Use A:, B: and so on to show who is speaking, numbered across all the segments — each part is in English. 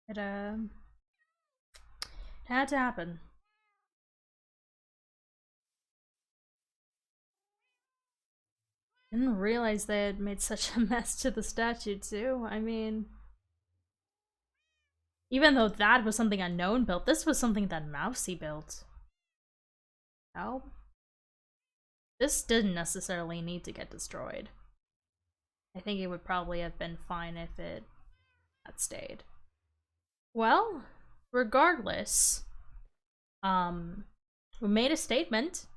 A: It had to happen. Didn't realize they had made such a mess to the statue too. I mean, even though that was something Unknown built, this was something that Mousy built. Oh? This didn't necessarily need to get destroyed. I think it would probably have been fine if it had stayed. Well, regardless, we made a statement.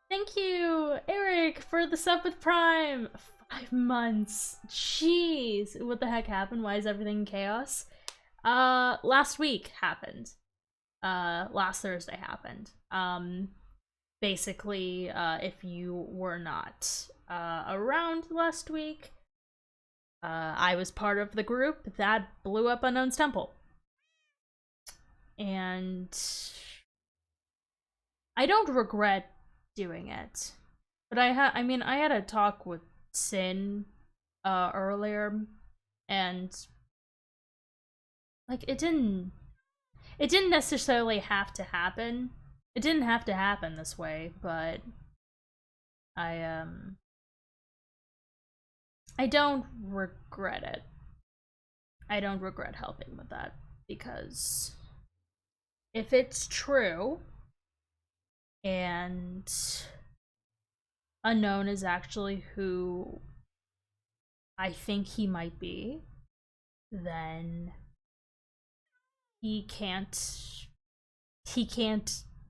A: Thank you, Eric, for the sub with Prime. 5 months. Jeez, what the heck happened? Why is everything chaos? Last week happened. Last Thursday happened. Basically, if you were not around last week, I was part of the group that blew up Unknown's temple. And I don't regret doing it. But I had a talk with Sin earlier, and like it didn't necessarily have to happen. It didn't have to happen this way, but I don't regret it. I don't regret helping with that, because if it's true and Unknown is actually who I think he might be, then he can't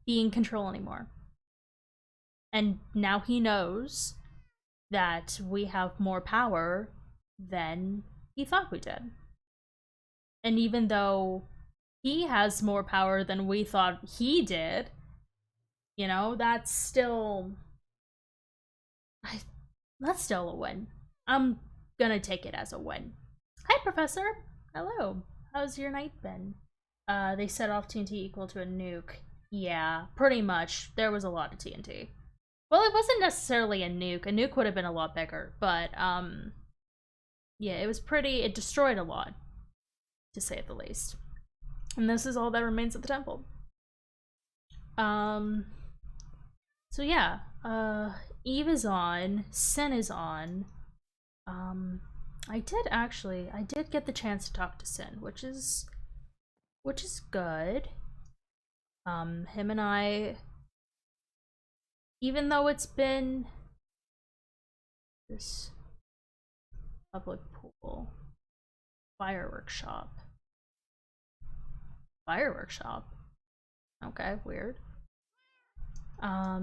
A: be in control anymore. And now he knows that we have more power than he thought we did. And even though he has more power than we thought he did, you know, that's still a win. I'm gonna take it as a win. Hi, Professor. Hello. How's your night been? They set off TNT equal to a nuke. Yeah, pretty much. There was a lot of TNT. Well, it wasn't necessarily a nuke. A nuke would have been a lot bigger, but, yeah, it destroyed a lot, to say the least. And this is all that remains of the temple. So yeah, Eve is on, Sin is on. I did get the chance to talk to Sin, which is good. Him and I, even though it's been this public pool, fireworks shop. Okay, weird. I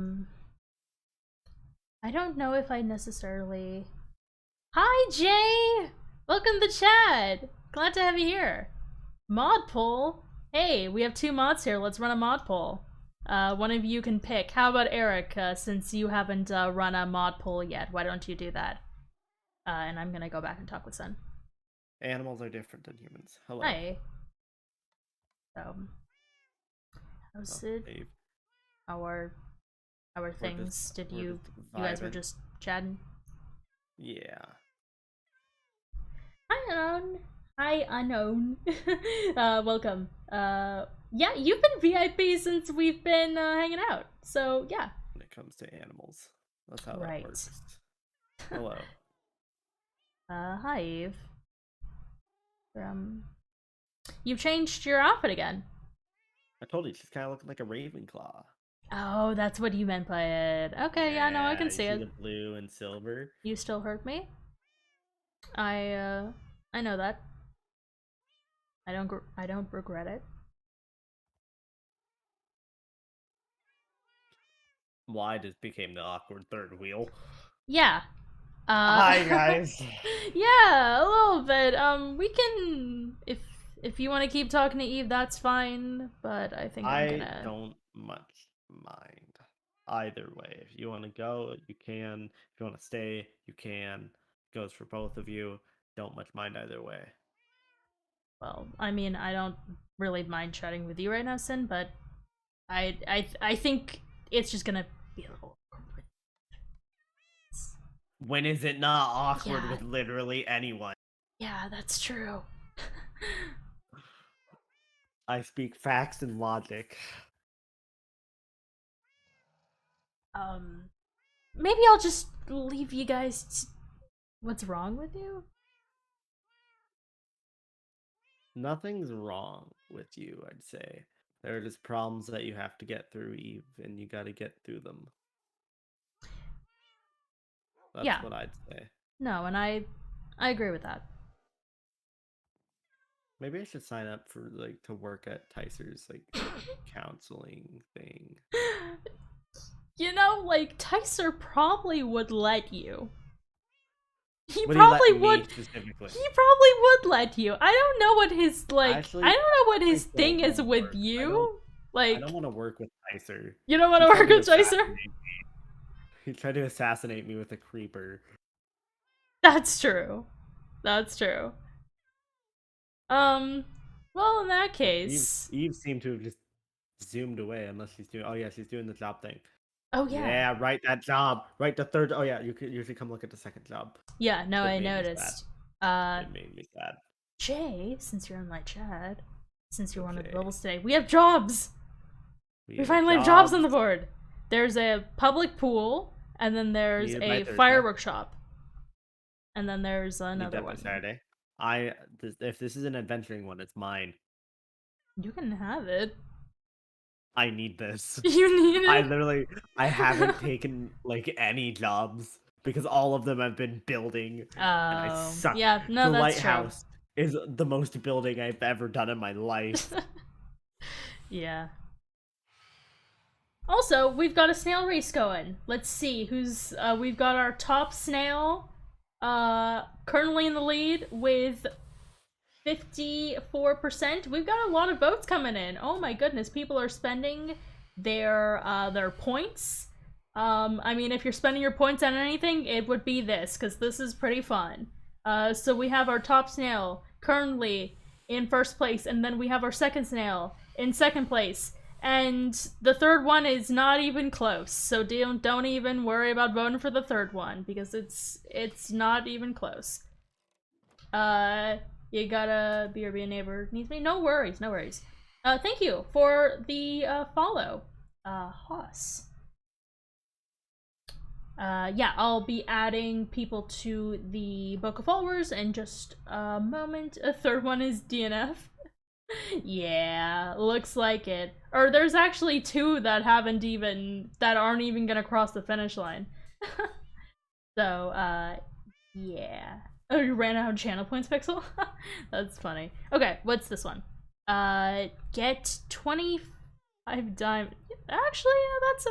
A: don't know if I necessarily... Hi, Jay! Welcome to chat! Glad to have you here. Mod poll? Hey, we have 2 mods here, let's run a mod poll. One of you can pick. How about Eric, since you haven't run a mod poll yet, why don't you do that? And I'm gonna go back and talk with Sun.
B: Animals are different than humans. Hello.
A: Hi. How's it?
B: Dave.
A: How are things? You guys were just chatting?
B: Yeah.
A: Hi, Unknown. Welcome. Yeah, you've been VIP since we've been hanging out. So, yeah.
B: When it comes to animals. That's how that works. Hello.
A: Hi, Eve. You've changed your outfit again.
B: I told you, she's kind of looking like a Ravenclaw.
A: Oh, that's what you meant by it. Okay, yeah, no, I can see it.
B: The blue and silver.
A: You still hurt me? I know that. I don't regret it.
B: Why just became the awkward third wheel?
A: Yeah.
B: Hi, guys.
A: Yeah, a little bit. We can, if you want to keep talking to Eve, that's fine. But I think
B: I don't much mind either way. If you want to go, you can. If you want to stay, you can. It goes for both of you. Don't much mind either way.
A: Well, I mean, I don't really mind chatting with you right now, Sin, but I think it's just gonna be a little awkward.
B: When is it not awkward with literally anyone?
A: Yeah, that's true.
B: I speak facts and logic.
A: Maybe I'll just leave you guys. What's wrong with you?
B: Nothing's wrong with you, I'd say. There are just problems that you have to get through, Eve, and you gotta get through them. That's
A: Yeah.
B: what I'd say.
A: No, and I agree with that.
B: Maybe I should sign up for like to work at Tyser's like counseling thing.
A: You know, like Tyser probably would let you. He
B: Would he let
A: probably
B: me
A: would.
B: specifically?
A: He probably would let you. I don't know what his like.
B: Actually,
A: I don't know what his
B: I
A: thing
B: don't
A: is
B: wanna
A: with
B: work.
A: you.
B: I
A: Like,
B: don't want to work with Tyser.
A: you don't want
B: He
A: to
B: tried
A: work
B: to
A: with Tyser?
B: assassinate me. He tried to assassinate me with a creeper.
A: That's true. That's true. Well, in that case.
B: Eve seemed to have just zoomed away unless she's doing. Oh yeah, she's doing the job thing.
A: Oh yeah.
B: Yeah, write that job. Write the third. Oh yeah, you should come look at the second job.
A: Yeah. No,
B: It
A: I
B: made me
A: noticed.
B: It made me sad.
A: Jay, since you're in my chat, since you're one of the
B: Okay.
A: bubbles today, we have jobs. We
B: have
A: finally have jobs on the board. There's a public pool, and then there's
B: Need it by
A: a
B: Thursday.
A: fireworks shop, and then there's
B: Need
A: another
B: that by
A: one.
B: Saturday. If this is an adventuring one, it's mine.
A: You can have it.
B: I need this.
A: You need it.
B: I haven't taken like any jobs because all of them have been building, and I suck.
A: Yeah, no,
B: The
A: that's
B: lighthouse is the most building I've ever done in my life.
A: Yeah. Also, we've got a snail race going. Let's see who's. We've got our top snail, currently in the lead with 54%. We've got a lot of votes coming in. Oh my goodness, people are spending their points. I mean, if you're spending your points on anything, it would be this, because this is pretty fun. So we have our top snail currently in first place, and then we have our second snail in second place. And the third one is not even close, so don't even worry about voting for the third one, because it's not even close. You gotta be a neighbor needs me. No worries, no worries. Thank you for the follow, Hoss. Yeah, I'll be adding people to the book of followers in just a moment. A third one is DNF. Yeah, looks like it. Or there's actually two that aren't even gonna cross the finish line. So, yeah. Oh, you ran out of channel points, Pixel? That's funny. Okay, what's this one? Get 25 diamond. Actually, that's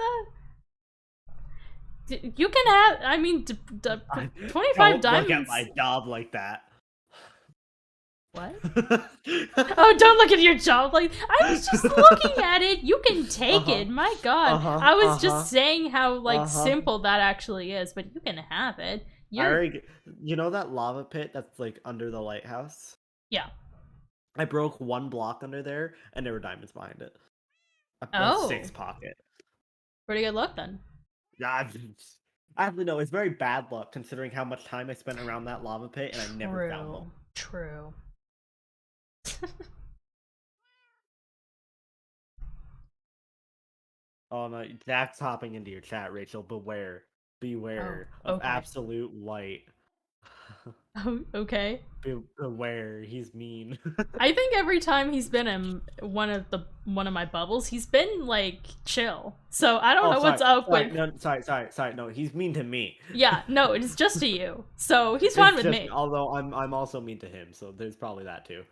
A: you can have. I mean, 25 diamonds.
B: Don't look at my job like that.
A: What? Oh, don't look at your job like. I was just looking at it. You can take it. My God, I was just saying how simple that actually is, but you can have it.
B: You know that lava pit that's like under the lighthouse?
A: Yeah. I
B: broke one block under there, and there were diamonds behind it.
A: Oh.
B: 6 pocket.
A: Pretty good luck then.
B: Yeah, I don't know. It's very bad luck considering how much time I spent around that lava pit, and I never found one.
A: True.
B: Oh no, Jack's hopping into your chat, Rachel. Beware of absolute light.
A: Oh, okay.
B: Beware, he's mean.
A: I think every time he's been in one of my bubbles, he's been like chill. So I don't know what's up with.
B: No, sorry. No, he's mean to me.
A: Yeah, no, it's just to you. So he's fine with me.
B: Although I'm also mean to him, so there's probably that too.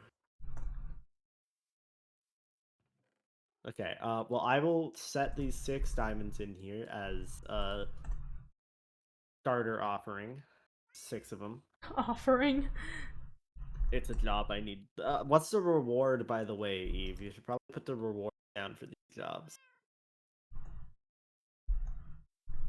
B: Okay, well, I will set these 6 diamonds in here as a starter offering. 6 of them.
A: Offering?
B: It's a job I need. What's the reward, by the way, Eve? You should probably put the reward down for these jobs.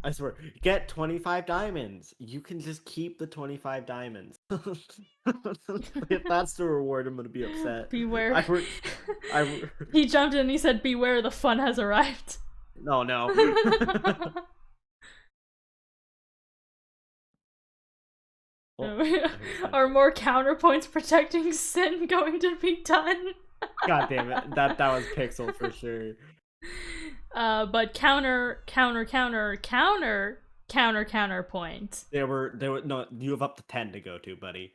B: I swear, get 25 diamonds. You can just keep the 25 diamonds. If that's the reward, I'm gonna be upset.
A: Beware. He jumped in and he said, beware, the fun has arrived.
B: No. Well,
A: Are more counterpoints protecting Sin going to be done?
B: God damn it. That was Pixel for sure.
A: But counterpoint.
B: There were no, you have up to 10 to go to, buddy.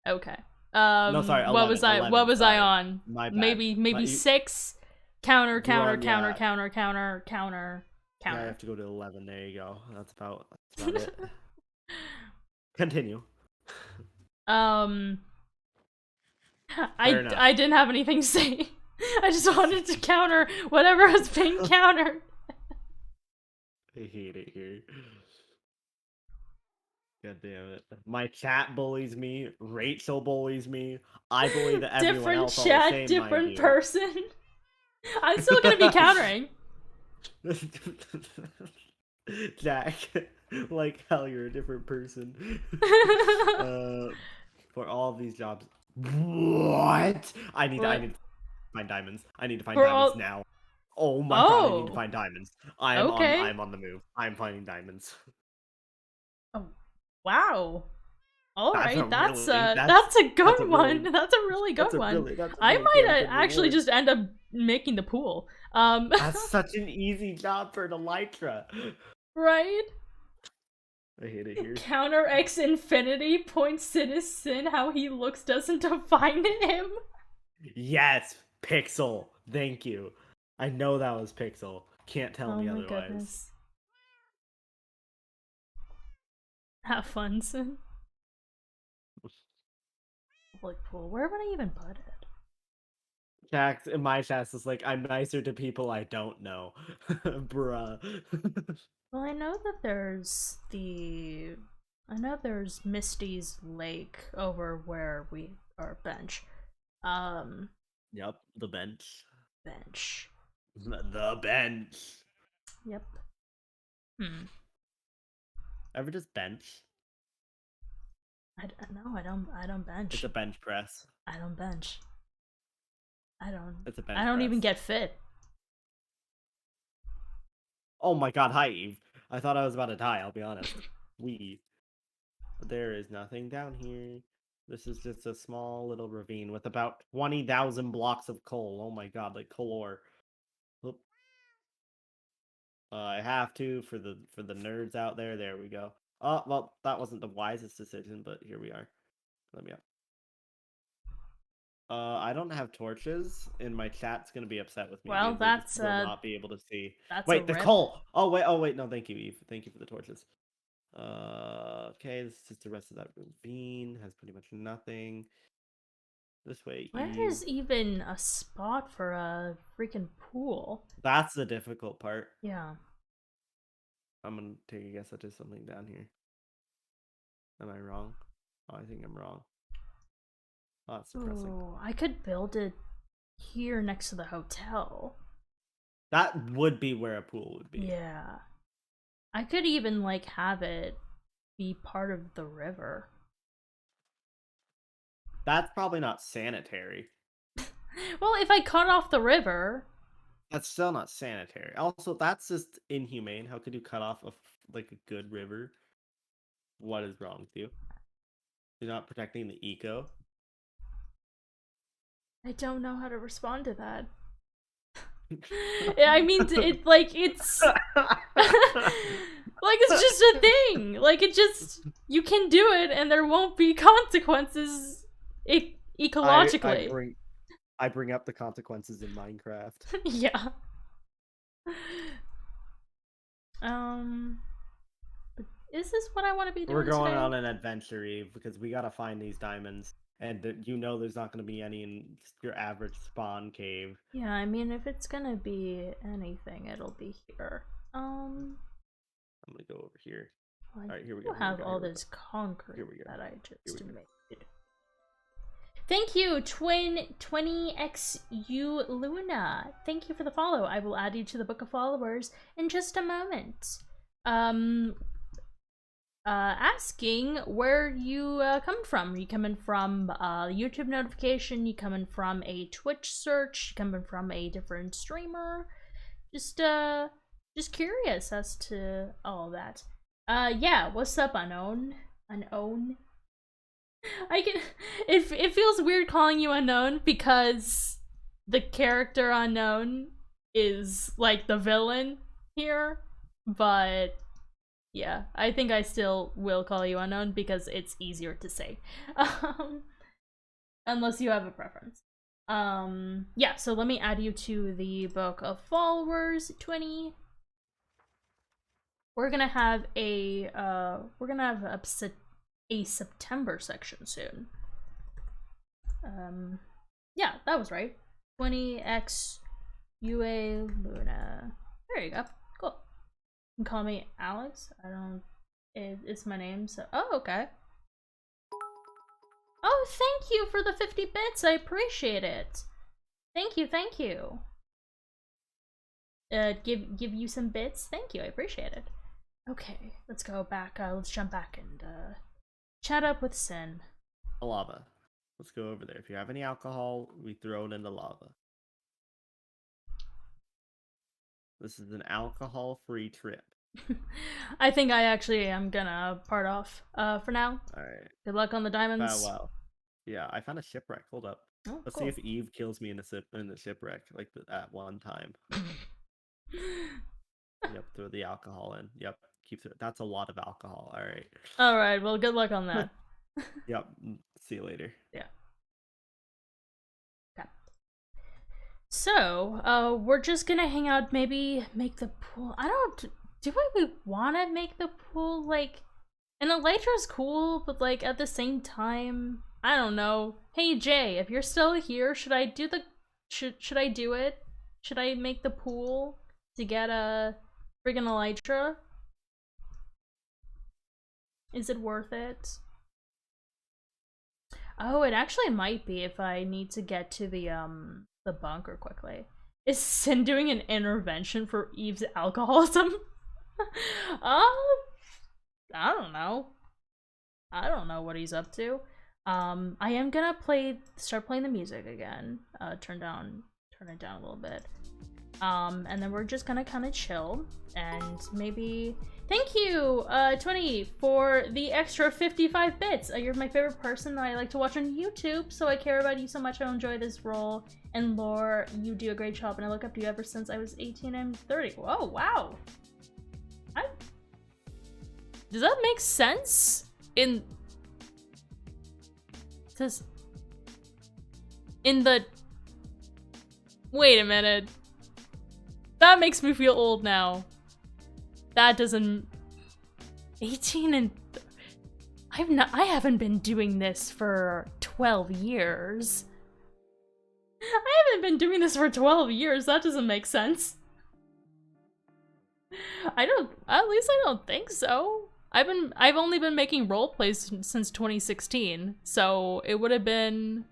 A: Okay.
B: No, sorry, 11,
A: what was I
B: 11,
A: what was
B: sorry.
A: I on?
B: My bad.
A: Maybe 6. Counter.
B: Yeah, I have to go to 11. There you go. That's about it. Continue.
A: I
B: Fair enough.
A: I didn't have anything to say. I just wanted to counter whatever was being countered.
B: I hate it here. God damn it. My chat bullies me. Rachel bullies me. I bully the everyone
A: Different
B: else all
A: chat,
B: the same,
A: different person. I'm still gonna be countering.
B: Jack, like hell, you're a different person. For all of these jobs. What? I need to find diamonds. I need to find diamonds now. Oh my god, I need to find diamonds. I'm on the move. I'm finding diamonds.
A: Oh, wow. All right, that's a good one. That's a really good one. I might actually just end up making the pool.
B: That's such an easy job for an elytra.
A: Right?
B: I hate it here.
A: Counter X infinity points Sin how he looks doesn't define him.
B: Yes, Pixel. Thank you. I know that was Pixel. Can't tell me otherwise.
A: Goodness. Have fun, Sin. Like pool. Where would I even put it?
B: Jax in my chat is like, I'm nicer to people I don't know. Bruh.
A: Well, I know there's Misty's lake over where we are bench.
B: Yep, the bench.
A: Bench.
B: The bench.
A: Yep.
B: Ever just bench?
A: No, I don't bench.
B: It's a bench press.
A: I don't bench.
B: It's a bench
A: I don't
B: press.
A: even get fit.
B: Oh my god, hi Eve. I thought I was about to die, I'll be honest. But there is nothing down here. This is just a small little ravine with about 20,000 blocks of coal. Oh my god, like coal ore. Oop. I have to for the nerds out there. There we go. Oh, well, that wasn't the wisest decision, but here we are. Let me up. I don't have torches, and my chat's gonna be upset with me.
A: Well, that's
B: will not be able to see.
A: That's
B: wait, the coal. Oh wait, no, thank you, Eve. Thank you for the torches. Okay, this is just the rest of that ravine. Has pretty much nothing. This way.
A: Where is even a spot for a freaking pool?
B: That's the difficult part.
A: Yeah.
B: I'm gonna take a guess that there's something down here. Am I wrong? Oh, I think I'm wrong. Oh, that's depressing.
A: Oh, I could build it here next to the hotel.
B: That would be where a pool would be.
A: Yeah. I could even, like, have it be part of the river.
B: That's probably not sanitary.
A: Well, if I cut off the river...
B: That's still not sanitary. Also, that's just inhumane. How could you cut off a good river? What is wrong with you? You're not protecting the eco?
A: I don't know how to respond to that. I mean, it's like it's just a thing. Like, it just, you can do it and there won't be consequences ecologically.
B: I bring up the consequences in Minecraft.
A: Yeah. But is this what I want to be doing?
B: We're going
A: today?
B: on an adventure, Eve, because we gotta find these diamonds. And there's not going to be any in your average spawn cave.
A: Yeah, I mean, if it's going to be anything, it'll be here.
B: I'm going to go over here.
A: Well,
B: all right, here we go.
A: Have all this concrete that I just made. Thank you, Twin20XU Luna. Thank you for the follow. I will add you to the book of followers in just a moment. Asking where you coming from. Are you coming from a YouTube notification? You coming from a Twitch search? You coming from a different streamer? Just curious as to all of that. Yeah, what's up, unknown? I can. It feels weird calling you unknown because the character unknown is like the villain here, but yeah, I think I still will call you unknown because it's easier to say. Unless you have a preference. Yeah, so let me add you to the book of followers 20. We're gonna have a September section soon. Yeah, that was right. 20x UA Luna. There you go. Cool. You can call me Alex. It's my name, so oh, okay. Oh, thank you for the 50 bits. I appreciate it. Thank you, thank you. Give you some bits. Thank you, I appreciate it. Okay, let's go back. Let's jump back and chat up with Sin.
B: Lava. Let's go over there. If you have any alcohol, we throw it into lava. This is an alcohol-free trip.
A: I think I actually am gonna part off for now.
B: Alright.
A: Good luck on the diamonds.
B: Wow. Yeah, I found a shipwreck. Hold up.
A: Oh,
B: Let's
A: cool.
B: see if Eve kills me in the shipwreck, like at one time. Yep, throw the alcohol in. Yep, keep it. That's a lot of alcohol. Alright.
A: Alright, well, good luck on that.
B: Yep, see you later.
A: Yeah. Okay. So, we're just gonna hang out, maybe make the pool. Do we want to make the pool, like, and Elytra's cool, but, like, at the same time, I don't know. Hey, Jay, if you're still here, should I do should I do it? Should I make the pool to get a friggin' Elytra? Is it worth it? Oh, it actually might be if I need to get to the bunker quickly. Is Sin doing an intervention for Eve's alcoholism? I don't know. I don't know what he's up to. I am gonna start playing the music again. Turn it down a little bit. And then we're just gonna kind of chill and maybe. Thank you, 20, for the extra 55 bits. You're my favorite person that I like to watch on YouTube, so I care about you so much. I enjoy this role and lore. You do a great job, and I look up to you ever since I was 18 and 30. Whoa, wow. Does that make sense? Wait a minute. That makes me feel old now. That doesn't... 18 and... I haven't been doing this for 12 years. I haven't been doing this for 12 years. That doesn't make sense. At least I don't think so. I've only been making roleplays since 2016, so it would have been,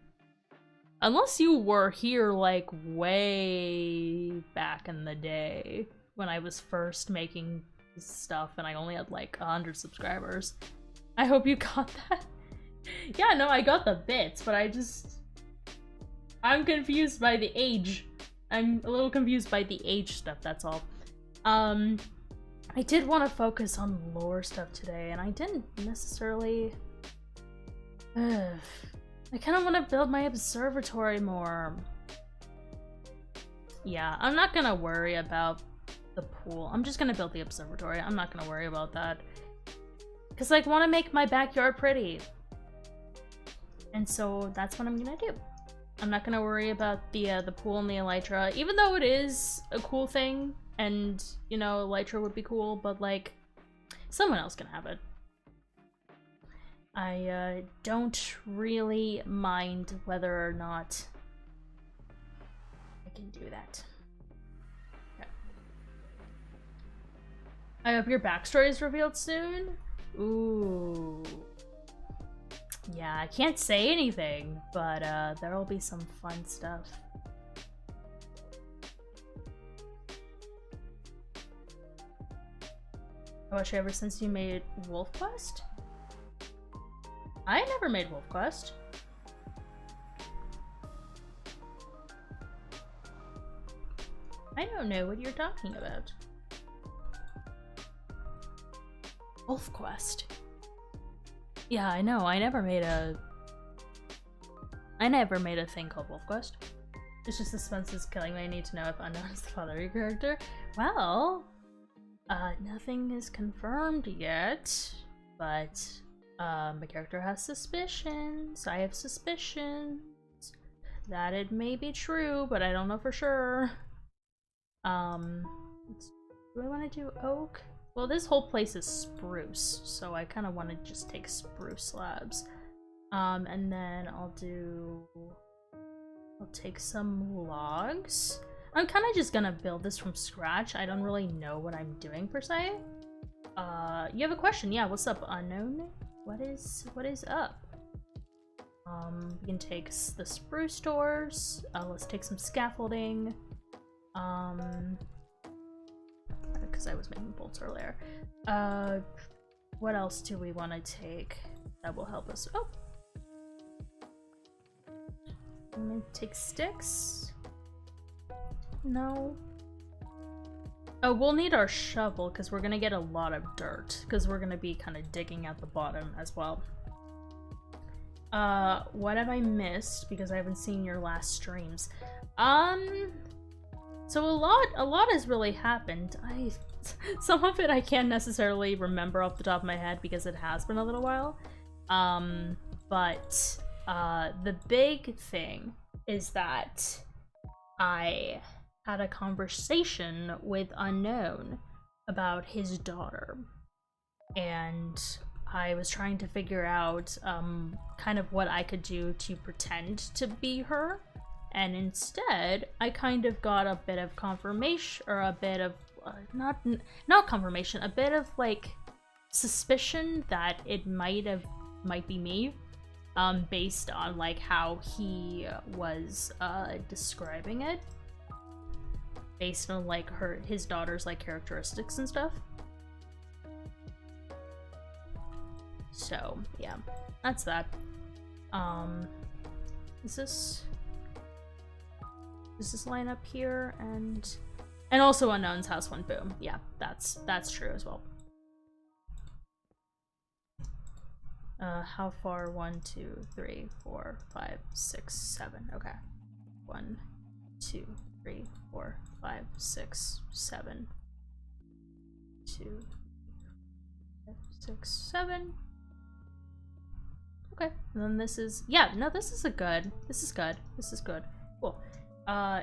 A: unless you were here like way back in the day when I was first making stuff and I only had like 100 subscribers. I hope you got that. Yeah, no, I got the bits, but I'm confused by the age. I'm a little confused by the age stuff, that's all. I did want to focus on lore stuff today, and I didn't necessarily... I kind of want to build my observatory more. Yeah, I'm not gonna worry about the pool. I'm just gonna build the observatory. I'm not gonna worry about that. Because I want to make my backyard pretty. And so that's what I'm gonna do. I'm not gonna worry about the pool and the elytra, even though it is a cool thing. And, you know, elytra would be cool, but, like, someone else can have it. I don't really mind whether or not I can do that. Okay. I hope your backstory is revealed soon. Ooh. Yeah, I can't say anything, but there'll be some fun stuff. I watched you ever since you made Wolf Quest? I never made Wolf Quest. I don't know what you're talking about. Wolf Quest. Yeah, I know. I never made a thing called Wolf Quest. It's just suspense is killing me. I need to know if Unknown is the father of your character. Well, nothing is confirmed yet, but my character has suspicions. I have suspicions that it may be true, but I don't know for sure. Do I want to do oak? Well, this whole place is spruce, so I kind of want to just take spruce slabs. And then I'll take some logs. I'm kind of just gonna build this from scratch. I don't really know what I'm doing per se. You have a question? Yeah, what's up, Unknown? What is up? We can take the spruce doors. Let's take some scaffolding. Because I was making bolts earlier. What else do we want to take that will help us? Oh! I'm gonna take sticks. No. Oh, we'll need our shovel because we're gonna get a lot of dirt because we're gonna be kind of digging at the bottom as well. What have I missed because I haven't seen your last streams? So a lot has really happened. Some of it I can't necessarily remember off the top of my head because it has been a little while. But the big thing is that I had a conversation with Unknown about his daughter. And I was trying to figure out kind of what I could do to pretend to be her. And instead, I kind of got a bit of confirmation, or a bit of, not confirmation, a bit of, like, suspicion that it might be me, based on, like, how he was, describing it. Based on, like, his daughter's, like, characteristics and stuff. So, yeah, that's that. Does this line up here? And also Unknown's house went boom. Yeah, that's true as well. How far? 1, 2, 3, 4, 5, 6, 7. Okay. 1, 2, 3, 4, 5, 6, 7. 2, 5, 6, 7. Okay. And then this is, yeah, no, this is good. This is good. Cool.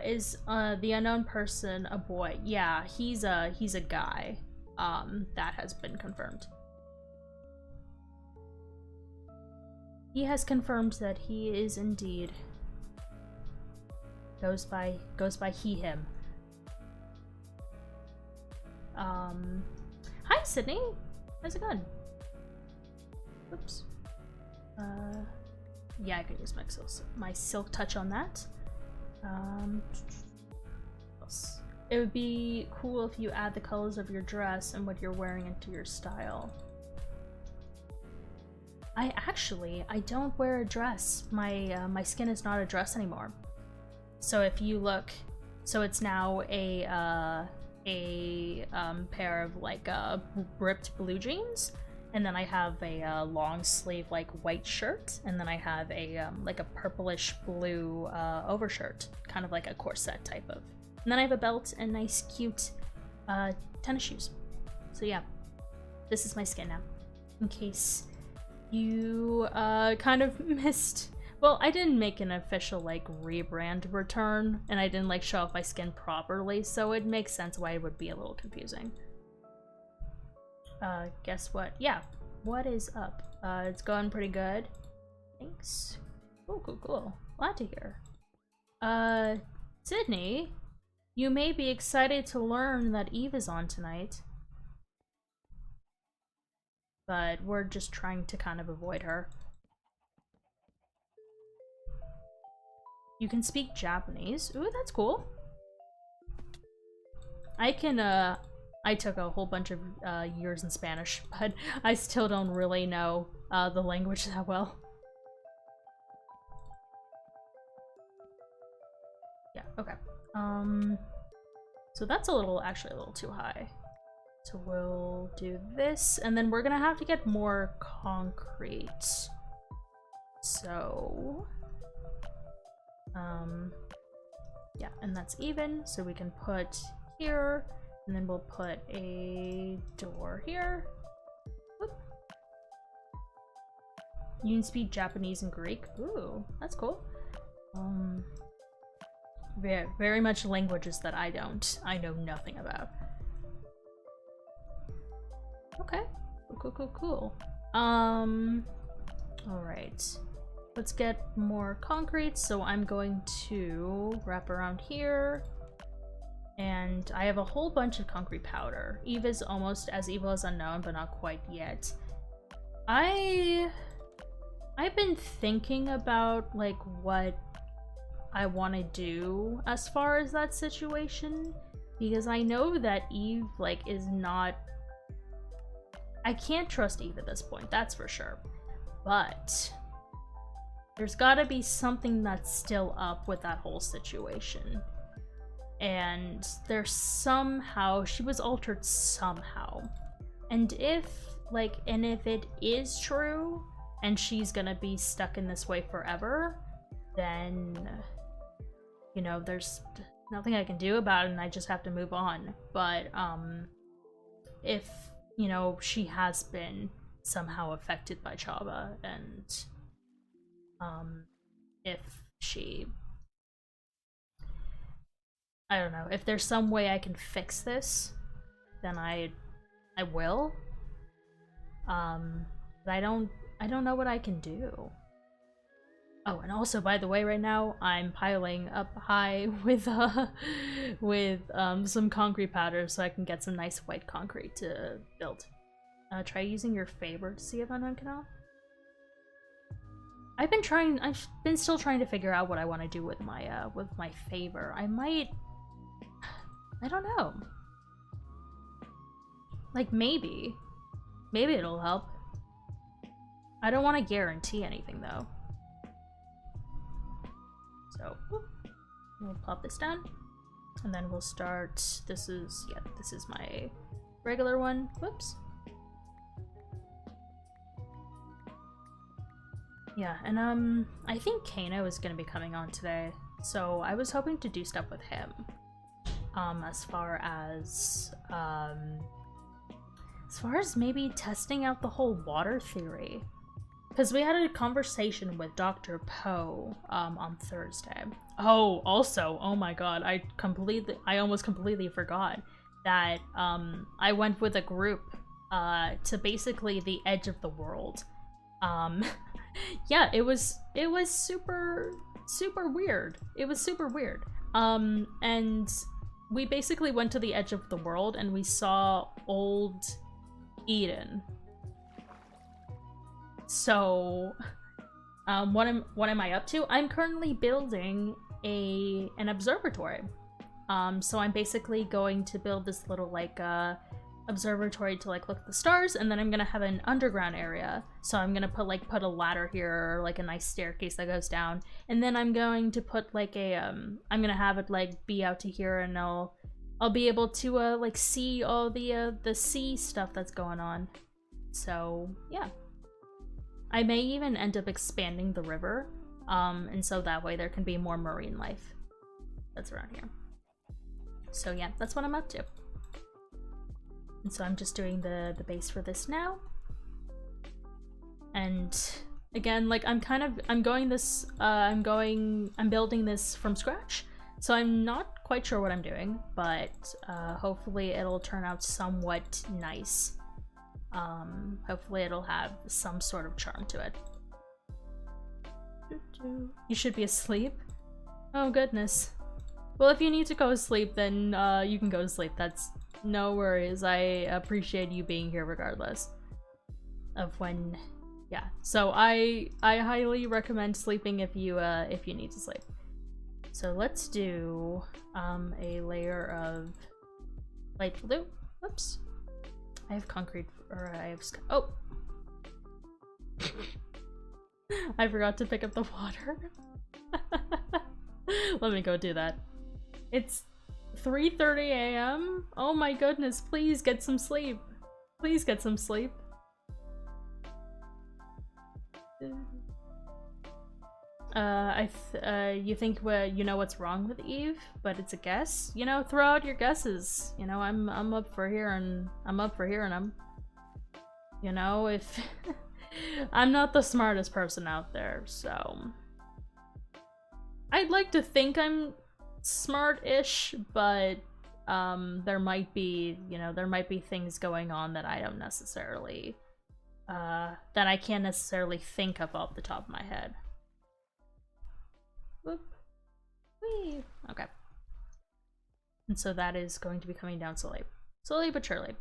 A: Is the unknown person a boy? Yeah, he's a guy. That has been confirmed. He has confirmed that he is indeed goes by he him. Hi Sydney. How's it going? Oops. Yeah, I can use my silk touch on that. It would be cool if you add the colors of your dress and what you're wearing into your style. I don't wear a dress. My skin is not a dress anymore. So if you look, so it's now a pair of like ripped blue jeans, and then I have a long sleeve like white shirt, and then I have a like a purplish blue overshirt, kind of like a corset type of. And then I have a belt and nice cute tennis shoes. So yeah, this is my skin now. In case you kind of missed. Well, I didn't make an official like rebrand return, and I didn't like show off my skin properly, so it makes sense why it would be a little confusing. Guess what? Yeah, what is up? It's going pretty good. Thanks. Cool. Glad to hear. Sydney, you may be excited to learn that Eve is on tonight. But we're just trying to kind of avoid her. You can speak Japanese. Ooh, that's cool. I took a whole bunch of years in Spanish, but I still don't really know the language that well. Yeah, okay. So that's actually a little too high. So we'll do this, and then we're gonna have to get more concrete. So, yeah, and that's even, so we can put here, and then we'll put a door here. Whoop. You can speak Japanese and Greek. Ooh, that's cool. Very, very much languages that I know nothing about. Okay, cool. Alright. Let's get more concrete, so I'm going to wrap around here. And I have a whole bunch of concrete powder. Eva's almost as evil as unknown, but not quite yet. I've been thinking about, like, what I want to do as far as that situation, because I know that Eve, like, is not... I can't trust Eve at this point, that's for sure. But there's gotta be something that's still up with that whole situation. And there's somehow, she was altered somehow. And if it is true, and she's gonna be stuck in this way forever, then, you know, there's nothing I can do about it and I just have to move on. But, if, you know, she has been somehow affected by Chaba, and, if she... I don't know, if there's some way I can fix this, then I will. But I don't know what I can do. Oh, and also, by the way, right now I'm piling up high with some concrete powder so I can get some nice white concrete to build. Try using your favor to see if anyone can help. I've been still trying to figure out what I want to do with my favor. I don't know. Like, maybe it'll help. I don't want to guarantee anything though. So, whoop. We'll pop this down, and then we'll start. This is my regular one. Whoops. Yeah, and I think Kano is gonna be coming on today, so I was hoping to do stuff with him. As far as maybe testing out the whole water theory. Because we had a conversation with Dr. Poe on Thursday. Oh, also, oh my god, I almost completely forgot that I went with a group to basically the edge of the world. Yeah, it was super weird. It was super weird. And we basically went to the edge of the world and we saw old Eden. So, what am I up to? I'm currently building an observatory. So I'm basically going to build this little observatory to look at the stars, and then I'm gonna have an underground area. So I'm gonna put a ladder here, or a nice staircase that goes down, and then I'm going to put I'm gonna have it be out to here, and I'll be able to see all the sea stuff that's going on. So yeah. I may even end up expanding the river, and so that way there can be more marine life that's around here. So yeah, that's what I'm up to. And so I'm just doing the base for this now. And again, I'm building this from scratch. So I'm not quite sure what I'm doing, but hopefully it'll turn out somewhat nice. Hopefully it'll have some sort of charm to it. You should be asleep? Oh goodness. Well, if you need to go to sleep, then you can go to sleep. That's no worries. I appreciate you being here regardless of when. Yeah. So I highly recommend sleeping if you need to sleep. So let's do a layer of light blue. Whoops. I have concrete, or I have oh! I forgot to pick up the water. Let me go do that. It's 3:30 a.m.? Oh my goodness, please get some sleep. Please get some sleep. You think you know what's wrong with Eve, but it's a guess? You know, throw out your guesses. You know, I'm up for hearing them. You know, if I'm not the smartest person out there, so I'd like to think I'm smart-ish, but there might be things going on that I don't necessarily that I can't necessarily think of off the top of my head. Whoop. Whee. Okay. And so that is going to be coming down slowly. Slowly but surely.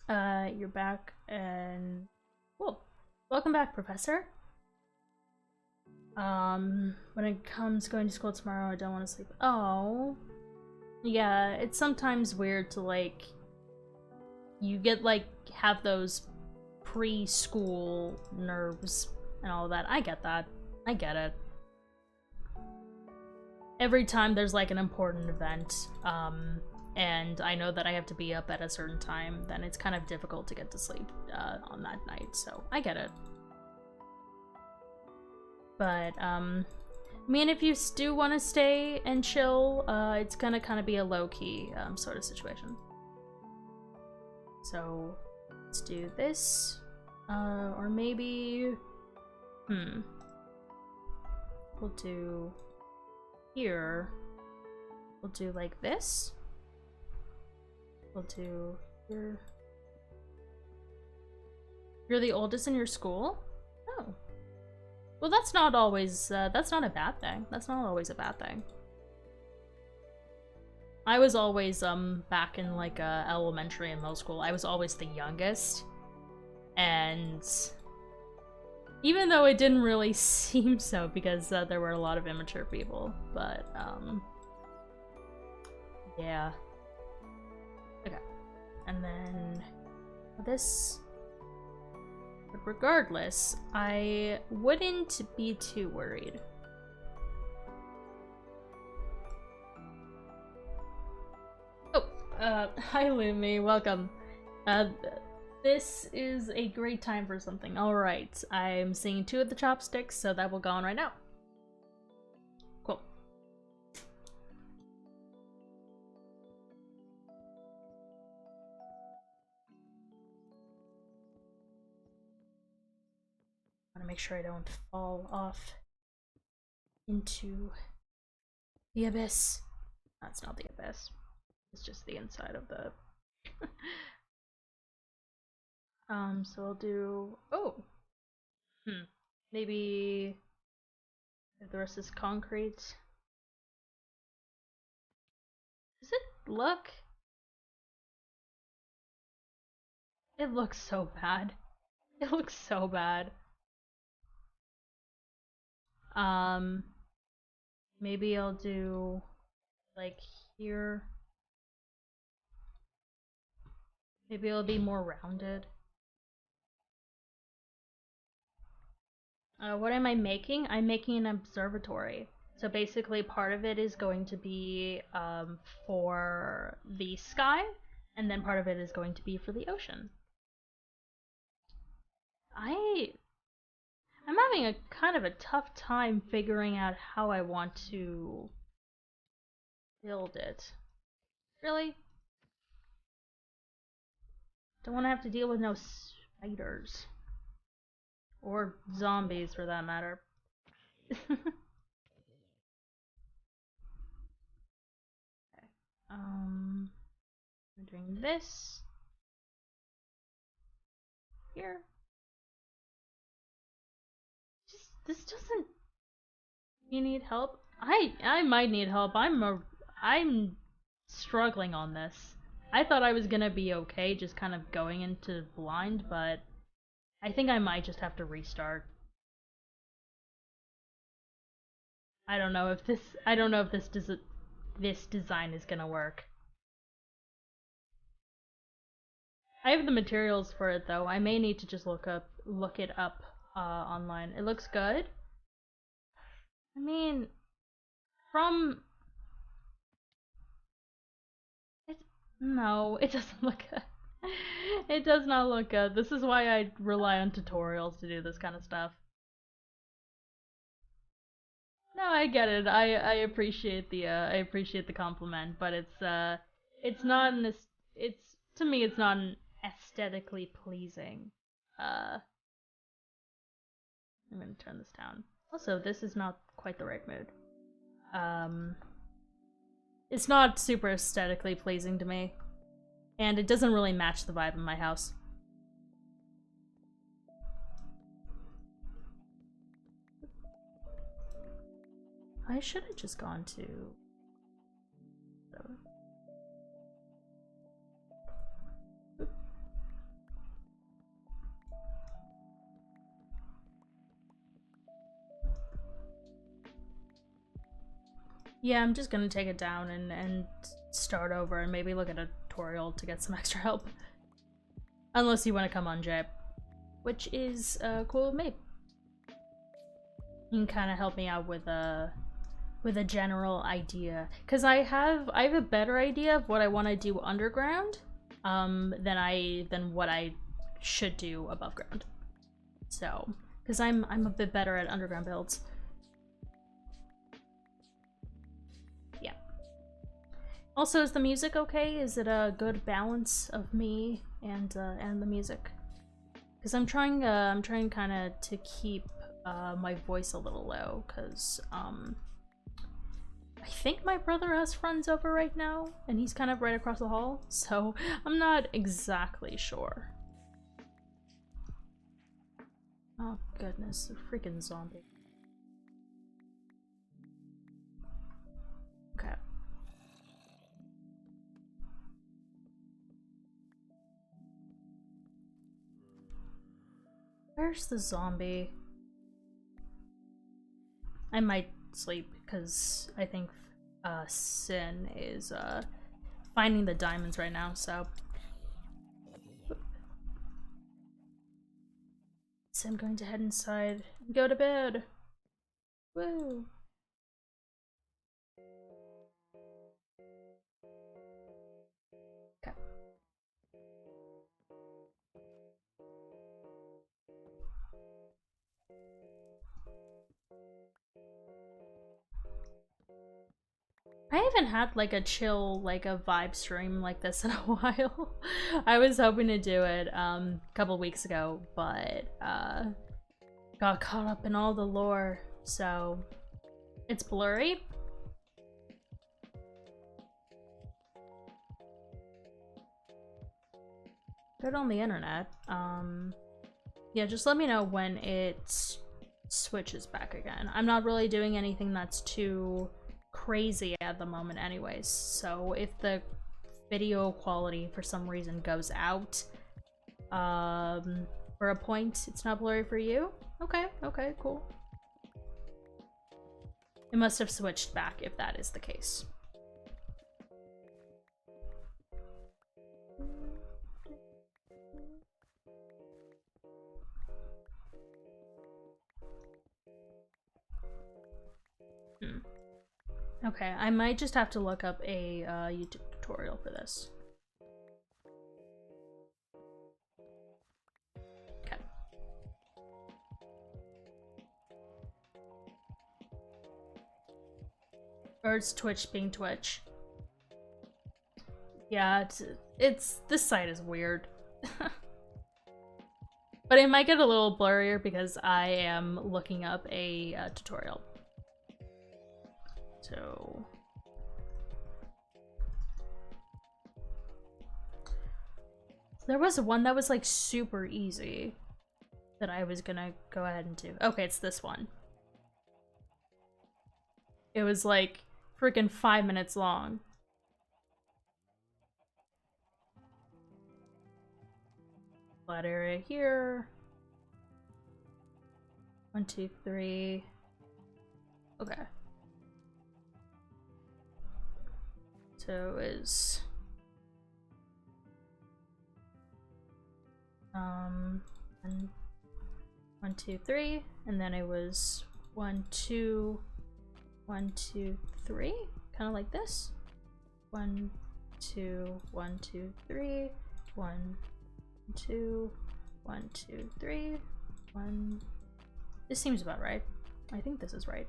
A: You're back, and cool. Welcome back, Professor. When it comes to going to school tomorrow, I don't want to sleep. Oh. Yeah, it's sometimes weird to, like, you get, like, have those preschool nerves and all that. I get that. I get it. Every time there's, like, an important event, and I know that I have to be up at a certain time, then it's kind of difficult to get to sleep on that night, so I get it. But, I mean, if you do want to stay and chill, it's gonna kind of be a low-key sort of situation. So, let's do this. Or maybe... We'll do... here. We'll do like this. We'll do here. You're the oldest in your school? Oh. Well, that's not always, that's not a bad thing. That's not always a bad thing. I was always, back in, like, elementary and middle school, I was always the youngest. And even though it didn't really seem so, because there were a lot of immature people, but, yeah. Okay. And then this... But regardless, I wouldn't be too worried. Oh, hi Lumi, welcome. This is a great time for something. Alright, I'm seeing 2 of the chopsticks, so that will go on right now. Cool. I want to make sure I don't fall off into the abyss. That's not the abyss. It's just the inside of the... so I'll do... Oh! Maybe... if the rest is concrete. Does it look... It looks so bad. It looks so bad. Maybe I'll do... like here. Maybe it'll be more rounded. What am I making? I'm making an observatory. So basically part of it is going to be for the sky, and then part of it is going to be for the ocean. I'm having a kind of a tough time figuring out how I want to build it. Really? Don't want to have to deal with no spiders. Or zombies, for that matter. Okay. I'm doing this. Here. This doesn't... You need help? I might need help. I'm struggling on this. I thought I was gonna be okay just kind of going into blind, but I think I might just have to restart. I don't know if this design is gonna work. I have the materials for it though. I may need to just look it up online. It looks good. I mean, from No, it doesn't look good. It does not look good. This is why I rely on tutorials to do this kind of stuff. No, I get it. I appreciate the compliment, but it's not it's to me it's not an aesthetically pleasing. I'm gonna turn this down. Also, this is not quite the right mood. It's not super aesthetically pleasing to me, and it doesn't really match the vibe of my house. I should have just gone to... Yeah, I'm just gonna take it down and start over and maybe look at a tutorial to get some extra help. Unless you want to come on, Jay. Which is cool with me. You can kind of help me out with a general idea. Because I have a better idea of what I want to do underground than what I should do above ground. So, because I'm a bit better at underground builds. Yeah. Also, is the music okay? Is it a good balance of me and the music? Because I'm trying kind of to keep my voice a little low, because I think my brother has friends over right now, and he's kind of right across the hall, so I'm not exactly sure. Oh goodness, a freaking zombie. Okay. Where's the zombie? I might sleep, because I think Sin is finding the diamonds right now, so... So I'm going to head inside and go to bed. Woo! Okay. I haven't had like a chill, like a vibe stream like this in a while. I was hoping to do it a couple weeks ago, but got caught up in all the lore, so it's blurry. Good on the internet. Yeah, just let me know when it switches back again. I'm not really doing anything that's too crazy at the moment anyways, so if the video quality for some reason goes out for a point, it's not blurry for you? Okay, cool. It must have switched back if that is the case. Okay, I might just have to look up a YouTube tutorial for this. Okay. Or it's Twitch being Twitch. Yeah, it's this site is weird. But it might get a little blurrier because I am looking up a tutorial. So... There was one that was like super easy that I was gonna go ahead and do. Okay, it's this one. It was like freaking 5 minutes long. Flat area here. 1, 2, 3. Okay. So is 1, 2, 3, and then it was 1, 2, 1, 2, 3, kind of like this. 1, 2, 1, 2, 3, 1, 2, 1, 2, 3, 1. This seems about right. I think this is right.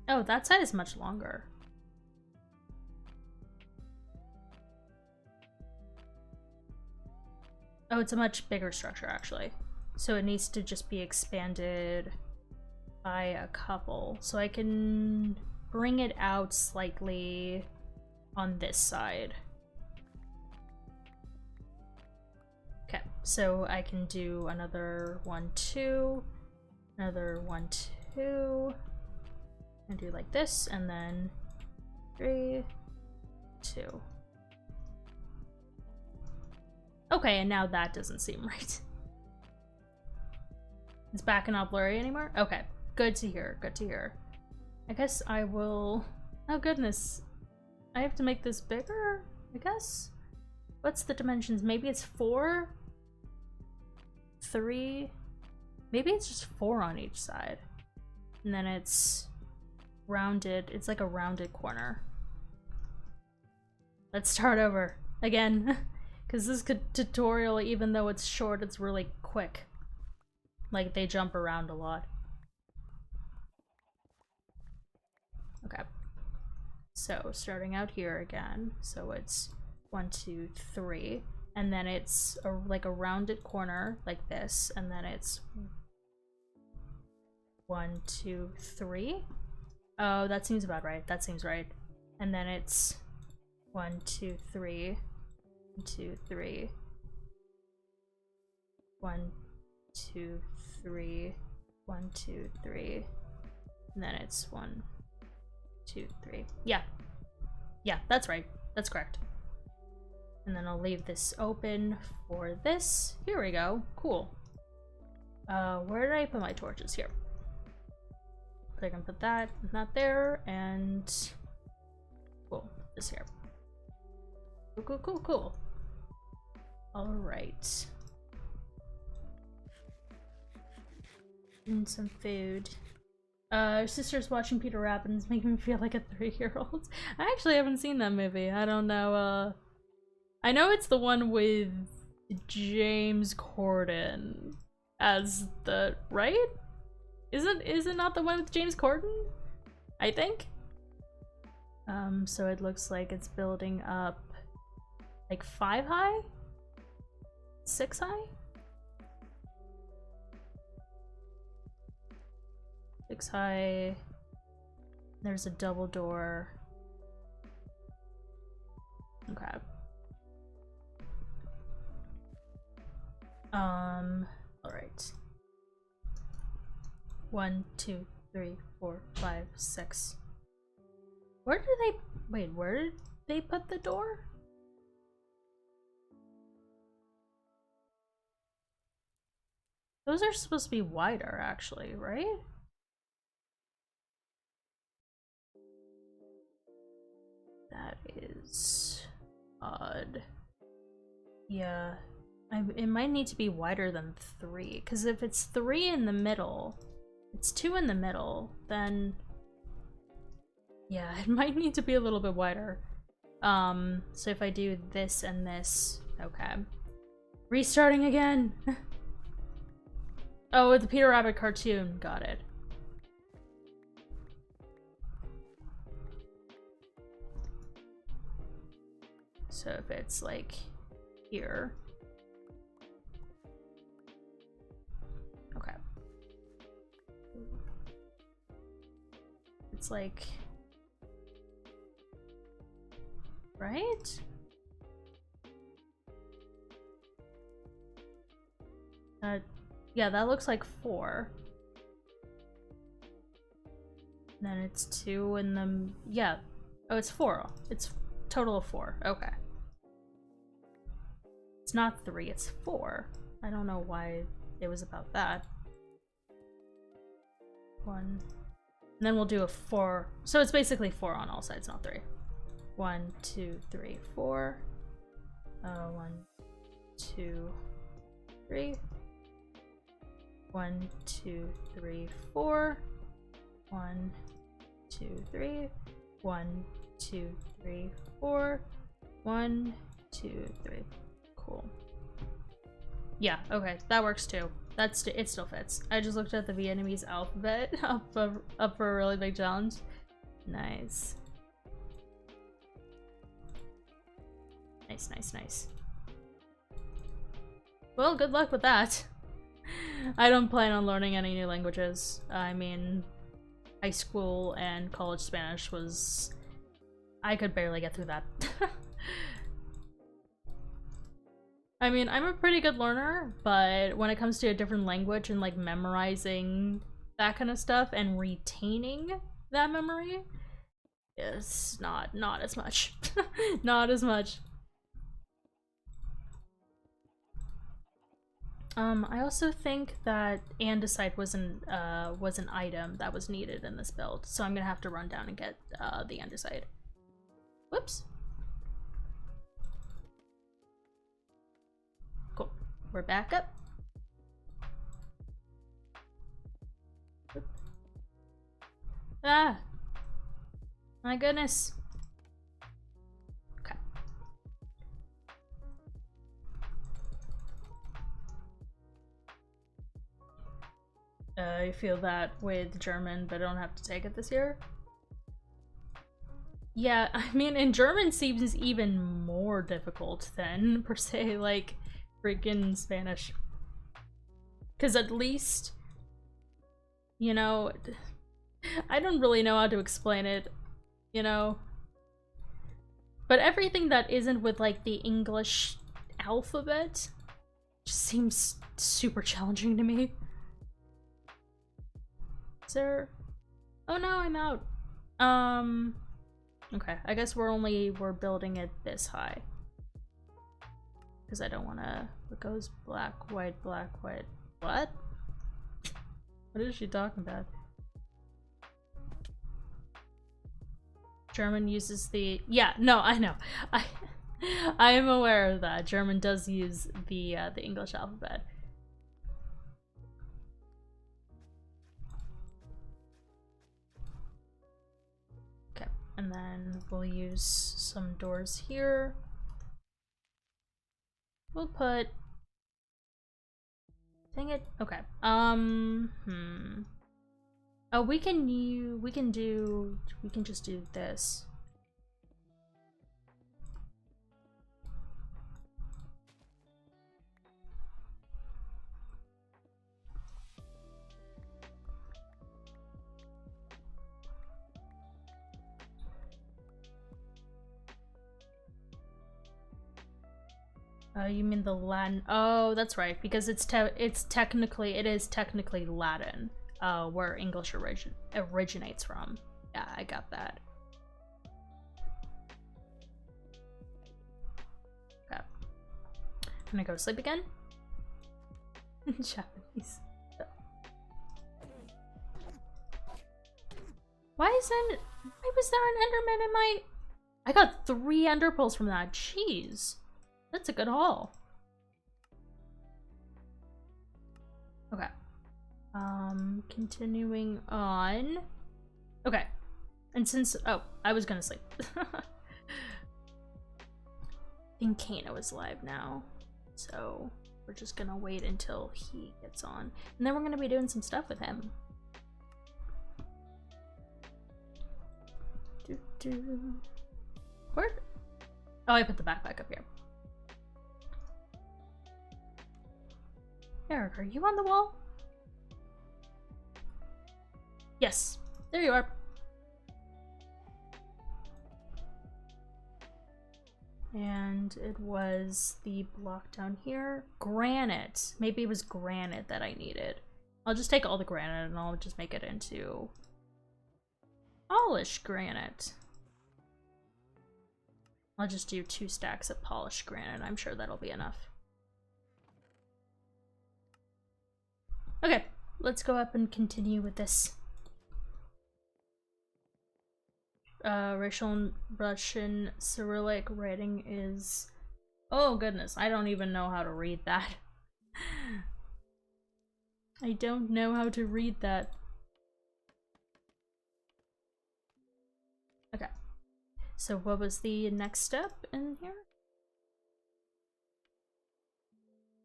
A: Oh, that side is much longer. Oh, it's a much bigger structure, actually. So it needs to just be expanded by a couple. So I can bring it out slightly on this side. Okay, so I can do another 1, 2, another 1, 2, and do like this, and then 3, 2. Okay, and now that doesn't seem right. It's back and not blurry anymore? Okay, good to hear, good to hear. I guess I will... Oh goodness. I have to make this bigger, I guess? What's the dimensions? Maybe it's 4? 3? Maybe it's just 4 on each side. And then it's rounded. It's like a rounded corner. Let's start over again. Because this tutorial, even though it's short, it's really quick. Like, they jump around a lot. Okay. So, starting out here again. So it's 1, 2, 3. And then it's like a rounded corner, like this. And then it's 1, 2, 3. Oh, that seems about right. That seems right. And then it's 1, 2, 3. 1, 2, 3. 1, 2, 3. 1, 2, 3. And then it's 1, 2, 3. Yeah. Yeah, that's right. That's correct. And then I'll leave this open for this. Here we go. Cool. Where did I put my torches? Here. I can put that not there, and cool. This here. Cool, cool, cool, cool. All right. And some food. Sister's watching Peter Rabbit and it's making me feel like a 3-year-old. I actually haven't seen that movie. I don't know. I know it's the one with James Corden as the right? Is it not the one with James Corden? I think. So it looks like it's building up like 5 high? 6 high? 6 high. There's a double door. Okay. Alright. 1, 2, 3, 4, 5, 6. Where did they... Wait, where did they put the door? Those are supposed to be wider, actually, right? That is odd. Yeah. It might need to be wider than 3, because if it's 3 in the middle, it's 2 in the middle, then yeah, it might need to be a little bit wider. So if I do this and this, okay. Restarting again! Oh, the Peter Rabbit cartoon, got it. So if it's like here. Okay. It's like, right? Yeah, that looks like 4. And then it's 2 in the, yeah. Oh, it's 4. It's total of 4. Okay. It's not 3, it's 4. I don't know why it was about that. 1. And then we'll do a 4. So it's basically 4 on all sides, not 3. 1, 2, 3, 4. 1, 2, 3. 1, 2, 3, 4. 1, 2, 3. 1, 2, 3, 4. 1, 2, 3. Cool. Yeah, okay, that works too. It still fits. I just looked at the Vietnamese alphabet up for a really big challenge. Nice. Nice, nice, nice. Well, good luck with that. I don't plan on learning any new languages. I mean, high school and college Spanish was... I could barely get through that. I mean, I'm a pretty good learner, but when it comes to a different language and like memorizing that kind of stuff and retaining that memory, it's not as much. Not as much. I also think that andesite was an item that was needed in this build, so I'm gonna have to run down and get the andesite. Whoops. Cool. We're back up. Ah! My goodness. Okay. I feel that with German, but I don't have to take it this year. Yeah, I mean, in German seems even more difficult than, per se, like, freaking Spanish. Because at least, you know, I don't really know how to explain it, you know? But everything that isn't with, like, the English alphabet just seems super challenging to me. Is there... Oh no, I'm out. Okay, I guess we're building it this high. Because I don't wanna... It goes black, white, black, white. What? What is she talking about? German uses the... Yeah, no, I know. I am aware of that. German does use the English alphabet. Okay, and then we'll use some doors here. We'll put... Dang it. Okay. Oh, we can just do this. Oh, you mean the Latin? Oh, that's right, because it is technically Latin, where English originates from. Yeah, I got that. Okay. Can I go to sleep again? Japanese. Why was there an Enderman in my... I got 3 Ender Pearls from that. Jeez. That's a good haul. Okay. Continuing on. Okay. And since... Oh, I was gonna sleep. I think Kano is live now. So, we're just gonna wait until he gets on. And then we're gonna be doing some stuff with him. Where? Oh, I put the backpack up here. Eric, are you on the wall? Yes, there you are. And it was the block down here. Granite. Maybe it was granite that I needed. I'll just take all the granite and I'll just make it into polished granite. I'll just do 2 stacks of polished granite. I'm sure that'll be enough. Okay, let's go up and continue with this. Racial Russian Cyrillic writing is... Oh goodness, I don't even know how to read that. I don't know how to read that. So what was the next step in here?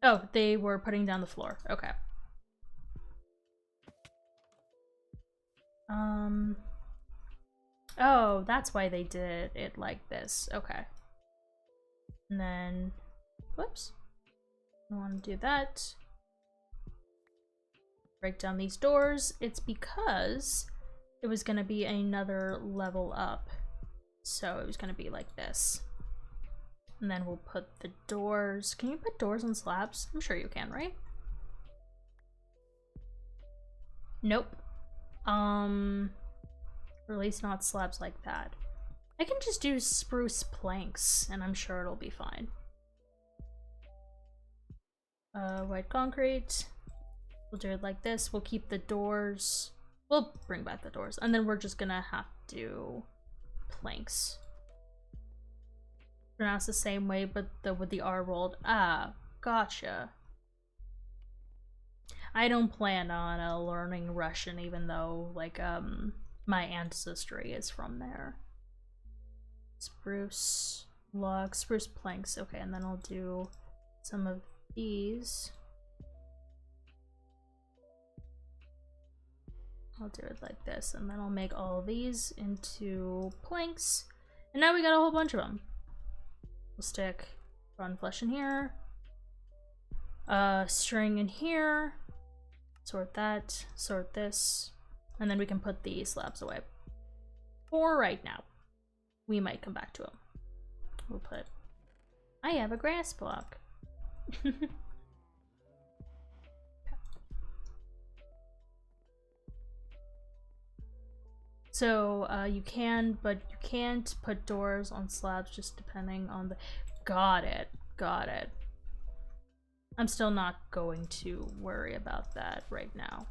A: Oh, they were putting down the floor. Okay. Oh, that's why they did it like this. Okay. And then, whoops. I want to do that. Break down these doors. It's because it was going to be another level up. So it was going to be like this. And then we'll put the doors. Can you put doors on slabs? I'm sure you can, right? Nope. Or at least not slabs like that. I can just do spruce planks, and I'm sure it'll be fine. White concrete. We'll do it like this. We'll keep the doors. We'll bring back the doors, and then we're just gonna have to do planks. Pronounced the same way, but with the R rolled. Ah, gotcha. I don't plan on learning Russian, even though, like, my ancestry is from there. Spruce logs, spruce planks. Okay, and then I'll do some of these. I'll do it like this, and then I'll make all of these into planks. And now we got a whole bunch of them. We'll stick rotten flesh in here. String in here. Sort that, sort this. And then we can put the slabs away. For right now. We might come back to them. We'll put... I have a grass block. So, you can, but you can't put doors on slabs just depending on the... Got it. Got it. I'm still not going to worry about that right now.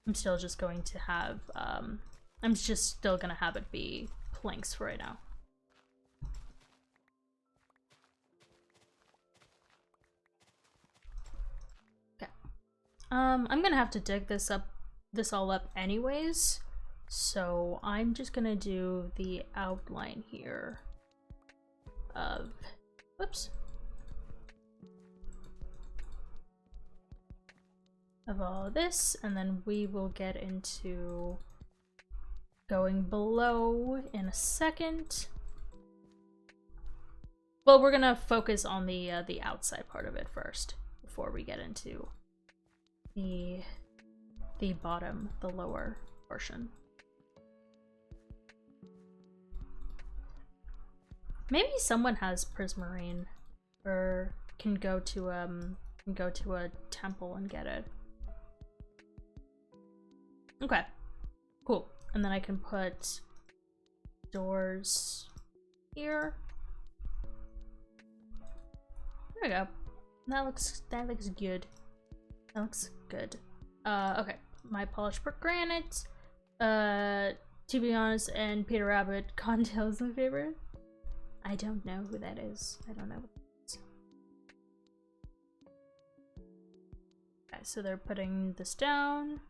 A: I'm still just going to have, I'm just still gonna have it be planks for right now. Okay. I'm gonna have to dig this all up anyways, so I'm just gonna do the outline here of, whoops, of all of this, and then we will get into going below in a second. Well, we're gonna focus on the outside part of it first before we get into the bottom, the lower portion. Maybe someone has prismarine, or can go to a temple and get it. Okay, cool. And then I can put doors here. There we go. That looks good. That looks good. Okay. My polished brick granite. To be honest, and Peter Rabbit Condell is my favorite. I don't know who that is. I don't know what that is. Okay, so they're putting this down.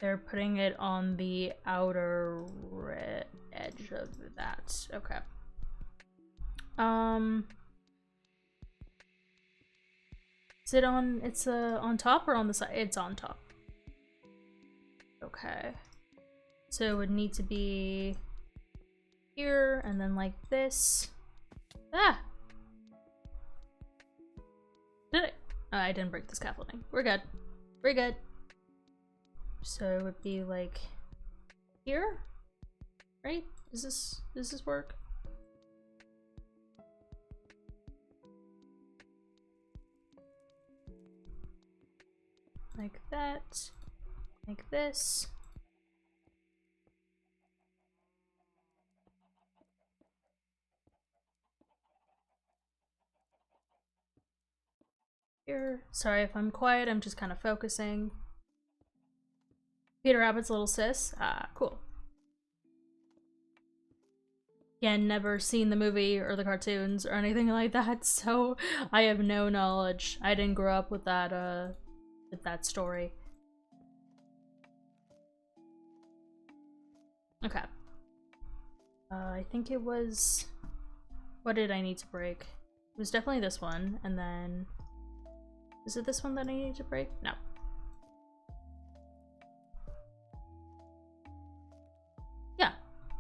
A: They're putting it on the outer edge of that. Okay. Is it on, it's on top or on the side? It's on top. Okay. So it would need to be here and then like this. Ah! Did it? Oh, I didn't break the scaffolding. We're good. We're good. So it would be like here, right? Does this work? Like that, like this. Here. Sorry if I'm quiet, I'm just kind of focusing. Peter Rabbit's little sis. Ah, cool. Yeah, never seen the movie or the cartoons or anything like that, so I have no knowledge. I didn't grow up with that story. Okay. I think it was... What did I need to break? It was definitely this one, and then... Is it this one that I need to break? No. Yeah.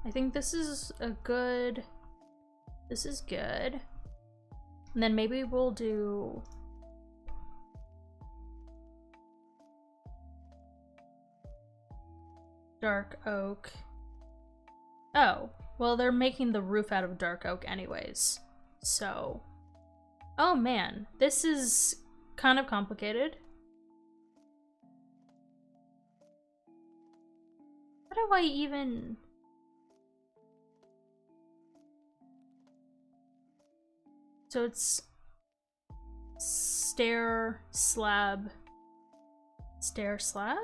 A: I think this is a good... This is good. And then maybe we'll do... Dark oak. Oh, well, they're making the roof out of dark oak anyways. So... Oh man, this is kind of complicated. How do I even... So it's... Stair, slab... Stair, slab?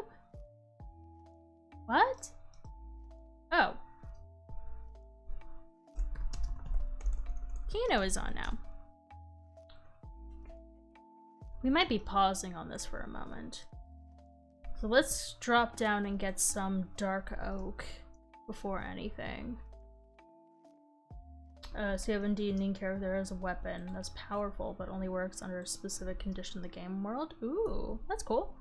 A: What? Oh. Kino is on now. We might be pausing on this for a moment. So let's drop down and get some dark oak before anything. So you have a D&D character as a weapon that's powerful but only works under a specific condition in the game world. Ooh, that's cool.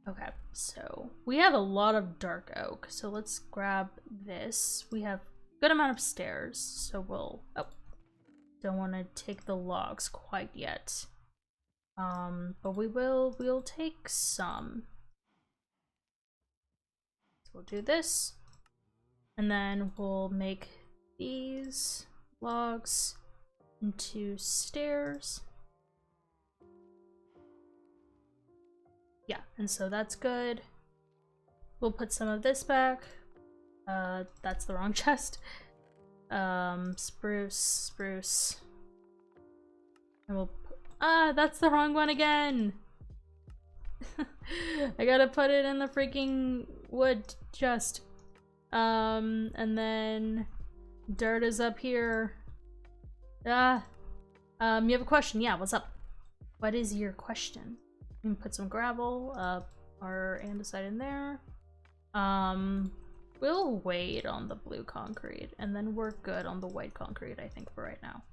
A: Okay, so we have a lot of dark oak, so let's grab this. We have a good amount of stairs, so we'll... Oh, don't want to take the logs quite yet. But we'll take some. So we'll do this, and then we'll make these logs into stairs. Yeah, and so that's good. We'll put some of this back. That's the wrong chest. Spruce. And we'll that's the wrong one again. I gotta put it in the freaking wood chest. And then dirt is up here. You have a question? Yeah, what's up? What is your question? We can put some gravel, or andesite in there. We'll wait on the blue concrete, and then we're good on the white concrete, I think, for right now.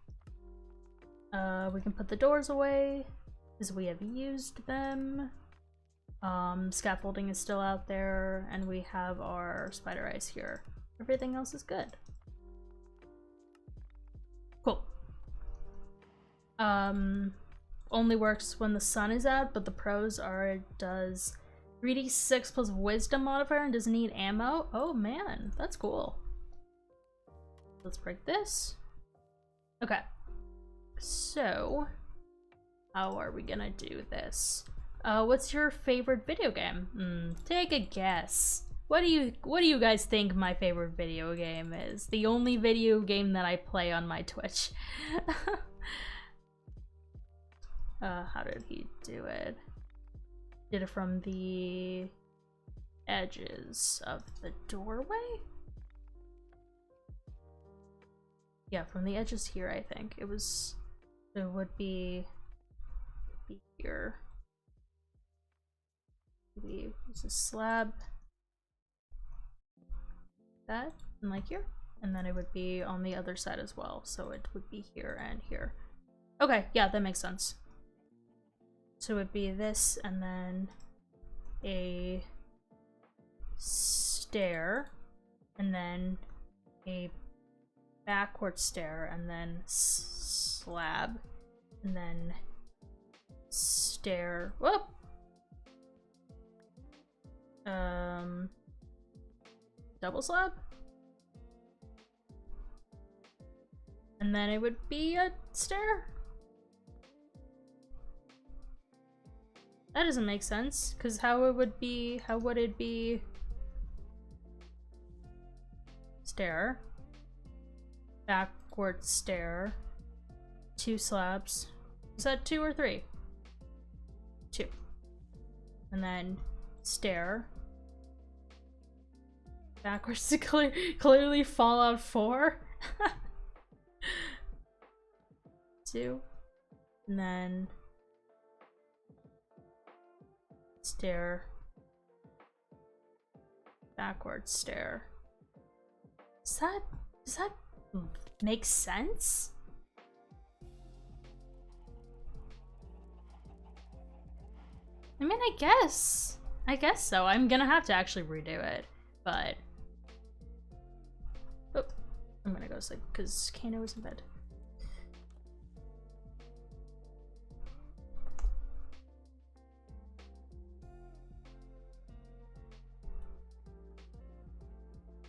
A: We can put the doors away, because we have used them. Scaffolding is still out there, and we have our spider eyes here. Everything else is good. Cool. Only works when the sun is out, but the pros are it does 3d6 plus wisdom modifier and doesn't need ammo. Oh man, that's cool. Let's break this. Okay. So, how are we gonna do this? What's your favorite video game? Take a guess. What do you guys think my favorite video game is? The only video game that I play on my Twitch. How did he do it? Did it from the edges of the doorway? Yeah, from the edges here, I think. It would be here. Maybe there's a slab. That, and like here. And then it would be on the other side as well. So it would be here and here. Okay, yeah, that makes sense. So it would be this, and then a stair, and then a backward stair, and then slab, and then stair. Whoop! Double slab? And then it would be a stair? That doesn't make sense, because how would it be stair, backward stair, 2 slabs. Is that 2 or 3? 2. And then stair, backwards to clearly Fallout 4. 2. And then stair, backward stair, Does that make sense? I mean, I guess so. I'm gonna have to actually redo it, but oh, I'm gonna go sleep because Kano is in bed.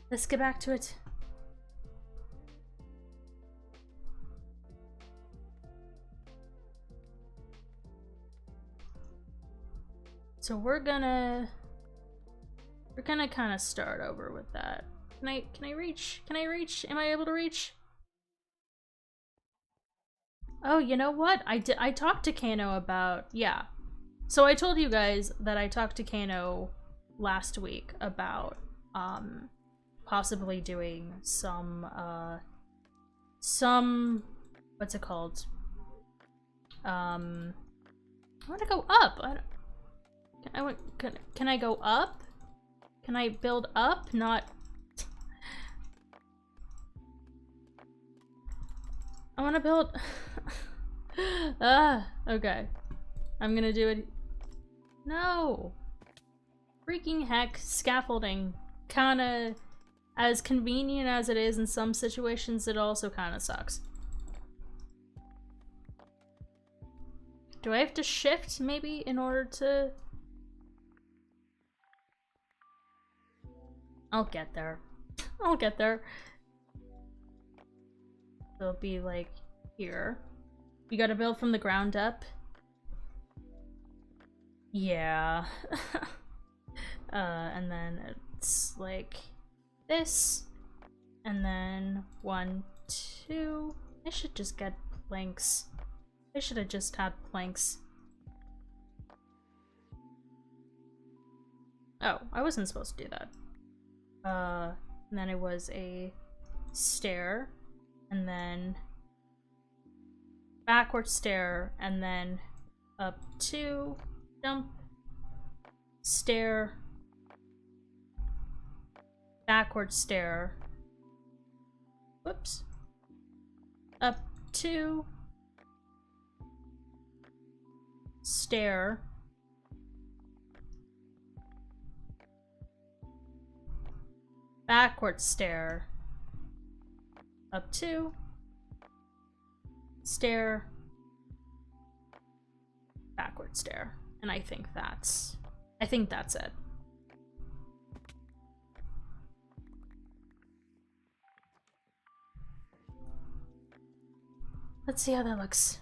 A: Let's get back to it. So we're gonna kind of start over with that. Can I reach? Can I reach? Am I able to reach? Oh, you know what? I talked to Kano about, yeah. So I told you guys that I talked to Kano last week about possibly doing some what's it called? I want to go up. Can I go up? Can I build up? Not. I want to build. Okay. I'm gonna do it. No. Freaking heck, scaffolding. Kinda, as convenient as it is in some situations, it also kinda sucks. Do I have to shift, maybe, in order to... I'll get there. I'll get there. It'll be, like, here. You gotta build from the ground up. Yeah. And then it's, like, this. And then 1, 2... I should just get planks. I should have just had planks. Oh, I wasn't supposed to do that. And then it was a stair, and then backward stair, and then up 2, jump, stair, backward stair, whoops, up 2, stair, backward stair, up 2, stair, backward stair. And I think that's it. Let's see how that looks.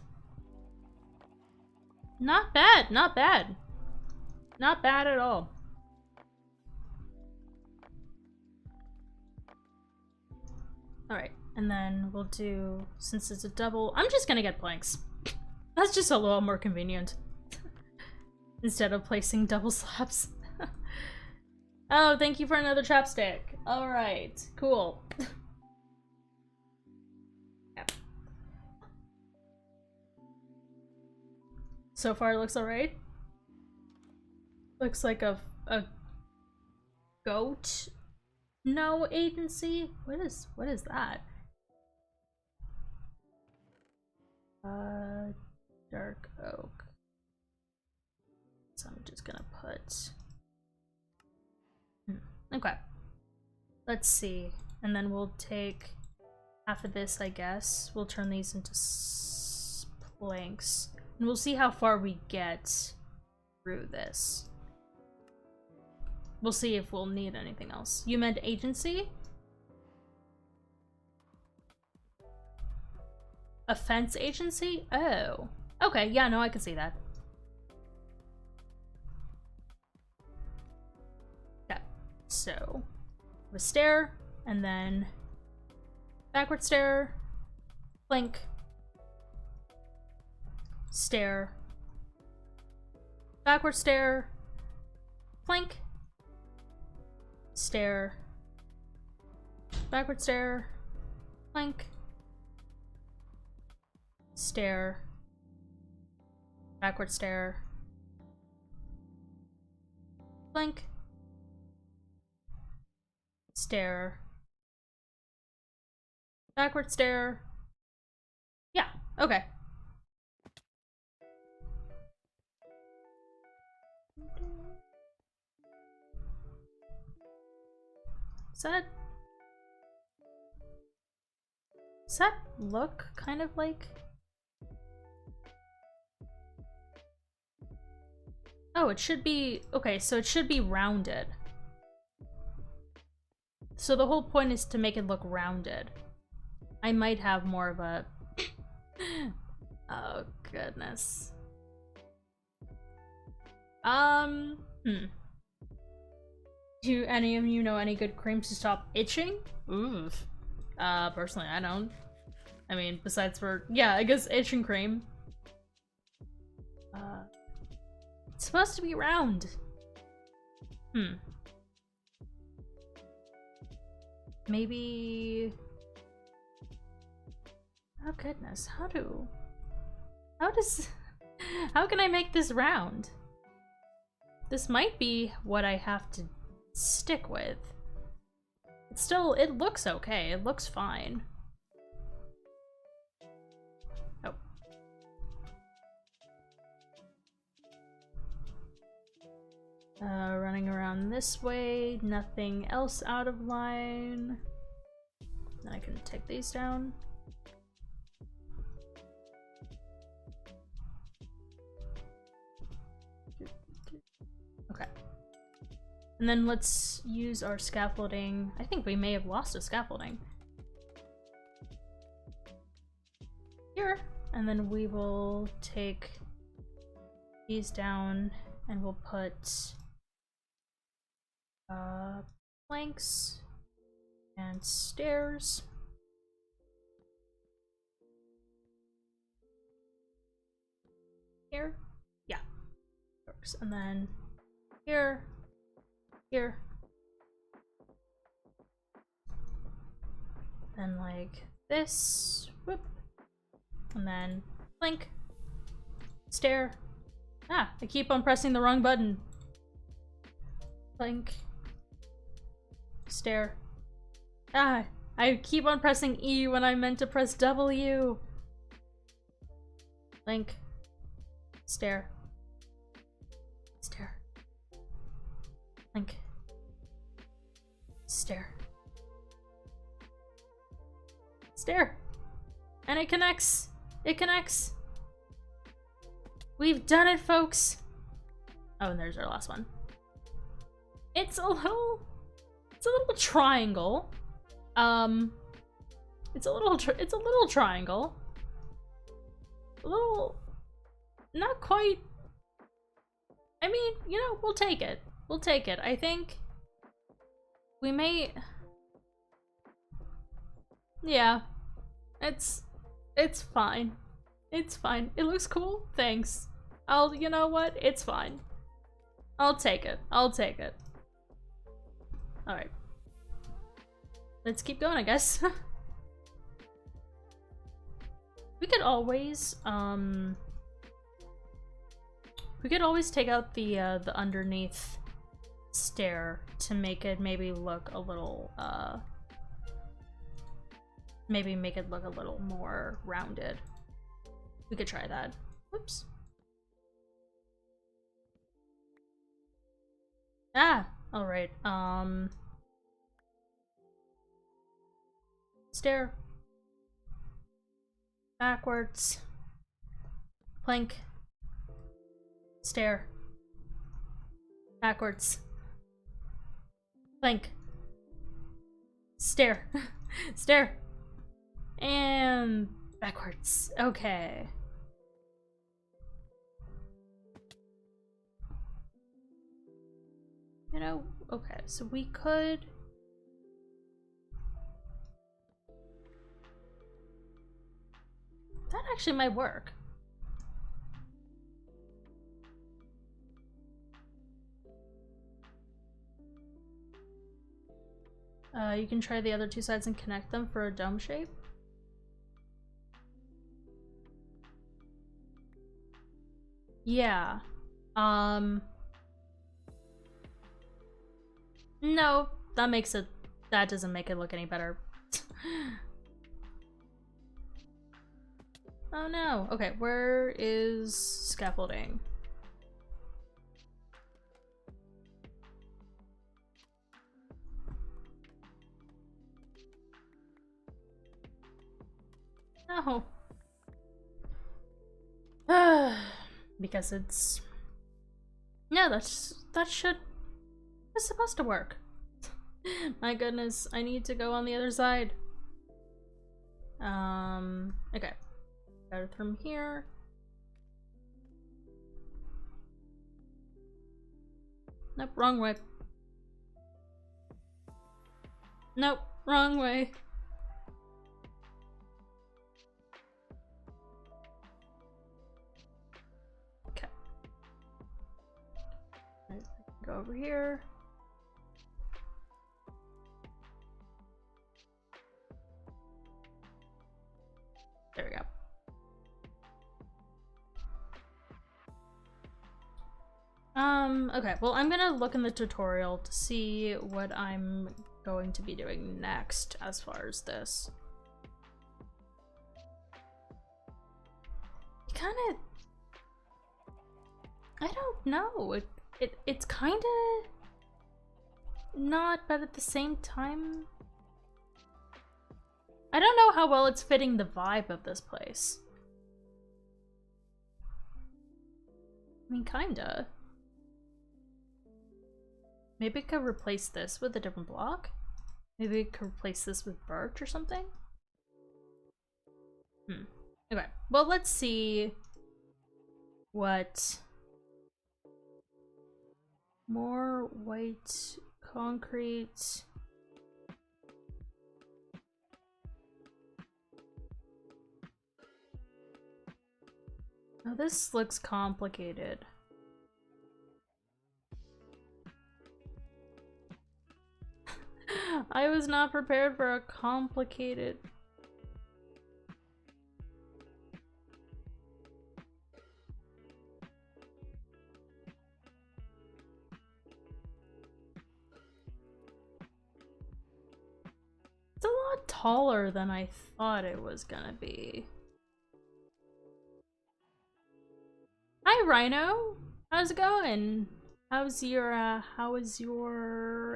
A: Not bad, not bad. Not bad at all. Alright, and then we'll do, since it's a double, I'm just gonna get planks. That's just a little more convenient. Instead of placing double slabs. Oh, thank you for another chapstick. Alright, cool. Yeah. So far it looks alright. Looks like a goat. No agency? What is that? Dark oak. So I'm just gonna put... Okay. Let's see. And then we'll take half of this, I guess. We'll turn these into planks. And we'll see how far we get through this. We'll see if we'll need anything else. You meant agency? A fence agency? Oh. Okay, yeah, no, I can see that. Okay, so a stair, and then backward stair, plank, stair, backward stair, plank, stair, backward stair, plank, stair, backward stair, plank, stair, Backward stair. Yeah, okay. Does that look kind of like... Oh, it should be... Okay, so it should be rounded. So the whole point is to make it look rounded. I might have more of a... Oh, goodness. Do any of you know any good creams to stop itching? Oof. Personally, I don't. I mean, besides for... Yeah, I guess itching cream. It's supposed to be round. Maybe... Oh goodness, how can I make this round? This might be what I have to stick with. It's still, it looks okay, it looks fine. Oh. Running around this way, nothing else out of line. Then I can take these down. Okay. And then let's use our scaffolding. I think we may have lost a scaffolding. Here. And then we will take these down and we'll put planks and stairs. Here? Yeah. Works. And then here. Here. Then like this. Whoop. And then plank. Stair. Ah, I keep on pressing the wrong button. Plank. Stair. Ah, I keep on pressing E when I meant to press W. Plank. Stair. Stair. Plank. Stair. Stair. And it connects. It connects. We've done it, folks. Oh, and there's our last one. It's a little triangle. It's a little triangle. A little, not quite. I mean, you know, we'll take it. We'll take it. I think we may. Yeah, it's fine. It's fine. It looks cool. Thanks. You know what? It's fine. I'll take it. I'll take it. Alright. Let's keep going, I guess. We could always take out the underneath stair to make it maybe look a little, maybe make it look a little more rounded. We could try that. Whoops. Ah! Alright, stair. Backwards. Plank. Stair. Backwards. Plank. Stair. Stair. And backwards. Okay. You know, okay, so we could... That actually might work. You can try the other two sides and connect them for a dome shape. Yeah. No, that doesn't make it look any better. Oh no. Okay, where is scaffolding? No. Because it's... Yeah, that's supposed to work. My goodness, I need to go on the other side. Okay. Got it from here. Nope, wrong way. Nope, wrong way. Okay. Go over here. There we go. Okay, well, I'm gonna look in the tutorial to see what I'm going to be doing next as far as this. Kind of... I don't know. It's kind of... not, but at the same time... I don't know how well it's fitting the vibe of this place. I mean, kinda. Maybe I could replace this with a different block? Maybe I could replace this with birch or something? Okay, well, let's see what... More white concrete... Oh, this looks complicated. I was not prepared for a complicated... It's a lot taller than I thought it was gonna be. Hi, Rhino! How's it going? How is your...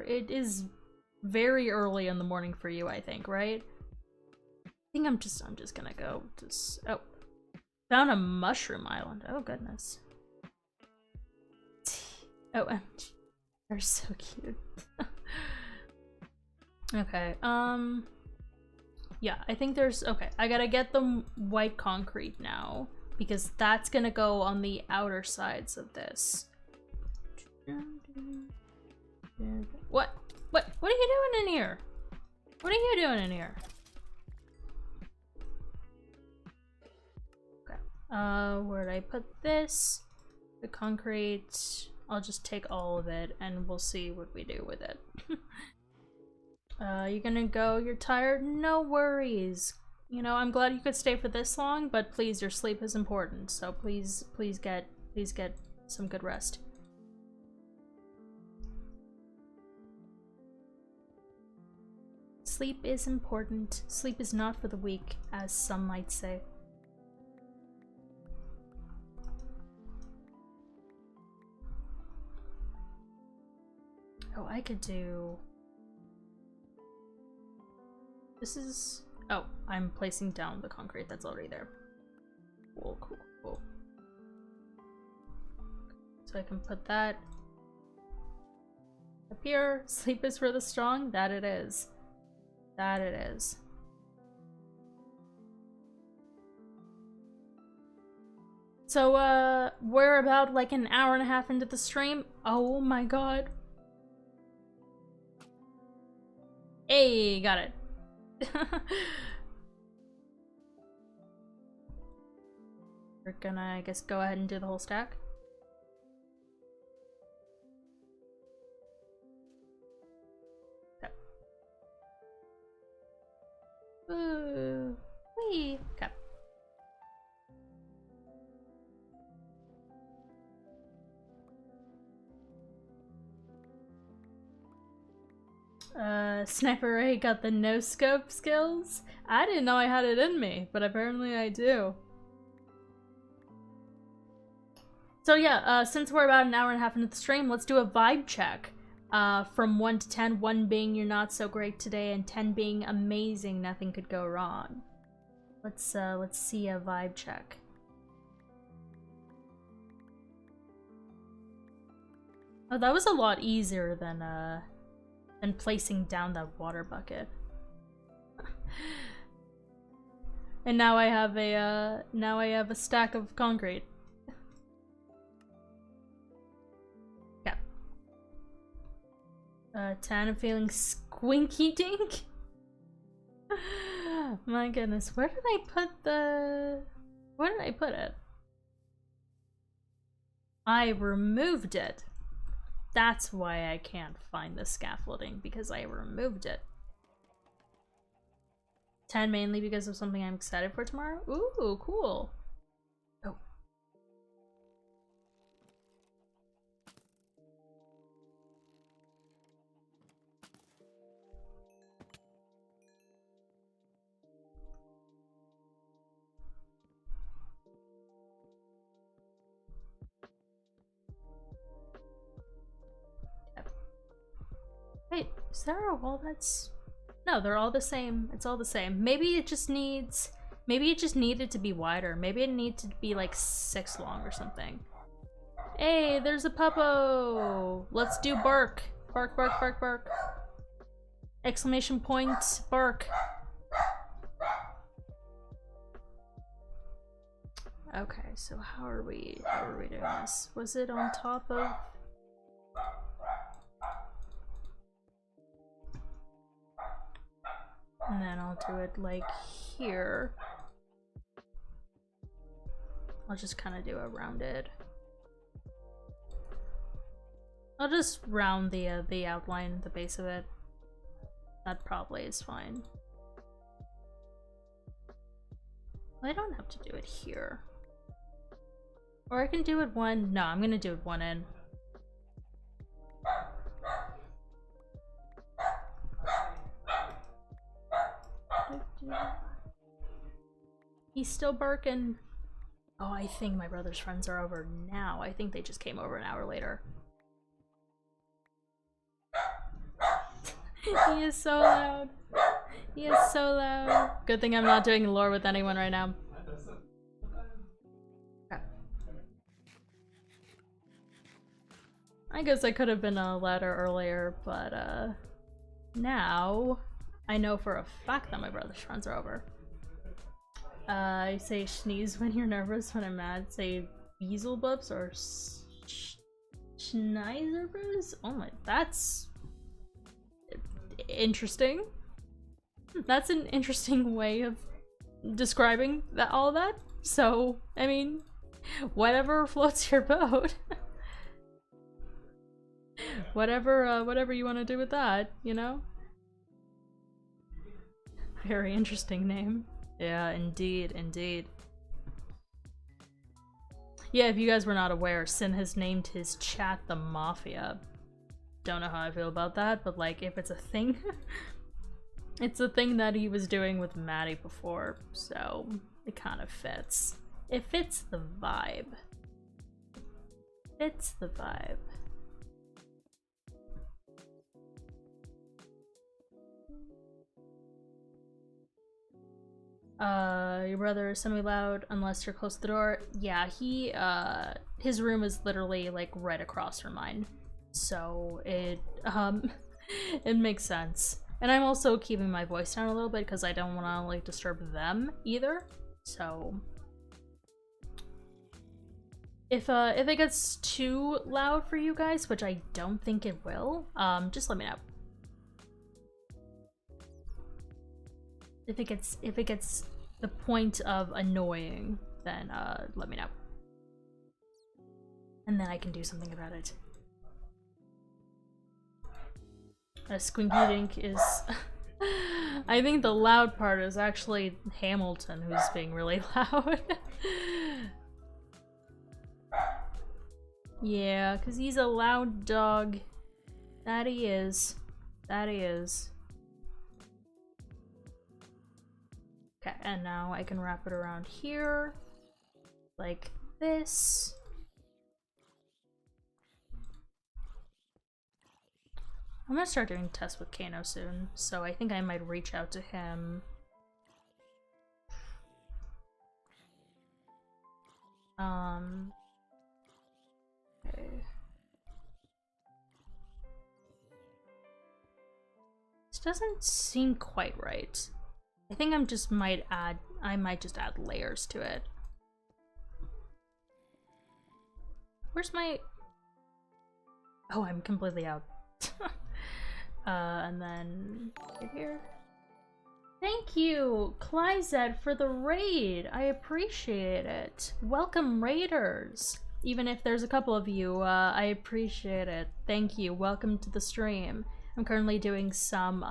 A: It is very early in the morning for you, I think, right? I think I'm just gonna go just... Oh. Found a mushroom island. Oh, goodness. Oh, they're so cute. Okay, yeah, I think there's... Okay, I gotta get the white concrete now, because that's gonna go on the outer sides of this. What? What are you doing in here? What are you doing in here? Okay. Where'd I put this? The concrete. I'll just take all of it and we'll see what we do with it. You're gonna go? You're tired? No worries. You know, I'm glad you could stay for this long, but please, your sleep is important. So please get some good rest. Sleep is important. Sleep is not for the weak, as some might say. Oh, I could do... This is... Oh, I'm placing down the concrete that's already there. Cool, cool, cool. So I can put that up here. Sleep is for the strong? That it is. That it is. So, we're about like an hour and a half into the stream. Oh my god. Hey, got it. We're gonna, I guess, go ahead and do the whole stack. Okay. Ooh, wee. Okay. Sniper Ray got the no-scope skills? I didn't know I had it in me, but apparently I do. So yeah, since we're about an hour and a half into the stream, let's do a vibe check. From 1 to 10, 1 being you're not so great today, and 10 being amazing, nothing could go wrong. Let's see a vibe check. Oh, that was a lot easier than placing down that water bucket. And now I have a stack of concrete. Yeah. 10, I'm feeling squinky dink. My goodness, where did I put it? I removed it. That's why I can't find the scaffolding, because I removed it. 10 mainly because of something I'm excited for tomorrow. Ooh, cool. Oh. Wait, is there a wall that's... No, they're all the same. It's all the same. Maybe it just needs... Maybe it just needed to be wider. Maybe it needed to be like 6 long or something. Hey, there's a puppo! Let's do bark. Bark, bark, bark, bark. Exclamation point, bark. Okay, so how are we doing this? Was it on top of... And then I'll do it like here. I'll just kind of do a rounded. I'll just round the outline, the base of it. That probably is fine. Well, I don't have to do it here. Or I can do it one... No, I'm gonna do it one in. He's still barking. Oh, I think my brother's friends are over now. I think they just came over an hour later. He is so loud. He is so loud. Good thing I'm not doing lore with anyone right now. Okay. I guess I could have been louder earlier, but now I know for a fact that my brother's friends are over. I say sneeze when you're nervous, when I'm mad. Say Beelzebubs or Schneizerbergs? Oh my, that's interesting. That's an interesting way of describing all that. So, I mean, whatever floats your boat. Whatever you want to do with that, you know? Very interesting name. Yeah, indeed, indeed. Yeah, if you guys were not aware, Sin has named his chat the Mafia. Don't know how I feel about that, but like, if it's a thing, it's a thing that he was doing with Maddie before, so it kind of fits. It fits the vibe. Fits the vibe. Your brother is semi-loud unless you're close to the door. Yeah, his room is literally like right across from mine. So it makes sense. And I'm also keeping my voice down a little bit because I don't want to like disturb them either. So if it gets too loud for you guys, which I don't think it will, just let me know. If it gets the point of annoying, then let me know. And then I can do something about it. Squinky Dink is... I think the loud part is actually Hamilton, who's being really loud. Yeah, because he's a loud dog. That he is. That he is. Okay, and now I can wrap it around here. Like this. I'm gonna start doing tests with Kano soon, so I think I might reach out to him. Okay. This doesn't seem quite right. I think I might just add layers to it. Where's my... Oh, I'm completely out. And then right here. Thank you, Clyzed, for the raid. I appreciate it. Welcome, raiders. Even if there's a couple of you, I appreciate it. Thank you. Welcome to the stream. I'm currently doing some,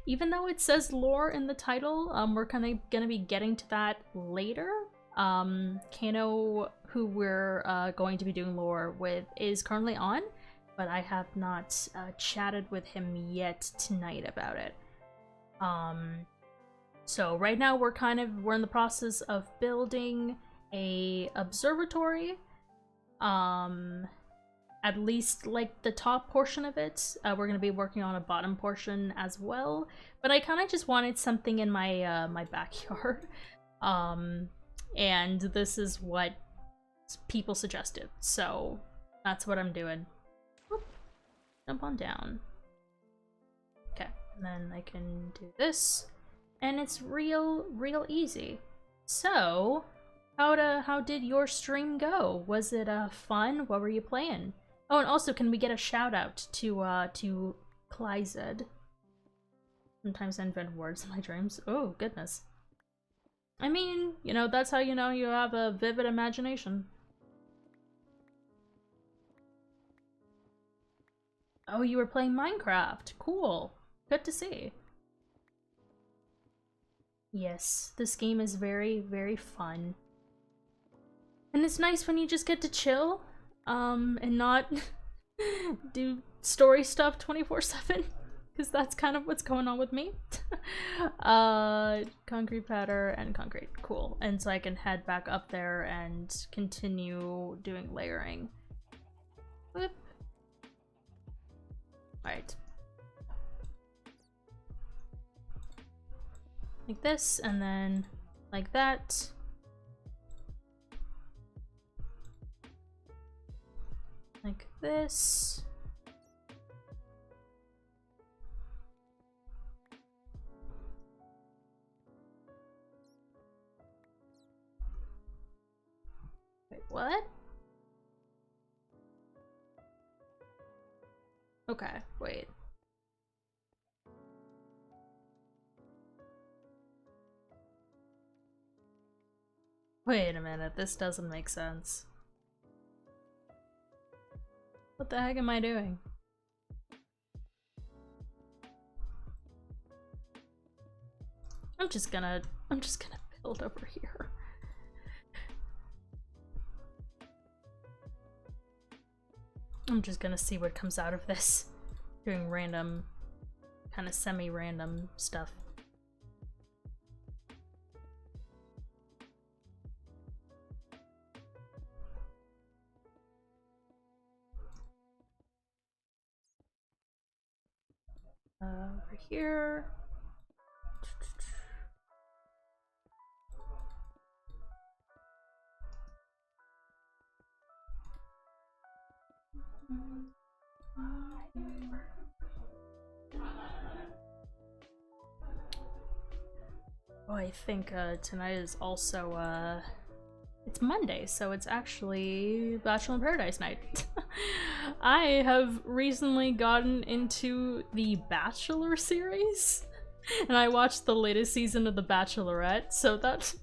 A: even though it says lore in the title, we're kind of gonna be getting to that later. Kano, who we're going to be doing lore with, is currently on, but I have not chatted with him yet tonight about it. So right now we're in the process of building a observatory. At least like the top portion of it. We're gonna be working on a bottom portion as well. But I kind of just wanted something in my my backyard. And this is what people suggested. So that's what I'm doing. Whoop. Jump on down. Okay, and then I can do this. And it's real easy. So, how did your stream go? Was it fun? What were you playing? Oh, and also, can we get a shout out to Clyzed? Sometimes I invent words in my dreams. Oh, goodness. I mean, you know, that's how you know you have a vivid imagination. Oh, you were playing Minecraft. Cool. Good to see. Yes, this game is very fun. And it's nice when you just get to chill, and not do story stuff 24/7, because that's kind of what's going on with me. Concrete powder and concrete, cool. And so I can head back up there and continue doing layering. Whoop. Alright. Like this, and then like that. Like this. Wait, what? Okay, wait. Wait a minute, this doesn't make sense. What the heck am I doing? I'm just gonna build over here. I'm just gonna see what comes out of this. Doing random, kind of semi-random stuff. Over here. Oh, I think tonight is also it's Monday, so it's actually Bachelor in Paradise night. I have recently gotten into the Bachelor series, and I watched the latest season of The Bachelorette, so that,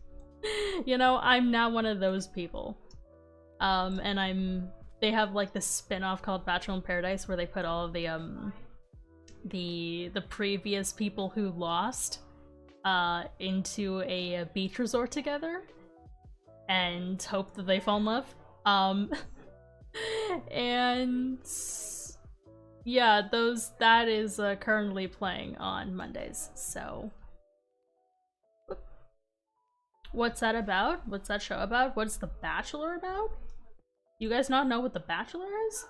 A: you know, I'm now one of those people. And they have like this spin-off called Bachelor in Paradise where they put all of the previous people who lost into a beach resort together and hope that they fall in love. And yeah, that is currently playing on Mondays. So what's that about? What's that show about? What's The Bachelor about? You guys not know what The Bachelor is?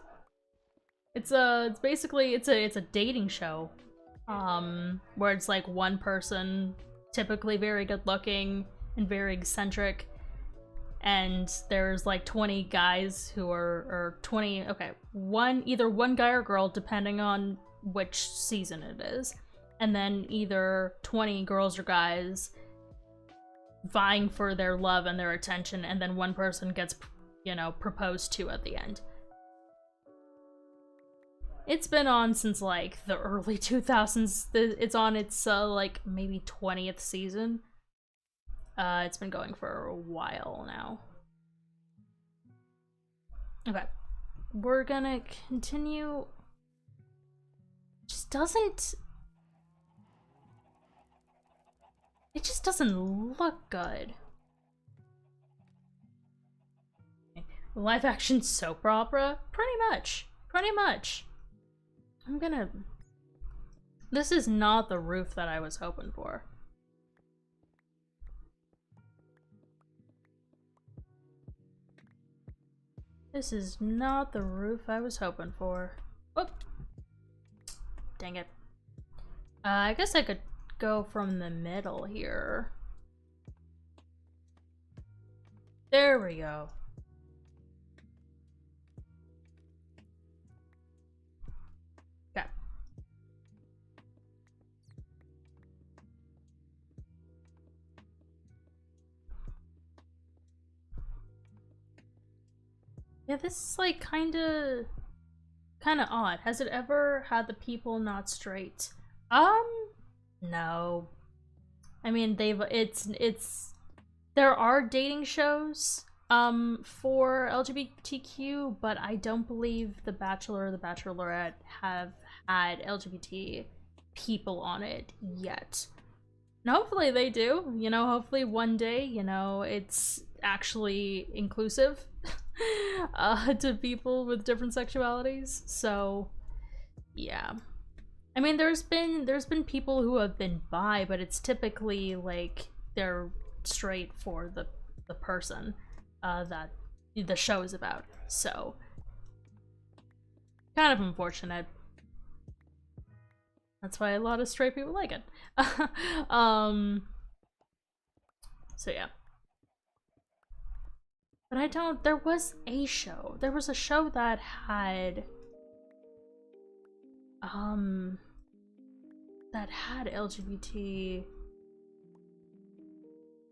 A: It's basically it's a dating show. Where it's like one person, typically very good looking and very eccentric, and there's like 20 guys who are, or 20, okay, either one guy or girl depending on which season it is, and then either 20 girls or guys vying for their love and their attention, and then one person gets, you know, proposed to at the end. It's been on since like the early 2000s. It's on its like maybe 20th season. It's been going for a while now. Okay, we're gonna continue. It just doesn't look good. Live action soap opera? Pretty much. This is not the roof that I was hoping for. This is not the roof I was hoping for. Whoop. Dang it. I guess I could go from the middle here. There we go. Okay. Yeah, this is like kinda odd. Has it ever had the people not straight? No. I mean, there are dating shows for LGBTQ, but I don't believe The Bachelor or The Bachelorette have had LGBT people on it yet. And hopefully they do. You know, hopefully one day, you know, it's actually inclusive to people with different sexualities. So, yeah. I mean, there's been people who have been bi, but it's typically like they're straight for the person that the show is about. So, kind of unfortunate. That's why a lot of straight people like it. So yeah. But there was a show. There was a show that had LGBT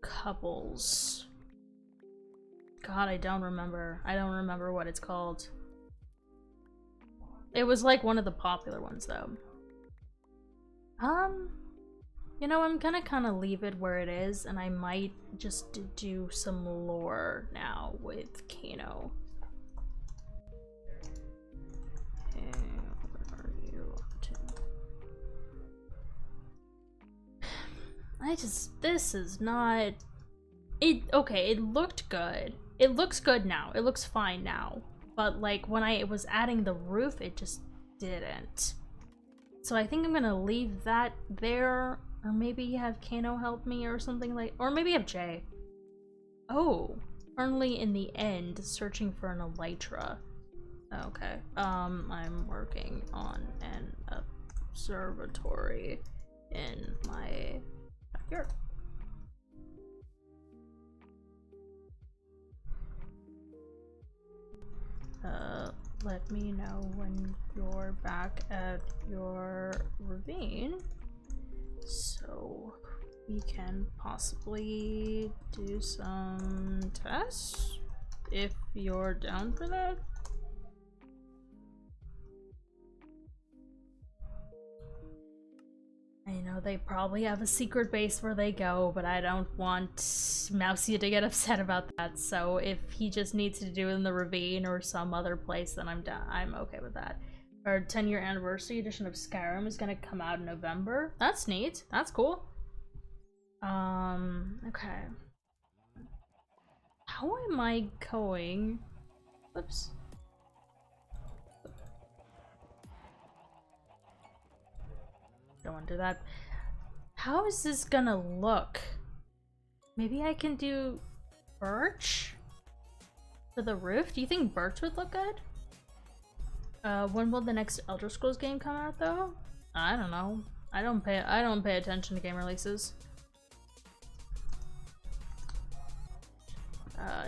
A: couples. God, I don't remember. I don't remember what it's called. It was like one of the popular ones though. You know, I'm gonna kind of leave it where it is, and I might just do some lore now with Kano. What are you up to? This is not... Okay, it looked good. It looks good now. It looks fine now. But, like, when I was adding the roof, it just didn't. So I think I'm gonna leave that there, or maybe have Kano help me or something like, or maybe have Jay. Oh, only in the end, searching for an elytra. Okay, I'm working on an observatory in my backyard. Let me know when you're back at your ravine so we can possibly do some tests if you're down for that. I know they probably have a secret base where they go, but I don't want Mousy to get upset about that. So if he just needs to do it in the ravine or some other place, then I'm okay with that. Our 10-year anniversary edition of Skyrim is gonna come out in November. That's neat. That's cool. Okay. How am I going? Oops. Don't want to do that. How is this gonna look? Maybe I can do birch for the roof? Do you think birch would look good? When will the next Elder Scrolls game come out though? I don't know. I don't pay attention to game releases.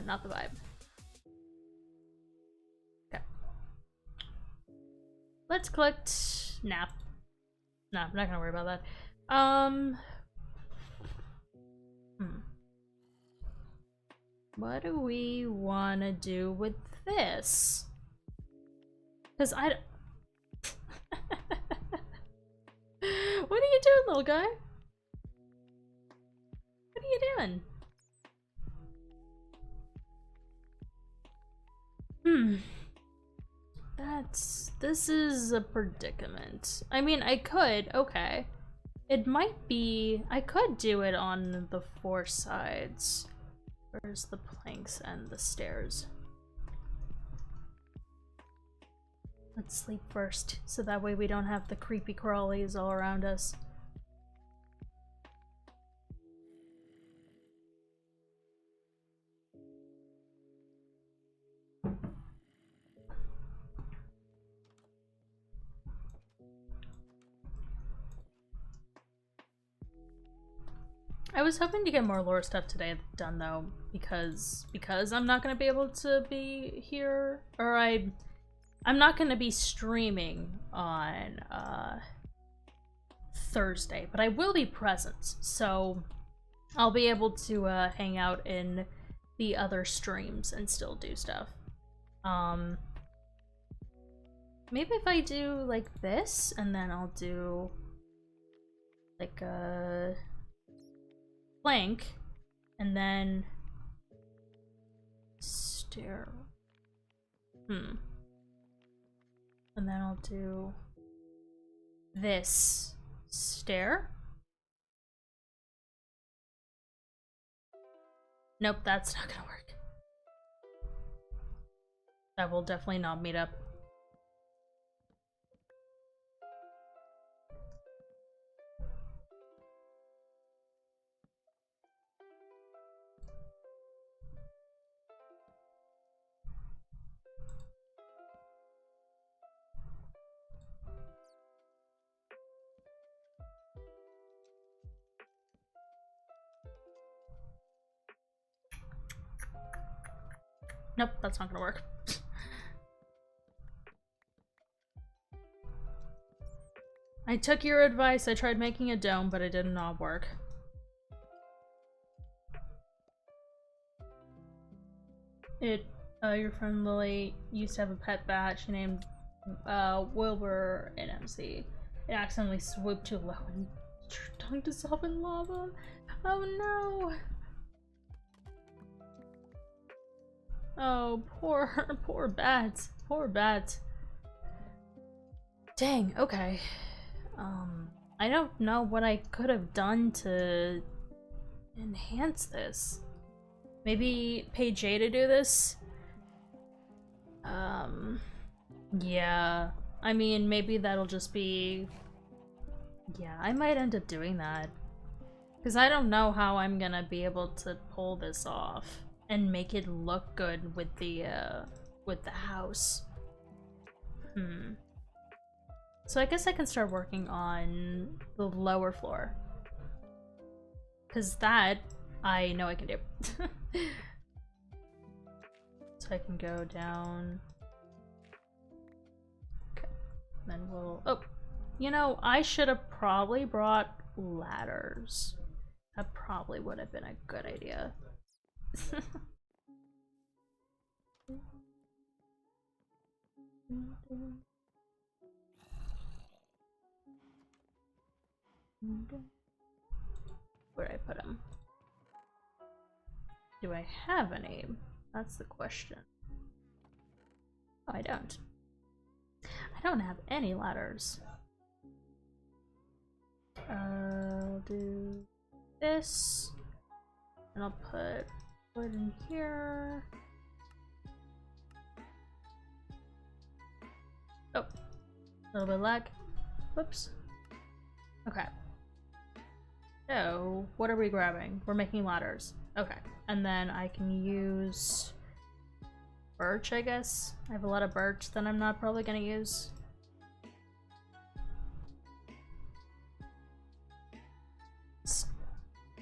A: Not the vibe. Okay. Let's collect nap. Nah, I'm not gonna worry about that. What do we wanna do with this? Cause I What are you doing, little guy? What are you doing? This is a predicament. I mean, I could, okay. It might be, I could do it on the 4 sides. Where's the planks and the stairs? Let's sleep first, so that way we don't have the creepy crawlies all around us. I was hoping to get more lore stuff today done though, because I'm not gonna be able to be here, or I'm not gonna be streaming on Thursday, but I will be present, so I'll be able to hang out in the other streams and still do stuff. Maybe if I do like this, and then I'll do like a plank, and then stair. And then I'll do this stair. Nope, that's not gonna work. That will definitely not meet up. Nope, that's not gonna work. I took your advice, I tried making a dome, but it did not work. Your friend Lily used to have a pet bat she named Wilbur in MC. It accidentally swooped too low and tongue dissolved in lava. Oh no! Oh, poor bat. Poor bat. Dang, okay. I don't know what I could have done to enhance this. Maybe pay Jay to do this? Yeah. I mean, maybe that'll just be... Yeah, I might end up doing that. Because I don't know how I'm gonna be able to pull this off and make it look good with the house. So I guess I can start working on the lower floor. Because that, I know I can do. So I can go down. Okay. Then we'll... Oh! You know, I should have probably brought ladders. That probably would have been a good idea. Where'd I put him? Do I have any? That's the question. Oh, I don't. I don't have any ladders. I'll do this. And I'll put wood in here. Oh, a little bit of lag. Whoops. Okay. So, what are we grabbing? We're making ladders. Okay. And then I can use birch, I guess. I have a lot of birch that I'm not probably gonna use.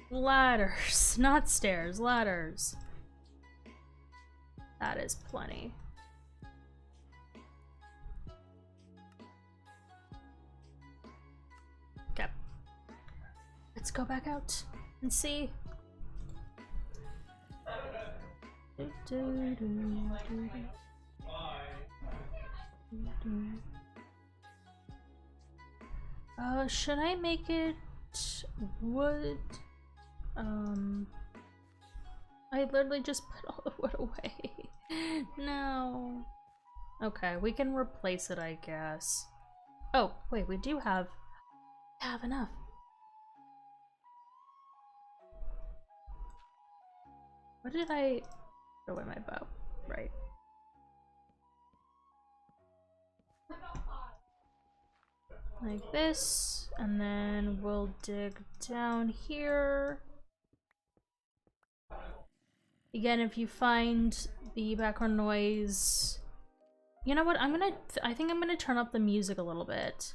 A: Ladders, not stairs, ladders. That is plenty. Okay. Let's go back out and see. Should I make it wood? I literally just put all the wood away. No. Okay, we can replace it, I guess. Oh, wait, we do have enough. What did I throw away my bow? Right. Like this, and then we'll dig down here. Again, if you find the background noise, you know what? I think I'm gonna turn up the music a little bit,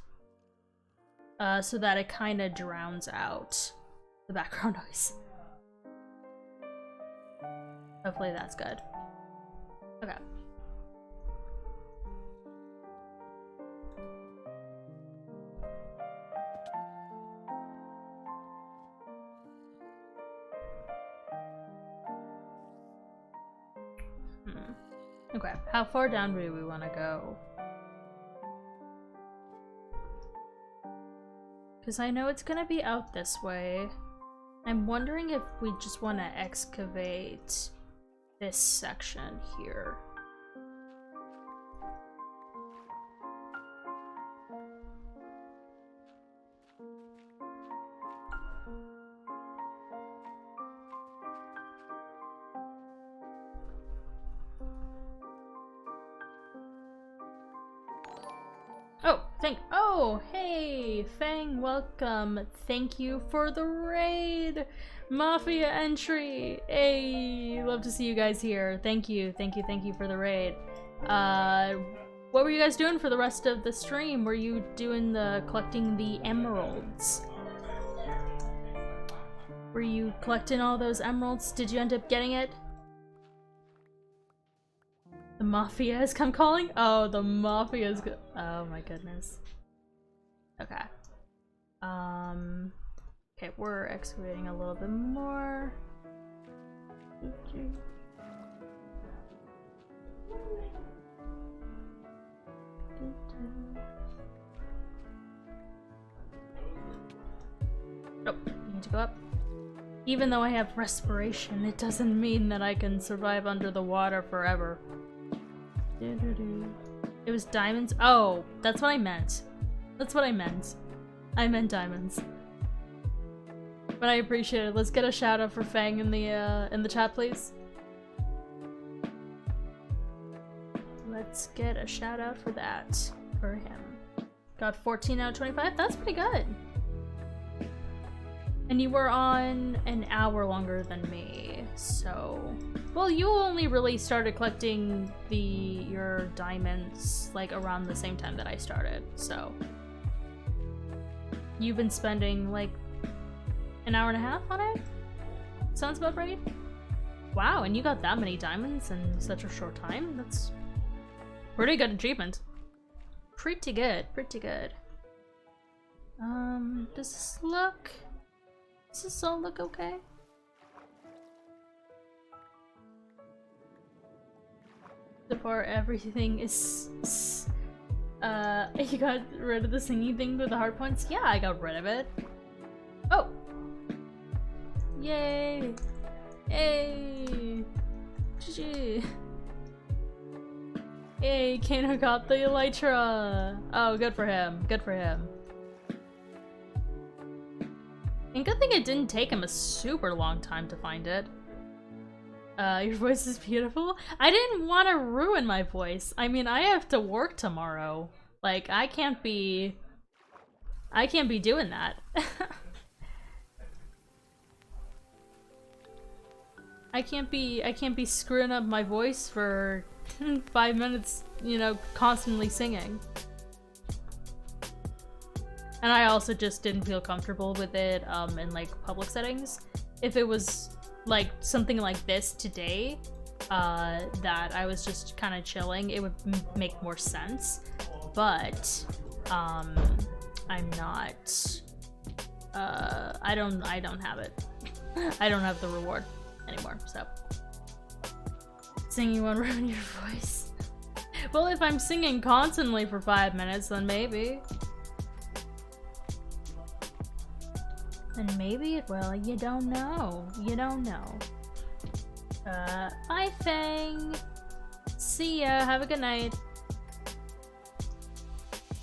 A: so that it kind of drowns out the background noise. Hopefully that's good. Okay. Okay, how far down do we want to go? Because I know it's gonna be out this way. I'm wondering if we just want to excavate this section here. Oh, hey, Fang, welcome. Thank you for the raid. Mafia entry. Hey, love to see you guys here. Thank you for the raid. What were you guys doing for the rest of the stream? Were you doing collecting the emeralds? Were you collecting all those emeralds? Did you end up getting it? The Mafia has come calling? Oh, the Mafia's good. Oh my goodness. Okay. Okay, we're excavating a little bit more. Oh, need to go up. Even though I have respiration, it doesn't mean that I can survive under the water forever. It was diamonds? Oh, that's what I meant. That's what I meant. I meant diamonds. But I appreciate it. Let's get a shout out for Fang in the chat, please. Let's get a shout out for that. For him. Got 14 out of 25? That's pretty good. And you were on an hour longer than me, so... Well, you only really started collecting your diamonds, like, around the same time that I started, so... You've been spending, like, an hour and a half on it? Sounds about right? Wow, and you got that many diamonds in such a short time? That's... pretty good achievement. Pretty good, pretty good. Does this look... Does this all look okay? So far, everything is... you got rid of the singing thing with the hard points? Yeah, I got rid of it. Oh! Yay! Hey! GG! Hey, Kano got the elytra! Oh, good for him. Good for him. And good thing it didn't take him a super long time to find it. Your voice is beautiful. I didn't want to ruin my voice. I mean, I have to work tomorrow. Like, I can't be doing that. I can't be screwing up my voice for 5 minutes, you know, constantly singing. And I also just didn't feel comfortable with it in like public settings. If it was like something like this today, that I was just kind of chilling, it would make more sense. But I'm not. I don't have it. I don't have the reward anymore. So singing won't ruin your voice. Well, if I'm singing constantly for 5 minutes, then maybe. And maybe it will. You don't know. You don't know. Bye, Fang. See ya. Have a good night.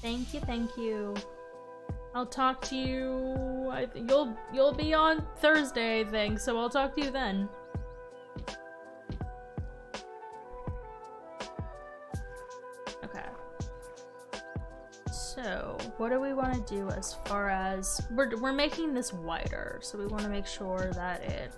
A: Thank you. Thank you. I'll talk to you. I think you'll be on Thursday, I think. So I'll talk to you then. Okay. So, what do we want to do as far as we're making this wider, so we want to make sure that it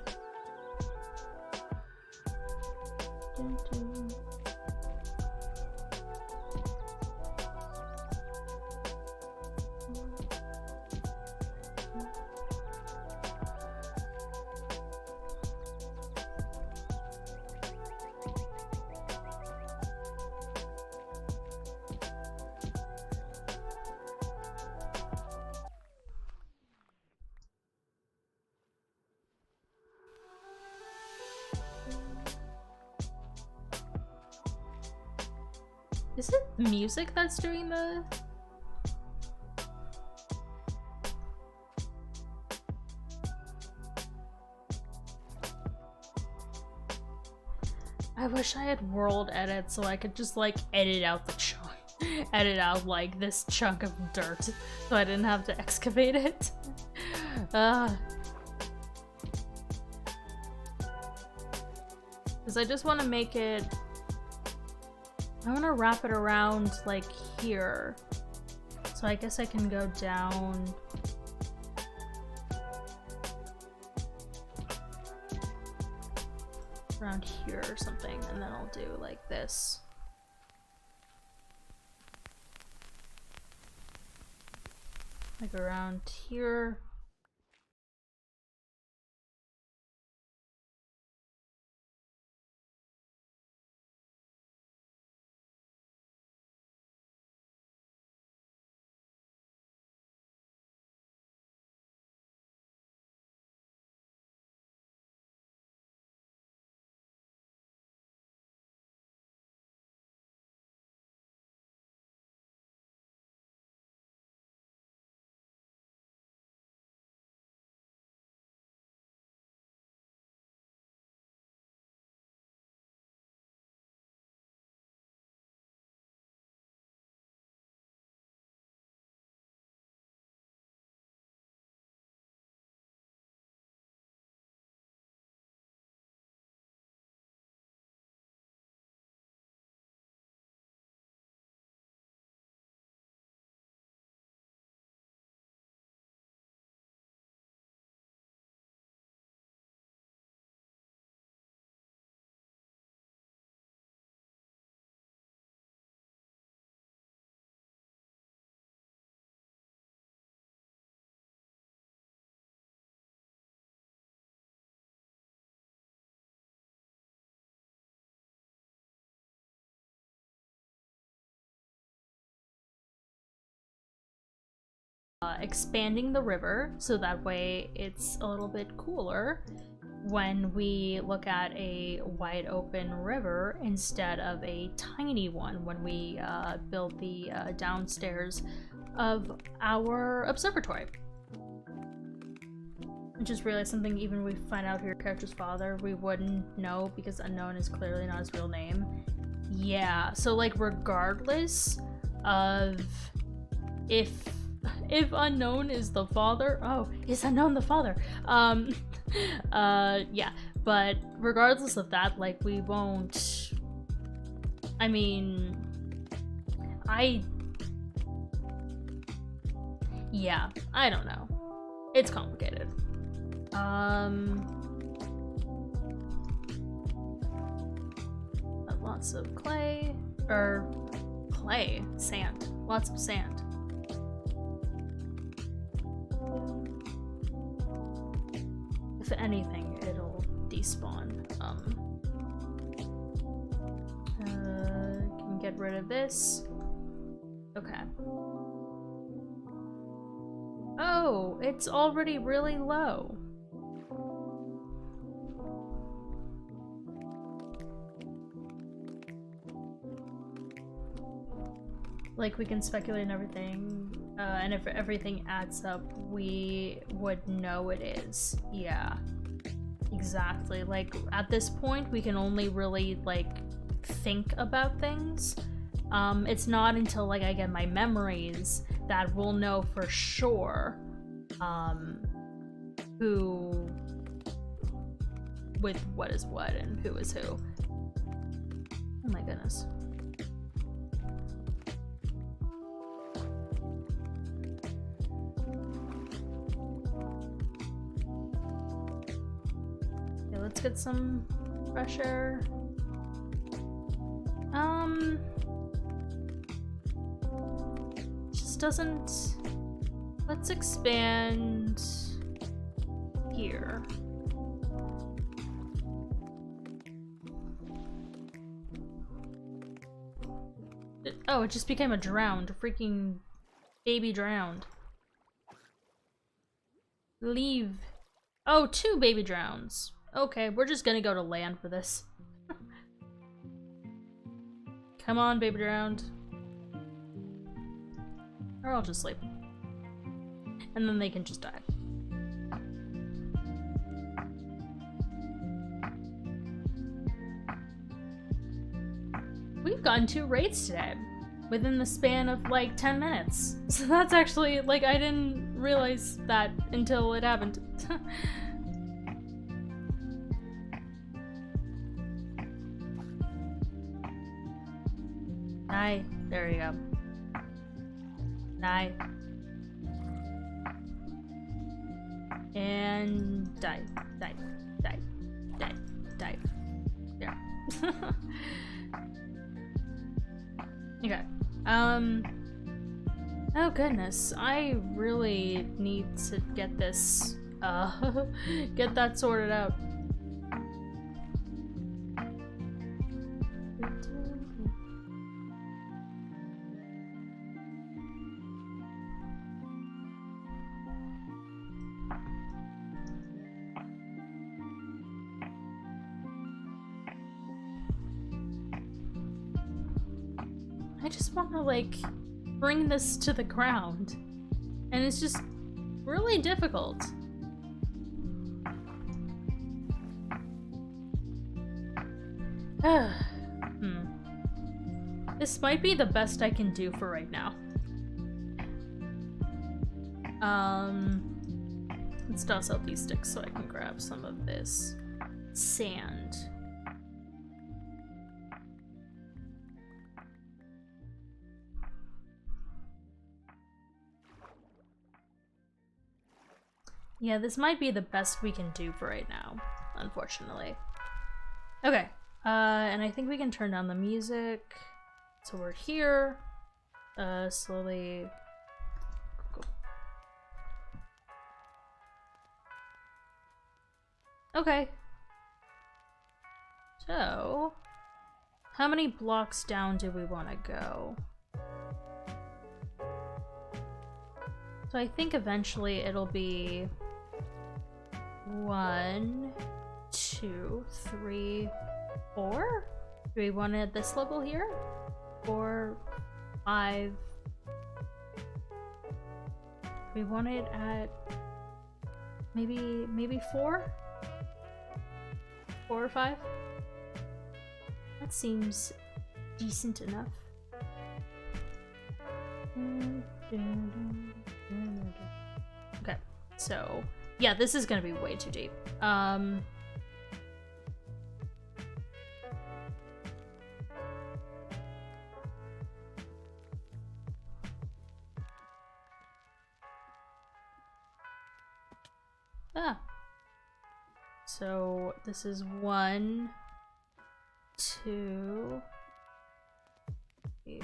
A: Is it music that's doing the... I wish I had world edit so I could just like edit out the chunk. Edit out like this chunk of dirt so I didn't have to excavate it. Because I just want to make it... I want to wrap it around, like, here. So I guess I can go down... around here or something, and then I'll do, like, this. Like, around here. Expanding the river so that way it's a little bit cooler when we look at a wide open river instead of a tiny one when we build the downstairs of our observatory. I just realized something. Even if we find out who your character's father, we wouldn't know because unknown is clearly not his real name. Yeah, so like regardless of if unknown is the father, oh, is unknown the father? Yeah, but regardless of that, like we won't. I mean, yeah, I don't know. It's complicated. lots of clay, or clay, sand, lots of sand. If anything, it'll despawn. Can get rid of this. Okay. Oh, it's already really low. Like, we can speculate and everything, and if everything adds up, we would know it is. Yeah. Exactly. Like, at this point, we can only really, like, think about things. It's not until, like, I get my memories that we'll know for sure, who with what is what and who is who. Oh my goodness. Okay, let's get some fresh air. Just doesn't. Let's expand here. Oh, it just became a drowned. A freaking baby drowned. Leave. Oh, 2 baby drowns. Okay, we're just gonna go to land for this. Come on, baby drowned. Or I'll just sleep. And then they can just die. We've gotten 2 raids today. Within the span of like 10 minutes. So that's actually, like, I didn't realize that until it happened. Die. There you go. Die. And die. Die. Die. Die. Die. There. Okay. Oh goodness, I really need to get this, get that sorted out. I just want to, like, bring this to the ground. And it's just really difficult. This might be the best I can do for right now. Let's toss out these sticks so I can grab some of this sand. Yeah, this might be the best we can do for right now, unfortunately. Okay, and I think we can turn down the music. So we're here. Slowly. Go. Okay. So, how many blocks down do we want to go? So I think eventually it'll be 1, 2, 3, 4? Do we want it at this level here? 4, 5. We want it at maybe 4? 4 or 5? That seems decent enough. Okay, so yeah, this is gonna be way too deep. So this is 1, 2. Okay,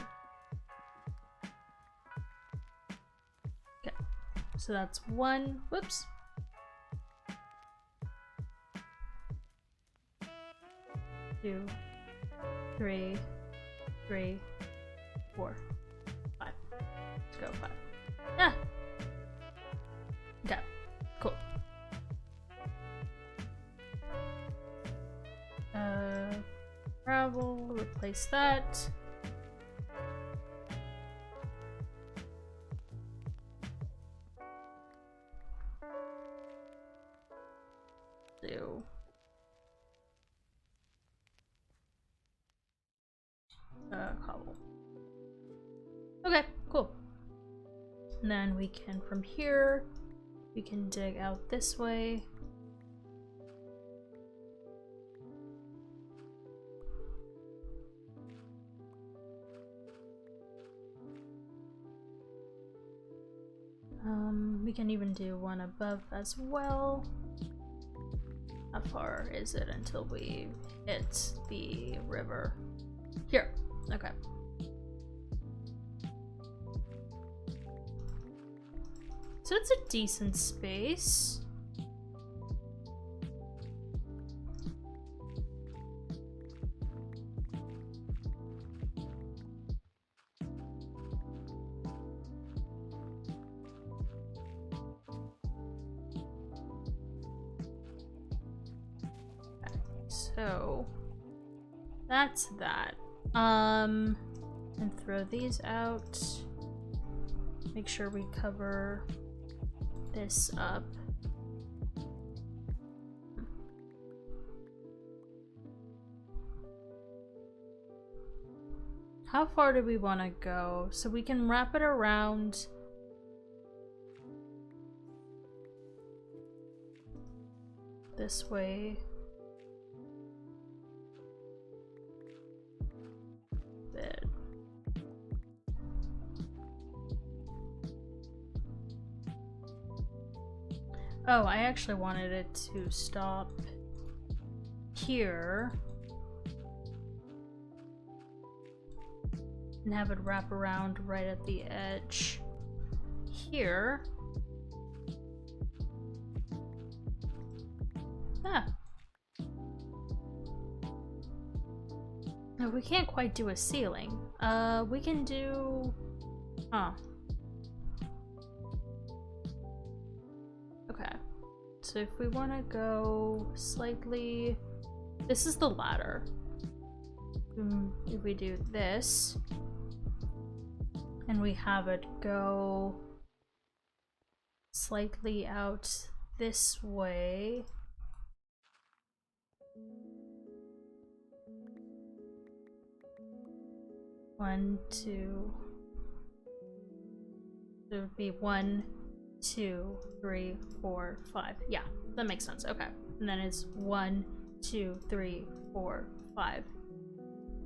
A: so that's 1. Whoops. 2, 3, 3, 4, 5. Let's go 5. Ah! Okay, cool. Gravel, replace that. Do. Cobble. Okay, cool. And then we can, from here, we can dig out this way. We can even do one above as well. How far is it until we hit the river? Here. Okay. So it's a decent space. So that's that. And throw these out. Make sure we cover this up. How far do we want to go? So we can wrap it around this way. Bit. Oh, I actually wanted it to stop here and have it wrap around right at the edge here. Ah. No, we can't quite do a ceiling. We can do... Huh. Okay. So if we want to go slightly... This is the ladder. If we do this, and we have it go slightly out this way. One, two. It would be 1, 2, 3, 4, 5. Yeah, that makes sense. Okay. And then it's 1, 2, 3, 4, 5.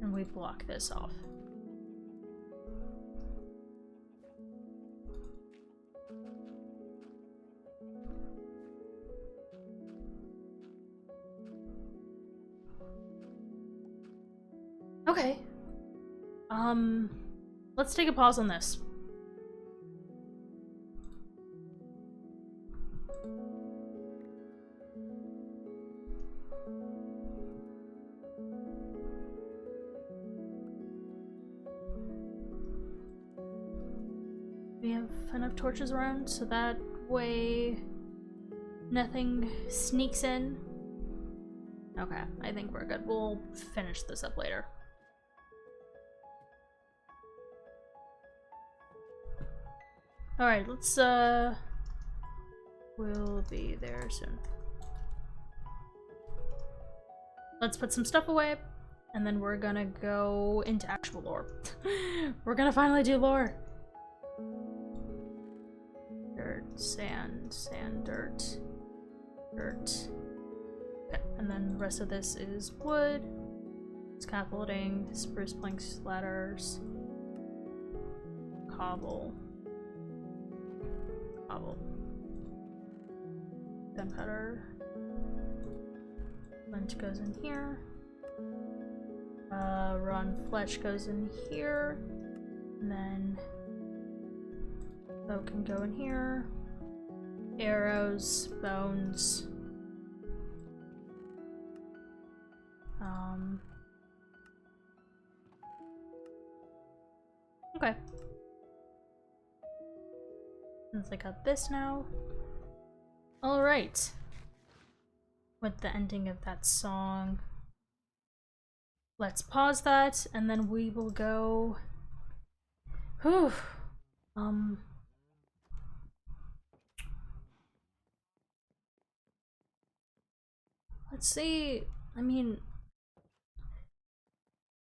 A: And we block this off. Okay. Let's take a pause on this. We have enough torches around so that way nothing sneaks in. Okay, I think we're good. We'll finish this up later. Alright, let's we'll be there soon. Let's put some stuff away, and then we're gonna go into actual lore. We're gonna finally do lore. Dirt, sand, sand, dirt, dirt. Okay, and then the rest of this is wood, scaffolding, spruce planks, ladders, cobble, cobble, gunpowder. Lunch goes in here. Run flesh goes in here, and then bow can go in here. Arrows, bones. Okay. Since I got this now. Alright. With the ending of that song. Let's pause that, and then we will go... Whew. Let's see. I mean...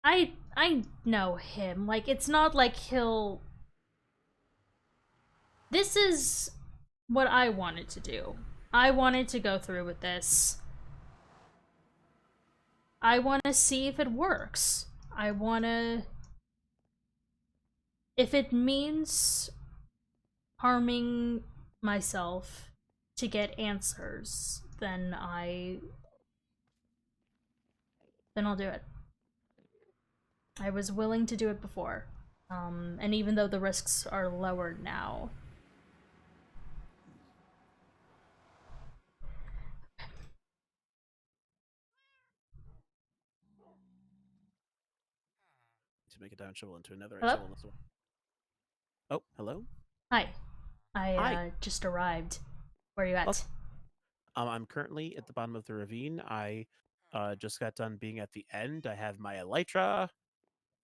A: I know him. Like, it's not like he'll... This is what I wanted to do. I wanted to go through with this. I want to see if it works. I want to... If it means harming myself to get answers, then I'll do it. I was willing to do it before. And even though the risks are lower now.
C: To make a diamond shovel into another
A: Hello?
C: shovel in this one. Oh, hello?
A: Hi. I
C: Hi.
A: just arrived. Where are you at?
C: I'm currently at the bottom of the ravine. I just got done being at the end. I have my elytra,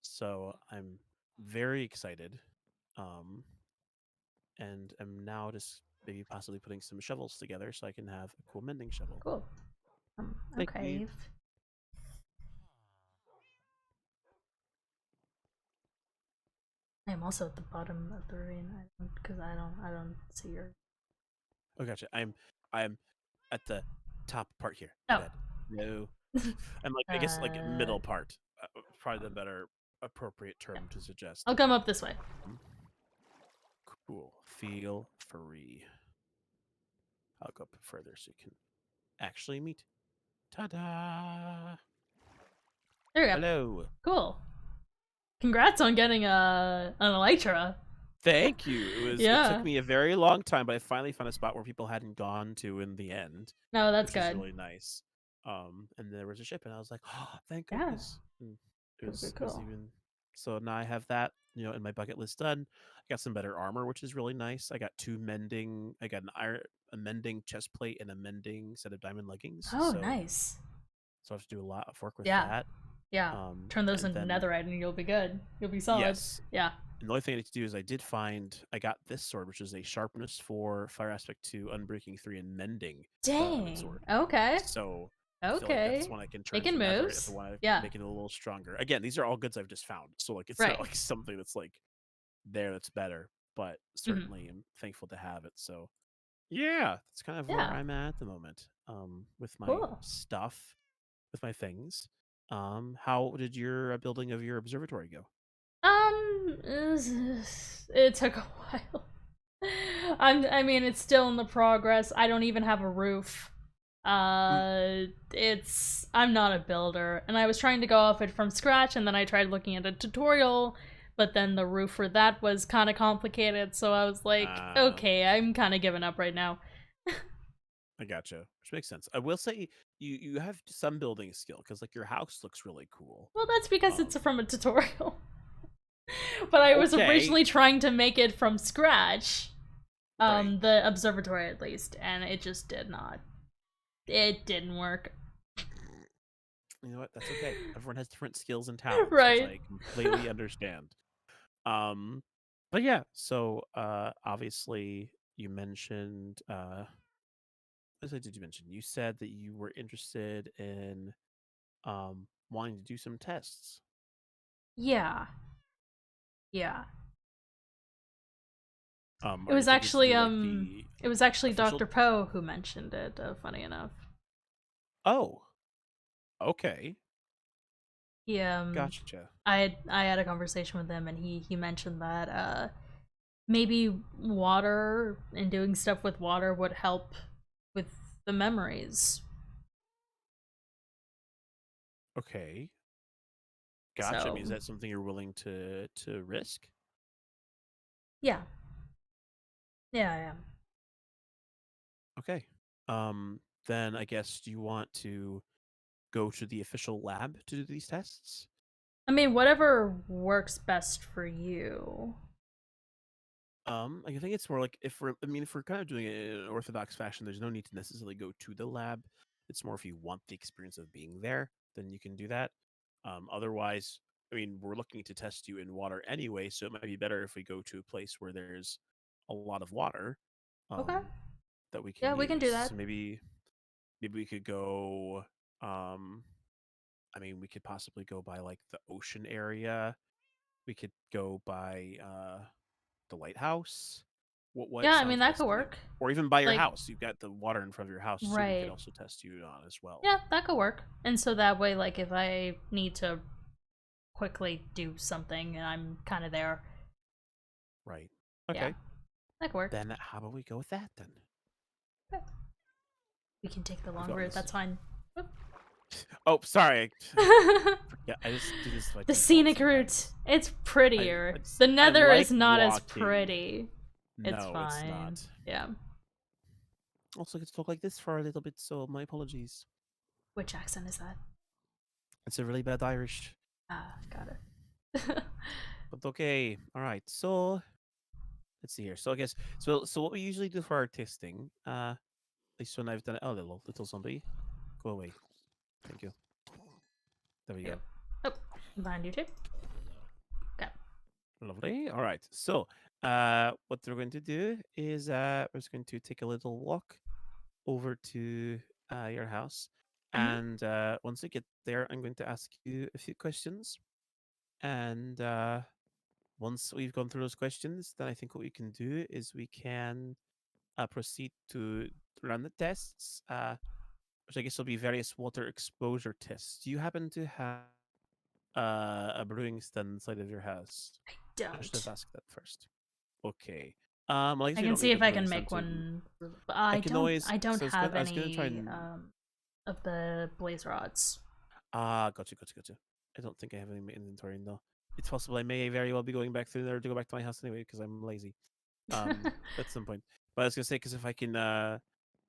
C: so I'm very excited. And I'm now just maybe possibly putting some shovels together so I can have a cool mending shovel.
A: Cool.
C: Thank
A: Okay.
C: you.
A: I am also at the bottom of the ravine because I don't see your...
C: Oh, gotcha. I'm at the top part here. My
A: Oh.
C: bad. No. I'm like, I guess like middle part. Probably the better appropriate term to suggest.
A: I'll come up this way.
C: Cool. Feel free. I'll go up further so you can actually meet. Ta-da!
A: There we go.
C: Hello.
A: Cool. Congrats on getting an elytra.
C: Thank you. It
A: Yeah.
C: took me a very long time, but I finally found a spot where people hadn't gone to in the end.
A: No, that's
C: which
A: good.
C: was really nice. And there was a ship, and I was like, oh, thank
A: Yeah.
C: goodness. And it was
A: Cool.
C: even so now I have that, in my bucket list done. I got some better armor, which is really nice. I got I got a mending chest plate and a mending set of diamond leggings.
A: Oh,
C: so,
A: nice.
C: So I have to do a lot of work with
A: Yeah.
C: that.
A: Yeah. Turn those into netherite and you'll be good. You'll be solid.
C: Yes.
A: Yeah.
C: And the only thing I need to do is I got this sword, which is a sharpness 4, fire aspect 2, unbreaking 3, and mending diamond sword.
A: Okay.
C: So I feel like that's one I can turn
A: Making
C: to netherite
A: moves.
C: if I want to
A: Yeah.
C: make it a little stronger. Again, these are all goods I've just found. So like it's
A: Right.
C: not like something that's like there that's better, but certainly I'm thankful to have it. So yeah, that's kind of where I'm at the moment. With my stuff, with my things. How did your building of your observatory go?
A: It took a while. I mean, it's still in the progress. I don't even have a roof. I'm not a builder, and I was trying to go off it from scratch, and then I tried looking at a tutorial, but then the roof for that was kind of complicated, so I was like, okay, I'm kind of giving up right now.
C: I gotcha, which makes sense. I will say you have some building skill because like your house looks really cool.
A: Well, that's because it's from a tutorial. But I was originally trying to make it from scratch, the observatory at least, and it just did not. It didn't work.
C: You know what? That's okay. Everyone has different skills and talents,
A: right?
C: Which I completely understand. But yeah. So obviously, you mentioned. What did you mention? You said that you were interested in wanting to do some tests.
A: Yeah. Yeah.
C: It was actually
A: Dr. Poe who mentioned it, funny enough.
C: Oh. Okay.
A: Yeah.
C: Gotcha.
A: I had a conversation with him and he mentioned that maybe water and doing stuff with water would help with the memories.
C: Okay. Gotcha.
A: So,
C: I mean, is that something you're willing to risk?
A: yeah. Yeah, I am.
C: Okay. Then I guess do you want to go to the official lab to do these tests?
A: I mean, whatever works best for you.
C: I think it's more like if we're kind of doing it in an orthodox fashion, there's no need to necessarily go to the lab. It's more if you want the experience of being there, then you can do that. Otherwise, I mean, we're looking to test you in water anyway, so it might be better if we go to a place where there's a lot of water,
A: Okay.
C: that we can
A: Yeah, we can do
C: use.
A: that.
C: So maybe we could go. I mean, we could possibly go by like the ocean area. We could go by the lighthouse. What
A: Yeah, I mean,
C: sounds
A: that
C: best
A: could
C: to you?
A: work.
C: Or even by your
A: Like,
C: house. You've got the water in front of your house too. We could
A: right.
C: also test you on as well.
A: Yeah, that could work. And so that way, like, if I need to quickly do something and I'm kind of there,
C: Right.
A: yeah,
C: Okay.
A: that could work.
C: Then how about we go with that then?
A: Okay. We can take the long route,
C: Regardless.
A: that's fine.
C: Oh, sorry. Yeah, I just do this by
A: The
C: default
A: scenic
C: sometimes.
A: route. It's prettier.
C: I
A: The nether
C: like
A: is not as
C: walking.
A: pretty. It's
C: No,
A: fine.
C: it's not.
A: Yeah.
C: Also, I get to talk like this for a little bit, so my apologies.
A: Which accent is that?
C: It's a really bad Irish.
A: Ah, got it.
C: But okay. All right. So let's see here. So I guess so what we usually do for our testing, at least when I've done it. Oh, little zombie. Go away. Thank you. There we go.
A: Oh, behind you too. Okay.
C: Lovely. All right. So, what we're going to do is we're just going to take a little walk over to your house, and once we get there, I'm going to ask you a few questions, and once we've gone through those questions, then I think what we can do is we can proceed to run the tests, which I guess will be various water exposure tests. Do you happen to have a brewing stand inside of your house? I should have
A: Don't.
C: asked that first. Okay. Well, I guess
A: I
C: we
A: can
C: don't
A: see
C: need a
A: if I
C: brewing
A: can
C: stand
A: make
C: to.
A: one.
C: I can always.
A: I don't
C: So
A: have
C: I was gonna try
A: any
C: and.
A: of the blaze rods.
C: Gotcha. I don't think I have any in my inventory. No, it's possible I may very well be going back through there to go back to my house anyway because I'm lazy. At some point. But I was gonna say because if I can,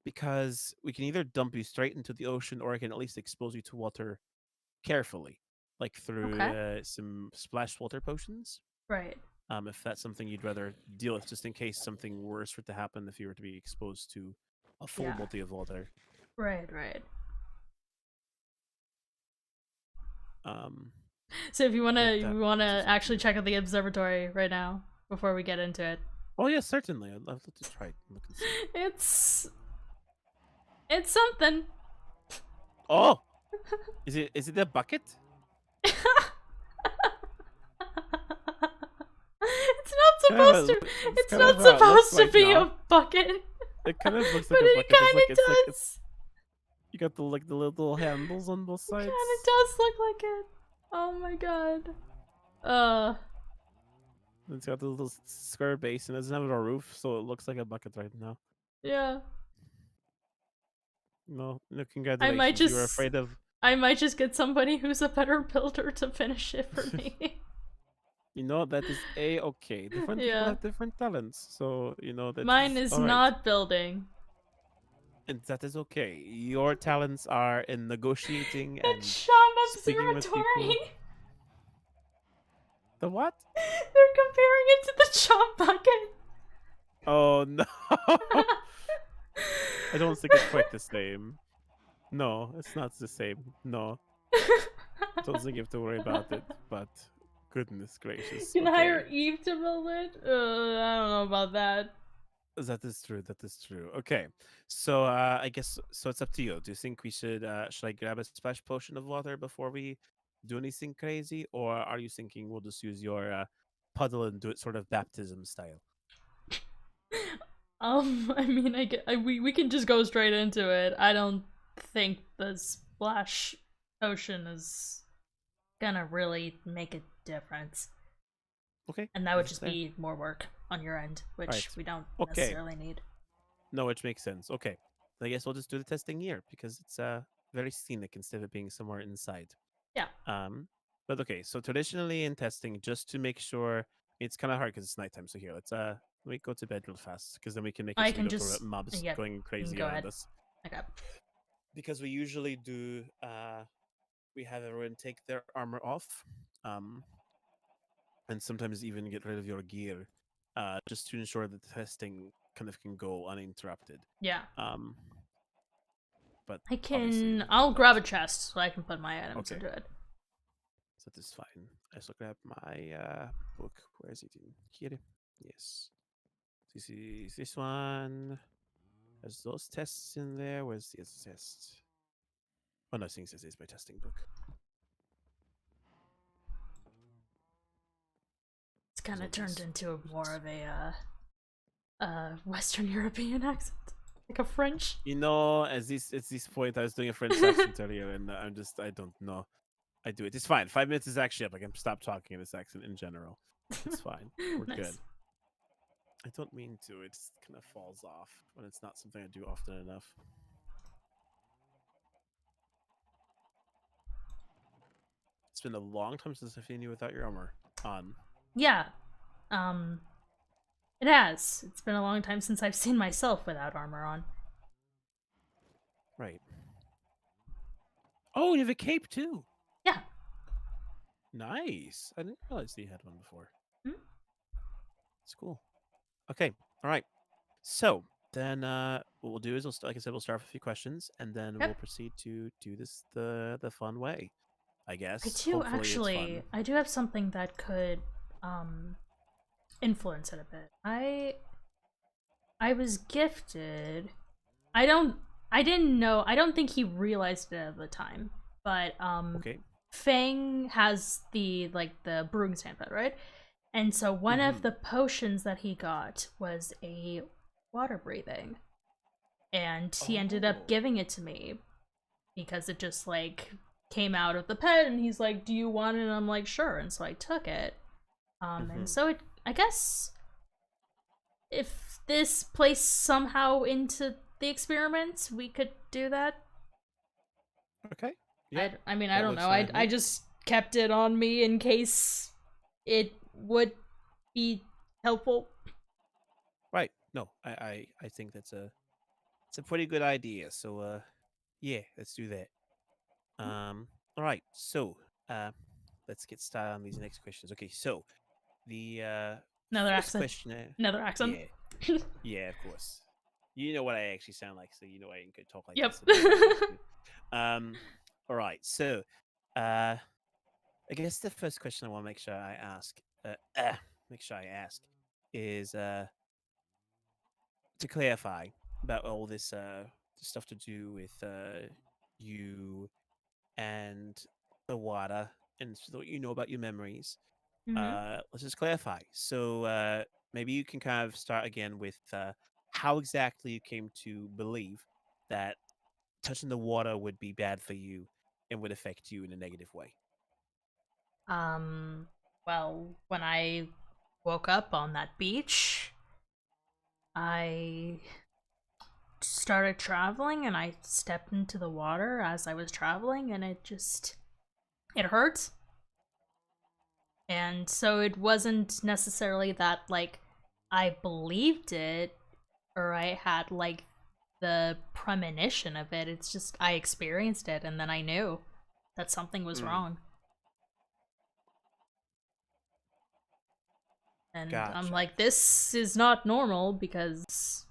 C: because we can either dump you straight into the ocean or I can at least expose you to water carefully, like through
A: Okay.
C: some splash water potions.
A: Right.
C: If that's something you'd rather deal with, just in case something worse were to happen if you were to be exposed to a full
A: Yeah.
C: body of water.
A: Right. Right.
C: Um,
A: So if you wanna,
C: that
A: you wanna
C: just-
A: actually check out the observatory right now before we get into it.
C: Oh yes, certainly. I'd love to try it and look and see.
A: It's something.
C: Oh, is it a bucket?
A: It's not supposed to. It's not supposed to be a bucket.
C: It kind of looks
A: But
C: like a
A: it
C: bucket.
A: kind of
C: It's like
A: does.
C: you got the little handles on both sides.
A: Kind of does look like it. Oh my god.
C: It's got the little square base and it doesn't have a roof, so it looks like a bucket right now.
A: Yeah.
C: No,
A: I
C: congratulations.
A: might
C: You were afraid of.
A: I might just get somebody who's a better builder to finish it for me.
C: You know, that is okay. Different people
A: Yeah.
C: have different talents, so you know that.
A: Mine is
C: all right.
A: not building.
C: And that is okay. Your talents are in negotiating and
A: It's Sham
C: speaking with people.
A: Observatory.
C: The what?
A: They're comparing it to the chomp bucket.
C: Oh no! I don't think it's quite the same. No, it's not the same. No, I don't think you have to worry about it. But goodness gracious!
A: Can
C: okay.
A: hire Eve to build it? I don't know about that.
C: That is true. That is true. Okay, so I guess so. It's up to you. Do you think we should I grab a splash potion of water before we do anything crazy, or are you thinking we'll just use your puddle and do it sort of baptism style?
A: I mean, we can just go straight into it. I don't think the splash potion is gonna really make a difference.
C: Okay,
A: And that would just be more work on your end, which we don't necessarily need.
C: No, which makes sense. Okay, I guess we'll just do the testing here because it's very scenic instead of being somewhere inside.
A: Yeah.
C: But okay, so traditionally in testing, just to make sure, it's kind of hard because it's nighttime. So here, let me go to bed real fast because then we can make it
A: I
C: so we
A: can
C: don't go
A: just
C: mobs
A: yeah.
C: going crazy
A: Go
C: around
A: ahead.
C: us.
A: Okay.
C: Because we usually do, we have everyone take their armor off, and sometimes even get rid of your gear, just to ensure that the testing kind of can go uninterrupted.
A: Yeah.
C: But
A: I
C: obviously,
A: can.
C: we
A: I'll
C: don't.
A: grab a chest so I can put my items
C: Okay,
A: into it.
C: so this is fine. I shall grab my book. Where is it in here? Yes. This is this one. Has those tests in there? Where's the other test? Oh no, things this is my testing book.
A: It's kind of
C: There's all
A: turned
C: these
A: into more
C: potions.
A: of a Western European accent, like a French.
C: You know, at this point, I was doing a French accent earlier, and I don't know. I do it. It's fine. 5 minutes is actually up. I can stop talking in this accent in general. It's fine. We're good.
A: Nice.
C: I don't mean to. It just kind of falls off when it's not something I do often enough. It's been a long time since I've seen you without your armor on.
A: Yeah. Um. It has. It's been a long time since I've seen myself without armor on.
C: Right. Oh, you have a cape too.
A: Yeah.
C: Nice. I didn't realize that you had one before.
A: Hmm?
C: It's cool. Okay. All right. So then, what we'll do is, like I said, we'll start with a few questions, and then
A: Yep.
C: we'll proceed to do this the fun way. I
A: I
C: guess.
A: do
C: Hopefully, it's fun.
A: actually. I do have something that could influence it a bit. I was gifted. I don't. I didn't know. I don't think he realized it at the time. But
C: Okay.
A: Fang has the brewing stand pad, right? And so one of
C: Mm-hmm.
A: the potions that he got was a water breathing. And he ended up
C: Oh.
A: giving it to me because it just like came out of the pet and he's like, "Do you want it?" And I'm like, "Sure." And so I took it.
C: Mm-hmm.
A: And so I guess if this plays somehow into the experiment, we could do that.
C: Okay. Yeah.
A: I mean, I
C: That
A: don't
C: looks
A: know.
C: fine
A: I
C: with
A: I
C: me.
A: just kept it on me in case it would be helpful.
C: Right. No, I think it's a pretty good idea. So yeah, let's do that. All right. So uh let's get started on these next questions. Okay, so the
A: Another
C: first
A: accent.
C: question
A: Another accent.
C: yeah. Yeah, of course. You know what I actually sound like, so you know I could talk like
A: Yep.
C: this. So don't worry. All right. So I guess the first question I want to make sure I ask is to clarify about all this stuff to do with you and the water and so what you know about your memories.
A: Hmm.
C: Let's just clarify. So maybe you can kind of start again with how exactly you came to believe that touching the water would be bad for you and would affect you in a negative way.
A: Um, well, when I woke up on that beach, I started traveling and I stepped into the water as I was traveling and it hurt. And so it wasn't necessarily that like I believed it or I had like the premonition of it. It's just I experienced it and then I knew that something was
C: Mm,
A: wrong. And I'm
C: gotcha.
A: like, this is not normal because,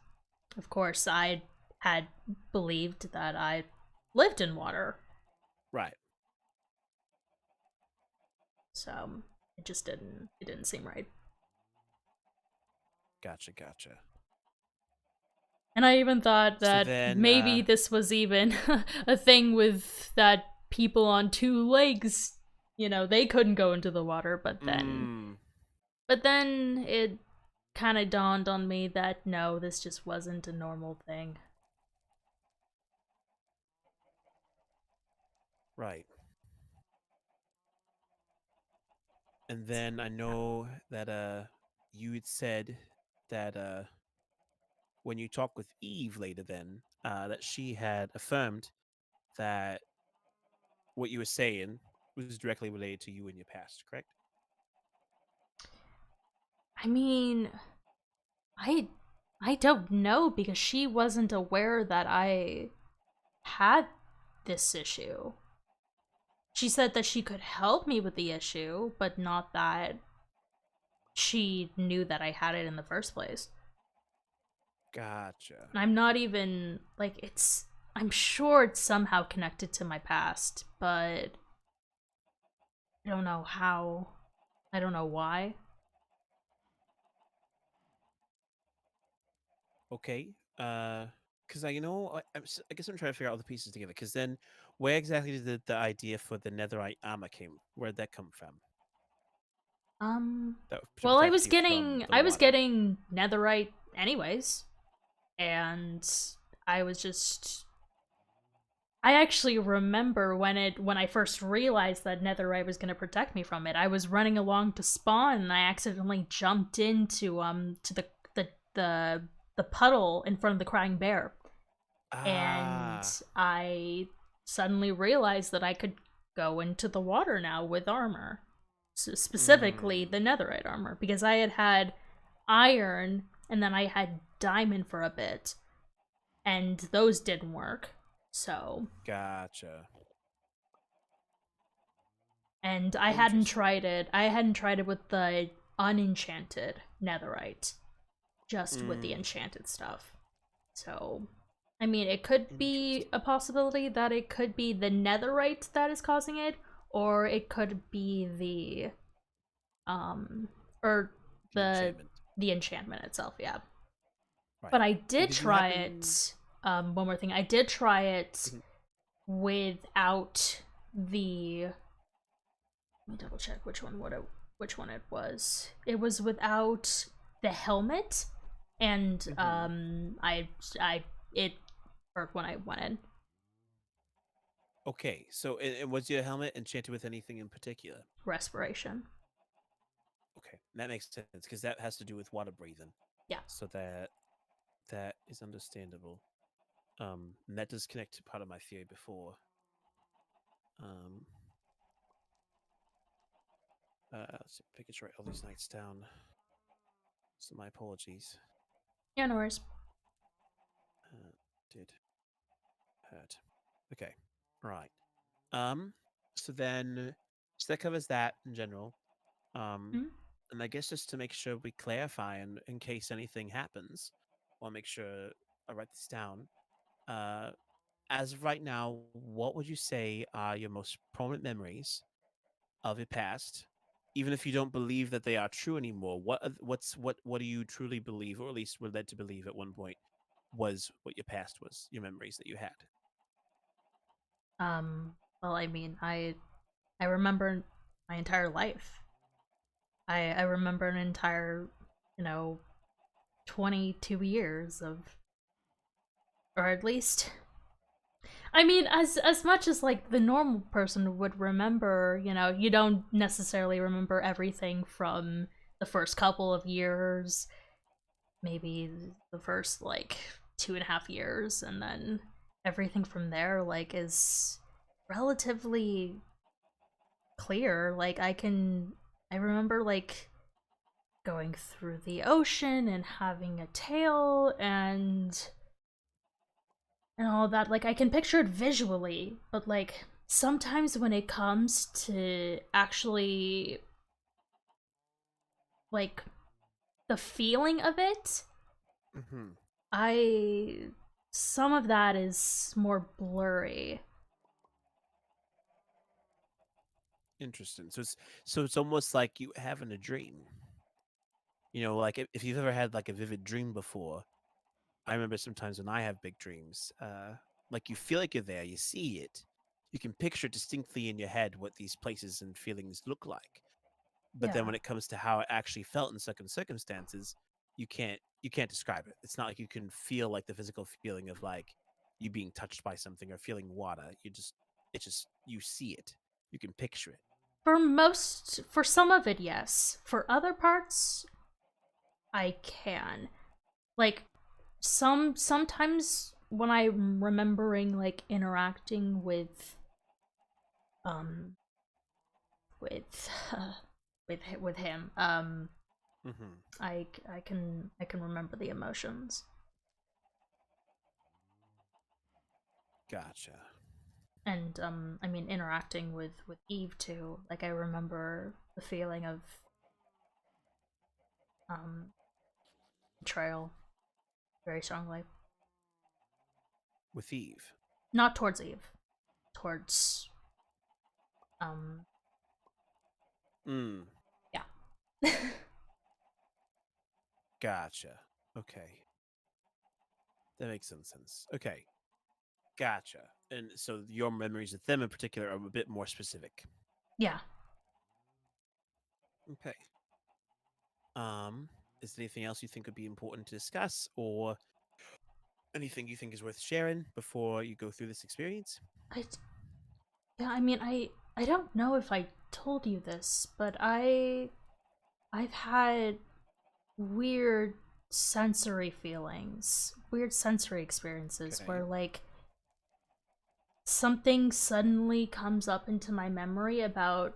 A: of course, I had believed that I lived in water.
C: Right.
A: So it didn't seem right.
C: Gotcha. Gotcha.
A: And I even thought
C: So
A: that
C: then,
A: maybe this was even a thing with that people on two legs, they couldn't go into the water,
C: mm,
A: but then it kind of dawned on me that no, this just wasn't a normal thing.
C: right. And then I know that you had said that when you talked with Eve later, then that she had affirmed that what you were saying was directly related to you in your past, correct?
A: I mean, I don't know because she wasn't aware that I had this issue. She said that she could help me with the issue, but not that she knew that I had it in the first place.
C: Gotcha.
A: I'm not even, like, I'm sure it's somehow connected to my past, but I don't know how. I don't know why.
C: Okay. Because I guess I'm trying to figure out all the pieces together. Because then, where exactly did the idea for the netherite armor came? Where'd that come from? That to
A: Well,
C: protect you from the
A: I was
C: water.
A: getting netherite anyways, and I was just I actually remember when I first realized that netherite was going to protect me from it. I was running along to spawn and I accidentally jumped into to the puddle in front of the crying bear. And
C: Ah.
A: I suddenly realized that I could go into the water now with armor. So specifically the netherite armor, because I had iron and then I had diamond for a bit, and those didn't work. So
C: Gotcha.
A: and I hadn't
C: Interesting.
A: tried it. I hadn't tried it with the unenchanted netherite, just with the enchanted stuff. So, I mean, it could be a possibility that it could be the netherite that is causing it, or it could be the or
C: The
A: the
C: enchantment.
A: the enchantment itself, yeah.
C: Right.
A: But I
C: And
A: did
C: did you
A: try
C: happen?
A: it. One more thing, I did try it
C: Mhm.
A: without the. Let me double check which one it was. It was without the helmet, and I it hurt when I went in.
C: Okay. So, and was your helmet enchanted with anything in particular?
A: Respiration.
C: Okay, that makes sense because that has to do with water breathing.
A: Yeah.
C: So that is understandable. And that does connect to part of my theory before. Um, let's see, if I can write all these nights down. So my apologies.
A: Yeah, no worries.
C: Did hurt. Okay, right. Um, so then, so that covers that in general.
A: Mm-hmm.
C: And I guess just to make sure we clarify, and in case anything happens, I'll make sure I write this down. Uh, as of right now, what would you say are your most prominent memories of your past? Even if you don't believe that they are true anymore, what do you truly believe, or at least were led to believe at one point, was what your past was, your memories that you had?
A: Well, I mean, I remember my entire life. I remember an entire, you know, 22 years of, or at least, I mean, as much as like the normal person would remember, you don't necessarily remember everything from the first couple of years, maybe the first like 2.5 years, and then everything from there like is relatively clear. Like I remember like going through the ocean and having a tail and all that. Like I can picture it visually, but like sometimes when it comes to actually like the feeling of it,
C: Mm-hmm.
A: I some of that is more blurry.
C: Interesting. So it's almost like you having a dream. Like if you've ever had like a vivid dream before, I remember sometimes when I have big dreams, like you feel like you're there, you see it, you can picture distinctly in your head what these places and feelings look like. But then
A: Yeah.
C: when it comes to how it actually felt in certain circumstances, you can't describe it. It's not like you can feel like the physical feeling of like you being touched by something or feeling water. It's just you see it. You can picture it.
A: For some of it, yes. For other parts, I can. Like sometimes when I'm remembering like interacting with um with with him.
C: Mm-hmm.
A: I can remember the emotions.
C: Gotcha.
A: And I mean, interacting with Eve too. Like, I remember the feeling of um betrayal very strongly.
C: With Eve.
A: Not towards Eve, towards um
C: Mm.
A: yeah.
C: Gotcha. Okay. That makes some sense. Okay. Gotcha. And so your memories of them in particular are a bit more specific.
A: Yeah.
C: Okay. Is there anything else you think would be important to discuss, or anything you think is worth sharing before you go through this experience?
A: I yeah, I mean, I don't know if I told you this, but I've had weird sensory feelings, weird sensory experiences
C: Okay.
A: where, like, something suddenly comes up into my memory about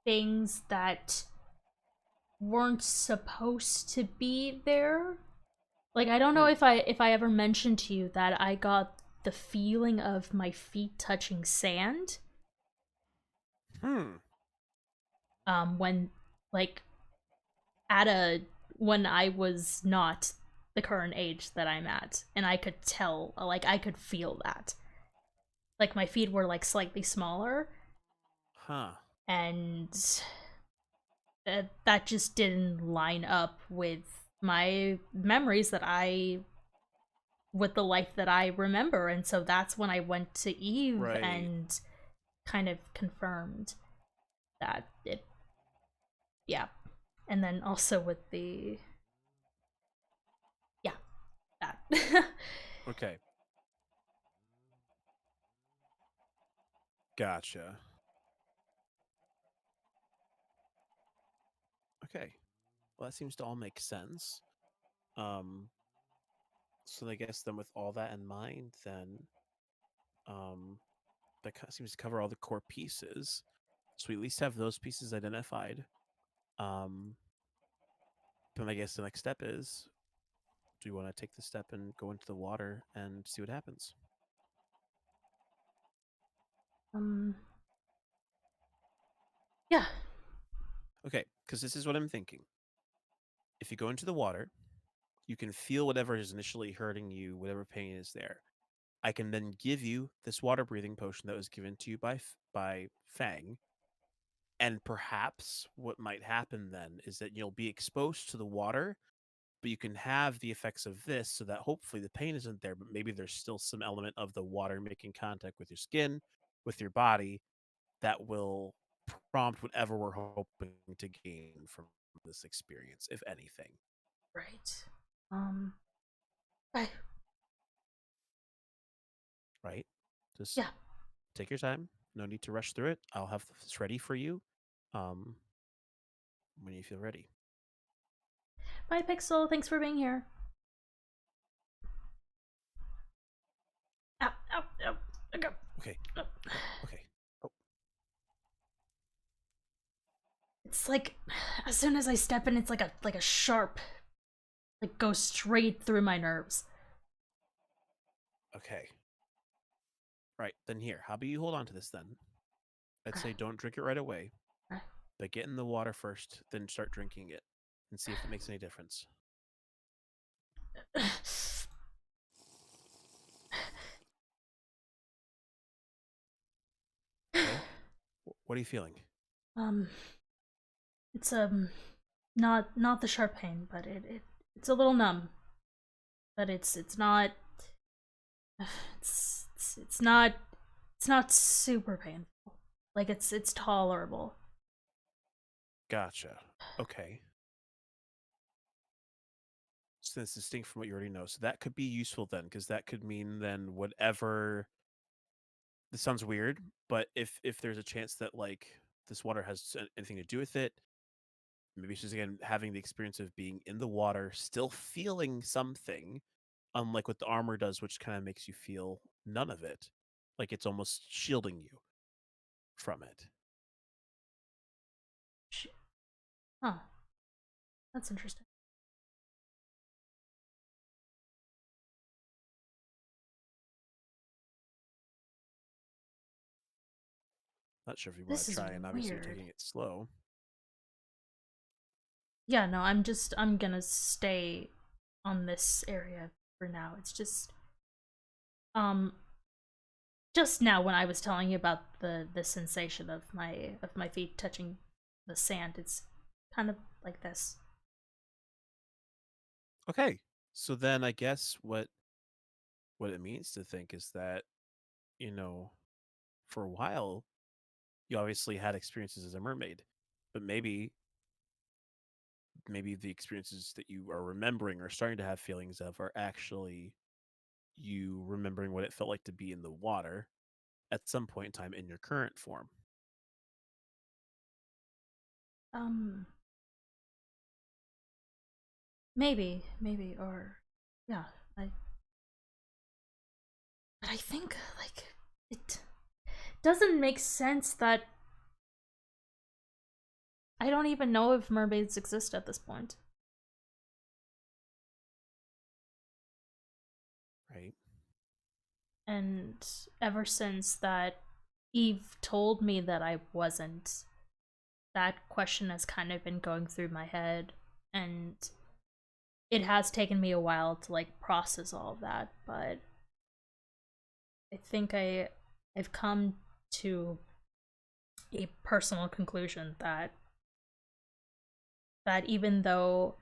A: things that weren't supposed to be there. Like, I don't know
C: Hmm.
A: if I ever mentioned to you that I got the feeling of my feet touching sand
C: Hmm.
A: when, like, at a when I was not the current age that I'm at, and I could tell, like, I could feel that. Like, my feet were, like, slightly smaller,
C: Huh.
A: and that just didn't line up with my memories that I with the life that I remember. And so that's when I went to Eve
C: Right.
A: and kind of confirmed that it, yeah. And then also with the, yeah, that.
C: Okay. Gotcha. Okay. Well, that seems to all make sense. Um, so I guess then with all that in mind, then um, that seems to cover all the core pieces. So we at least have those pieces identified. Um, then I guess the next step is, do you want to take the step and go into the water and see what happens?
A: um, yeah.
C: Okay, because this is what I'm thinking. If you go into the water, you can feel whatever is initially hurting you, whatever pain is there. I can then give you this water breathing potion that was given to you by Fang, and perhaps what might happen then is that you'll be exposed to the water, but you can have the effects of this so that hopefully the pain isn't there, but maybe there's still some element of the water making contact with your skin, with your body, that will prompt whatever we're hoping to gain from this experience, if anything.
A: Right. Um, I,
C: Right? Just
A: yeah.
C: take your time. No need to rush through it. I'll have this ready for you um, when you feel ready.
A: Bye, Pixel. Thanks for being here. Ow, ow, ow. Okay.
C: Okay.
A: Oh.
C: Okay. Oh,
A: It's like, as soon as I step in, it's like a sharp, like, goes straight through my nerves.
C: okay. Right. Then here, how about you hold on to this then? I'd say don't drink it right away, but get in the water first, then start drinking it and see if it makes any difference. Okay? What are you feeling?
A: um, it's not the sharp pain, but it's a little numb. But it's not it's it's not super painful. Like, it's tolerable.
C: Gotcha. Okay. So that's distinct from what you already know. So that could be useful then, because that could mean then whatever. This sounds weird, but if there's a chance that like this water has anything to do with it, maybe it's just again having the experience of being in the water, still feeling something, unlike what the armor does, which kind of makes you feel none of it, like it's almost shielding you from it.
A: Huh. That's interesting.
C: Not sure if you want
A: This
C: to
A: is
C: try and obviously
A: weird.
C: taking it slow.
A: Yeah, no, I'm gonna stay on this area for now. It's um just now when I was telling you about the sensation of my feet touching the sand, it's kind of like this.
C: Okay. So then I guess what it means to think is that, you know, for a while you obviously had experiences as a mermaid, but maybe the experiences that you are remembering or starting to have feelings of are actually you remembering what it felt like to be in the water at some point in time in your current form.
A: Um, maybe, or yeah, I. But I think like it doesn't make sense that I don't even know if mermaids exist at this point.
C: Right.
A: And ever since that Eve told me that I wasn't, that question has kind of been going through my head, and it has taken me a while to like process all of that, but I think I've come to a personal conclusion that even though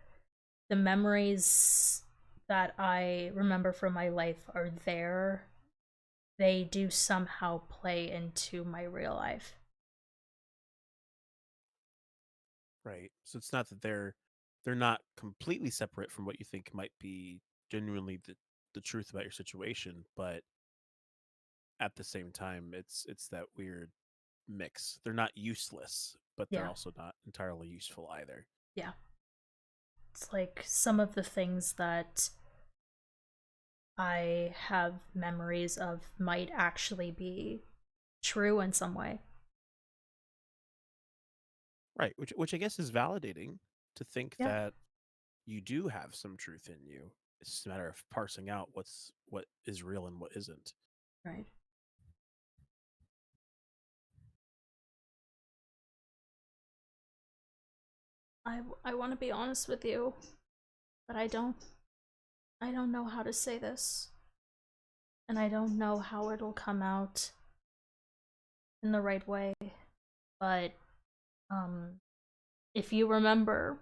A: the memories that I remember from my life are there, they do somehow play into my real life.
C: Right. So it's not that they're not completely separate from what you think might be genuinely the truth about your situation, but at the same time it's that weird mix. They're not useless, but they're
A: Yeah,
C: also not entirely useful either.
A: yeah. It's like some of the things that I have memories of might actually be true in some way.
C: Right, which I guess is validating to think
A: Yeah,
C: that you do have some truth in you. It's just a matter of parsing out what is real and what isn't.
A: right. I want to be honest with you, but I don't know how to say this, and I don't know how it'll come out in the right way. But um if you remember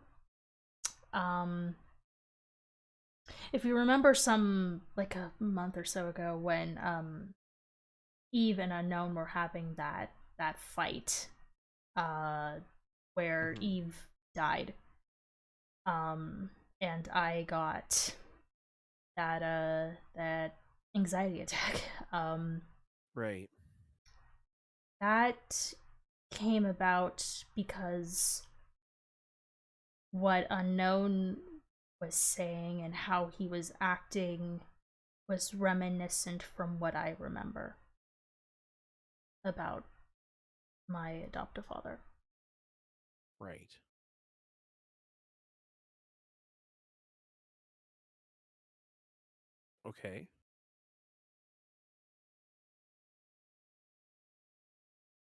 A: um if you remember some like a month or so ago when Eve and Unknown were having that fight uh where
C: Hmm.
A: Eve died, um and I got that anxiety attack.
C: Right.
A: That came about because what Unknown was saying and how he was acting was reminiscent from what I remember about my adoptive father.
C: Right. Okay.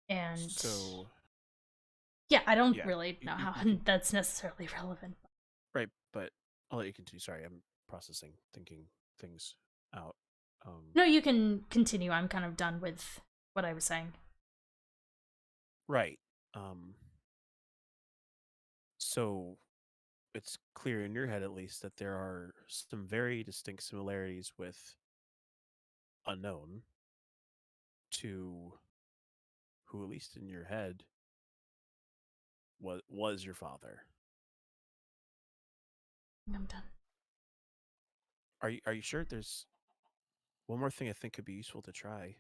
A: And
C: So
A: yeah, I don't
C: yeah,
A: really know how
C: you can
A: that's necessarily relevant.
C: right, but I'll let you continue. Sorry, I'm processing, thinking things out.
A: No, you can continue. I'm kind of done with what I was saying.
C: Right. Um, so it's clear in your head, at least, that there are some very distinct similarities with Unknown to who, at least in your head, was your father.
A: I'm done.
C: Are you sure? There's one more thing I think could be useful to try.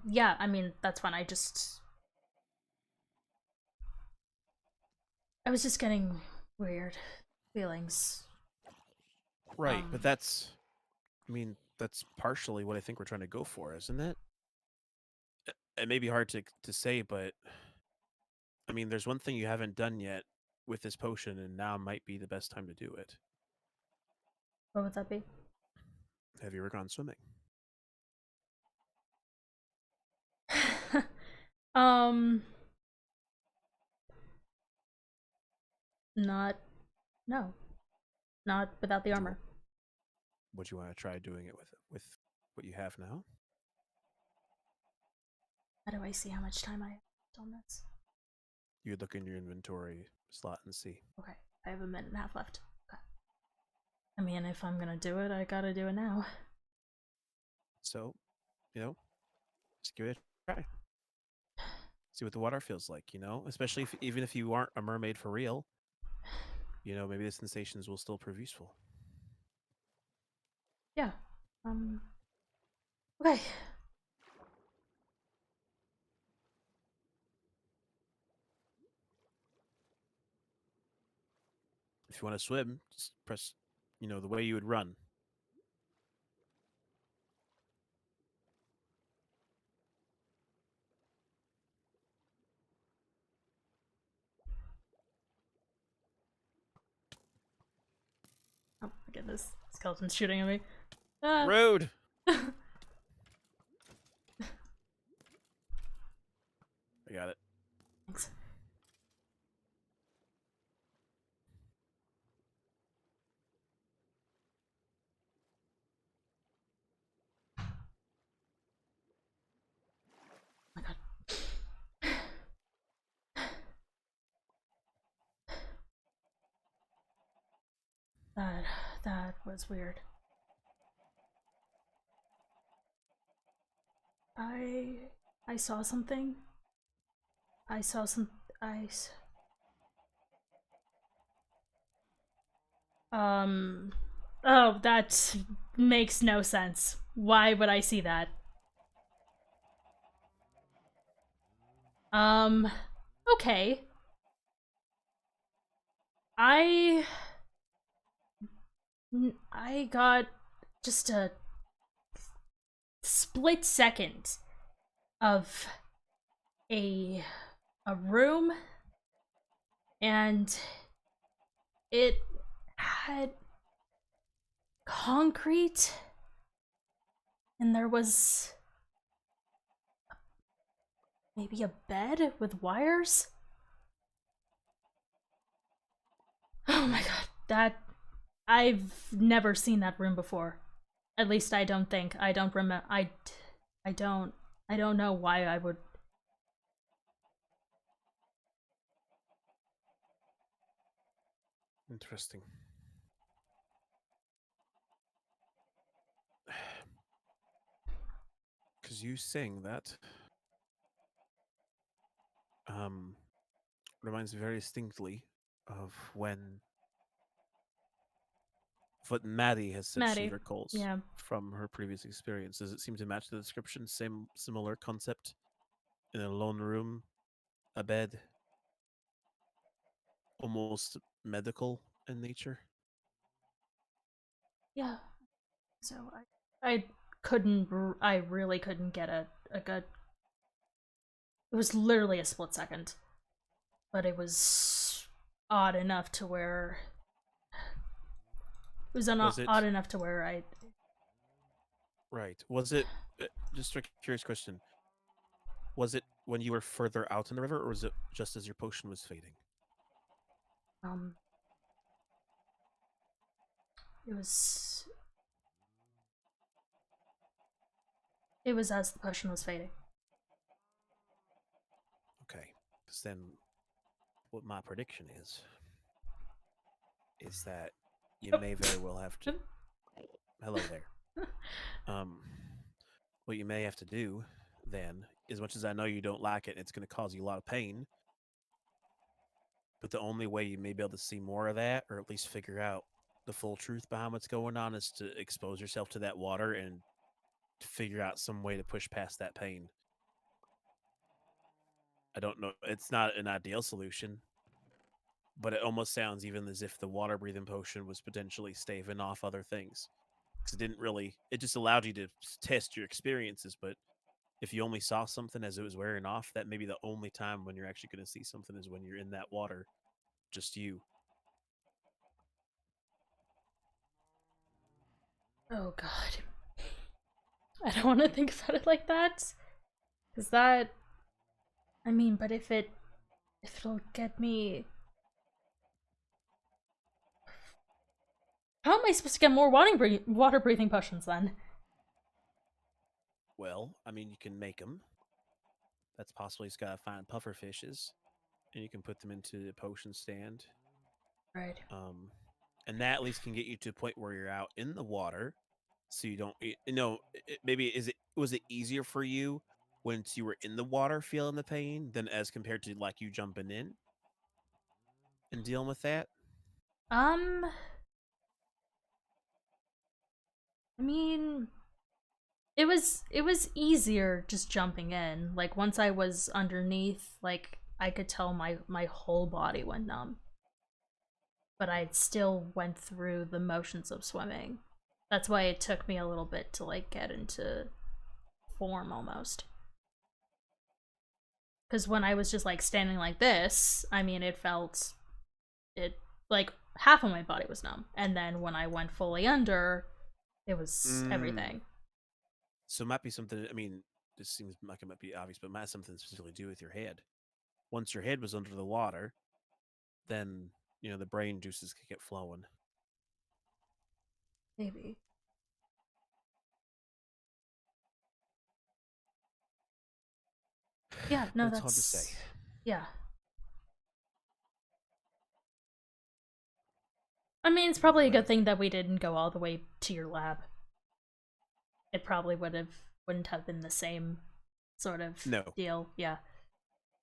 A: Yeah, I mean that's fine. I was just getting weird feelings.
C: Right, but
A: Um
C: I mean, that's partially what I think we're trying to go for, isn't it? It may be hard to say, but I mean, there's one thing you haven't done yet with this potion, and now might be the best time to do it.
A: What would that be?
C: Have you ever gone swimming?
A: um, not, no, not without the armor.
C: Would you want to try doing it with what you have now?
A: How do I see how much time I have on this?
C: You look in your inventory slot and see.
A: Okay, I have a minute and a half left. Okay. I mean, if I'm gonna do it, I gotta do it now.
C: So, just give it a try. See what the water feels like, especially even if you aren't a mermaid for real. Maybe the sensations will still prove useful.
A: Yeah. Okay.
C: If you want to swim, just press, the way you would run.
A: Oh my goodness. Skeleton's shooting at me.
C: Rude! I got it.
A: Thanks. Oh my god. That was weird. I saw something. I saw some. Oh, that makes no sense. Why would I see that? Okay. I got just a split second of a room, and it had concrete, and there was maybe a bed with wires. Oh my god, that I've never seen that room before. At least I don't think. I don't remember. I don't know why I would.
C: Interesting. Because you saying that reminds me very distinctly of what Maddie has said she
A: Maddie,
C: recalls
A: yeah.
C: from her previous experience. Does it seem to match the description? Similar concept in a lone room, a bed, almost medical in nature.
A: Yeah. So I couldn't. I really couldn't get a good. It was literally a split second, but it was odd enough to where it was odd enough to where I.
C: Right. Was it just a curious question? Was it when you were further out in the river, or was it just as your potion was fading?
A: It was. It was as the potion was fading.
C: Okay. Because then, what my prediction is that you may very well have to. Hello there. What you may have to do then, as much as I know you don't like it, and it's going to cause you a lot of pain. But the only way you may be able to see more of that, or at least figure out the full truth behind what's going on, is to expose yourself to that water and figure out some way to push past that pain. I don't know. It's not an ideal solution, but it almost sounds even as if the water breathing potion was potentially staving off other things. Because it didn't really, it just allowed you to test your experiences, but if you only saw something as it was wearing off, that may be the only time when you're actually going to see something is when you're in that water, just you.
A: Oh god. I don't want to think about it like that. Cause that, I mean, but if it'll get me, how am I supposed to get more water breathing potions then?
C: Well, I mean, you can make them. That's possible. You just gotta find puffer fishes, and you can put them into the potion stand.
A: Right.
C: And that at least can get you to a point where you're out in the water, so you don't. Maybe was it easier for you once you were in the water feeling the pain than as compared to like you jumping in and dealing with that?
A: I mean, it was easier just jumping in. Like once I was underneath, like I could tell my whole body went numb. But I still went through the motions of swimming. That's why it took me a little bit to like get into form almost. Because when I was just like standing like this, I mean, it like half of my body was numb, and then when I went fully under, it was everything.
C: So it might be something. I mean, this seems like it might be obvious, but it might have something specifically to do with your head. Once your head was under the water, then the brain juices could get flowing.
A: Maybe. Yeah, no,
C: that's hard to say.
A: Yeah. I mean, it's probably a good thing that we didn't go all the way to your lab. It probably wouldn't have been the same sort of deal. Yeah.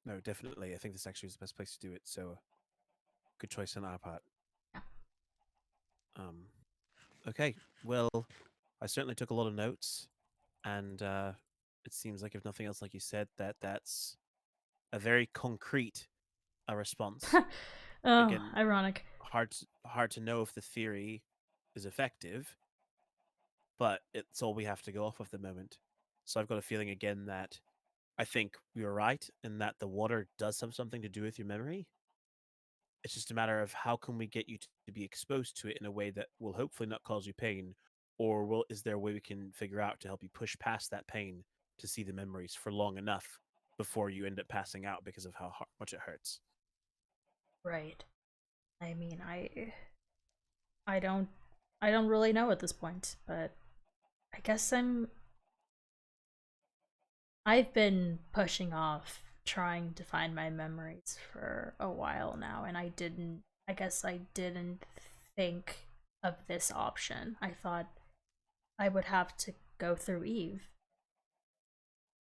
C: No, definitely. I think this actually is the best place to do it. So, good choice on our part.
A: Yeah.
C: Okay. Well, I certainly took a lot of notes, and it seems like, if nothing else, like you said, that's a very concrete response.
A: Oh,
C: again,
A: ironic.
C: Hard to know if the theory is effective, but it's all we have to go off of the moment. So I've got a feeling again that I think we were right in that the water does have something to do with your memory. It's just a matter of how can we get you to be exposed to it in a way that will hopefully not cause you pain, or is there a way we can figure out to help you push past that pain to see the memories for long enough before you end up passing out because of how much it hurts.
A: Right. I mean, I don't really know at this point, but I guess I've been pushing off trying to find my memories for a while now, and I guess I didn't think of this option. I thought I would have to go through Eve.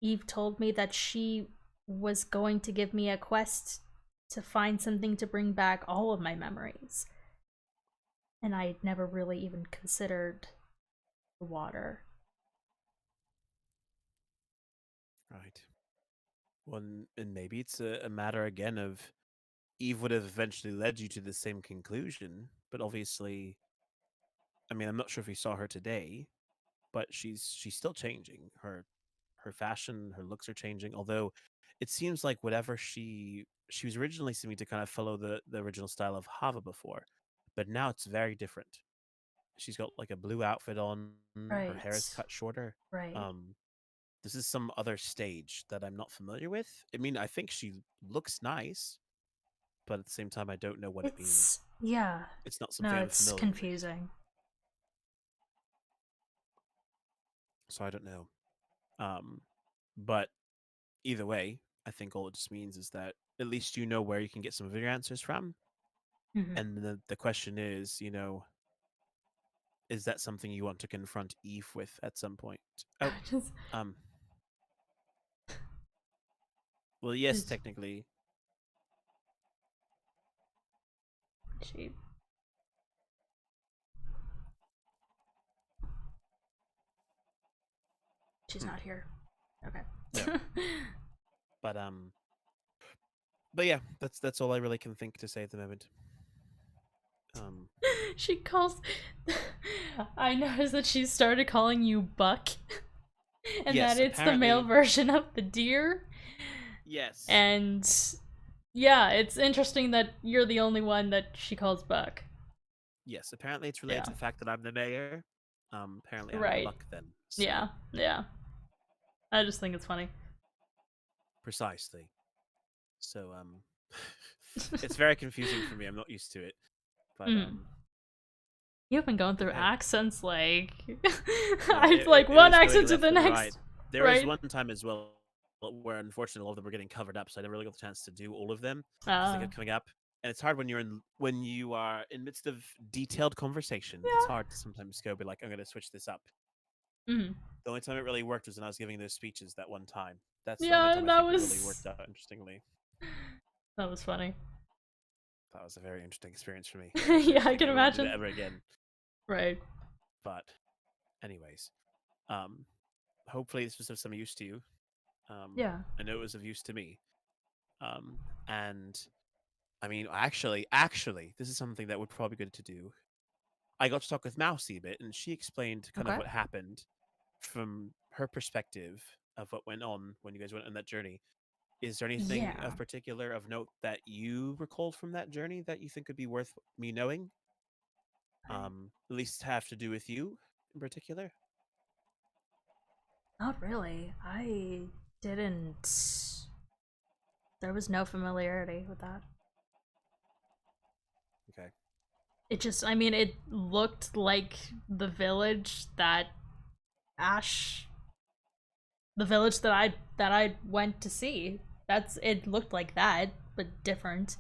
A: Eve told me that she was going to give me a quest to find something to bring back all of my memories. And I'd never really even considered the water.
C: Right. Well, and maybe it's a matter again of Eve would have eventually led you to the same conclusion, but obviously, I mean, I'm not sure if you saw her today, but she's still changing. Her fashion, her looks are changing. Although it seems like whatever she was originally seeming to kind of follow the original style of Hava before, but now it's very different. She's got like a blue outfit on. Her hair is cut shorter.
A: Right.
C: This is some other stage that I'm not familiar with. I mean, I think she looks nice, but at the same time, I don't know what it means.
A: Yeah.
C: It's not something I'm familiar
A: confusing.
C: with. So I don't know. But either way, I think all it just means is that at least you know where you can get some of your answers from.
A: Mm-hmm.
C: And the question is, is that something you want to confront Eve with at some point? Oh, well, yes, technically.
A: She's not here. Okay.
C: No. But yeah, that's all I really can think to say at the moment.
A: She calls. I noticed that she started calling you Buck. And
C: Yes,
A: that it's the male
C: apparently.
A: version of the deer.
C: Yes.
A: And yeah, it's interesting that you're the only one that she calls Buck.
C: Yes, apparently it's related
A: Yeah.
C: to the fact that I'm the mayor. Apparently I'm the
A: Right.
C: Buck then. So.
A: Yeah, yeah. I just think it's funny.
C: Precisely. So it's very confusing for me. I'm not used to it. But
A: You've been going through
C: okay.
A: accents like
C: No,
A: I've like
C: it
A: one
C: was going
A: accent to the
C: left and
A: next.
C: right. There was
A: Right.
C: one time as well where unfortunately all of them were getting covered up, so I never really got the chance to do all of them because they kept coming up. And it's hard when you are in midst of detailed conversation.
A: Yeah.
C: It's hard to sometimes go be like, I'm going to switch this up.
A: Mm.
C: The only time it really worked was when I was giving those speeches that one time. That's the only
A: Yeah,
C: time I
A: that
C: think it really worked
A: was
C: out interestingly.
A: that was funny.
C: That was a very interesting experience for me.
A: Yeah, I
C: think
A: can
C: I want to do
A: imagine.
C: that ever again.
A: Right.
C: But, anyways, hopefully this was of some use to you.
A: Yeah.
C: I know it was of use to me. And I mean, actually, this is something that would probably be good to do. I got to talk with Mousy a bit, and she explained kind of what happened from her perspective of what went on when you guys went on that journey. Is there anything of particular of note that you recalled from that journey that you think would be worth me knowing? At least have to do with you in particular?
A: Not really. I didn't. There was no familiarity with that.
C: Okay.
A: It just, I mean, it looked like the village that Ash, the village that I went to see. It looked like that, but different.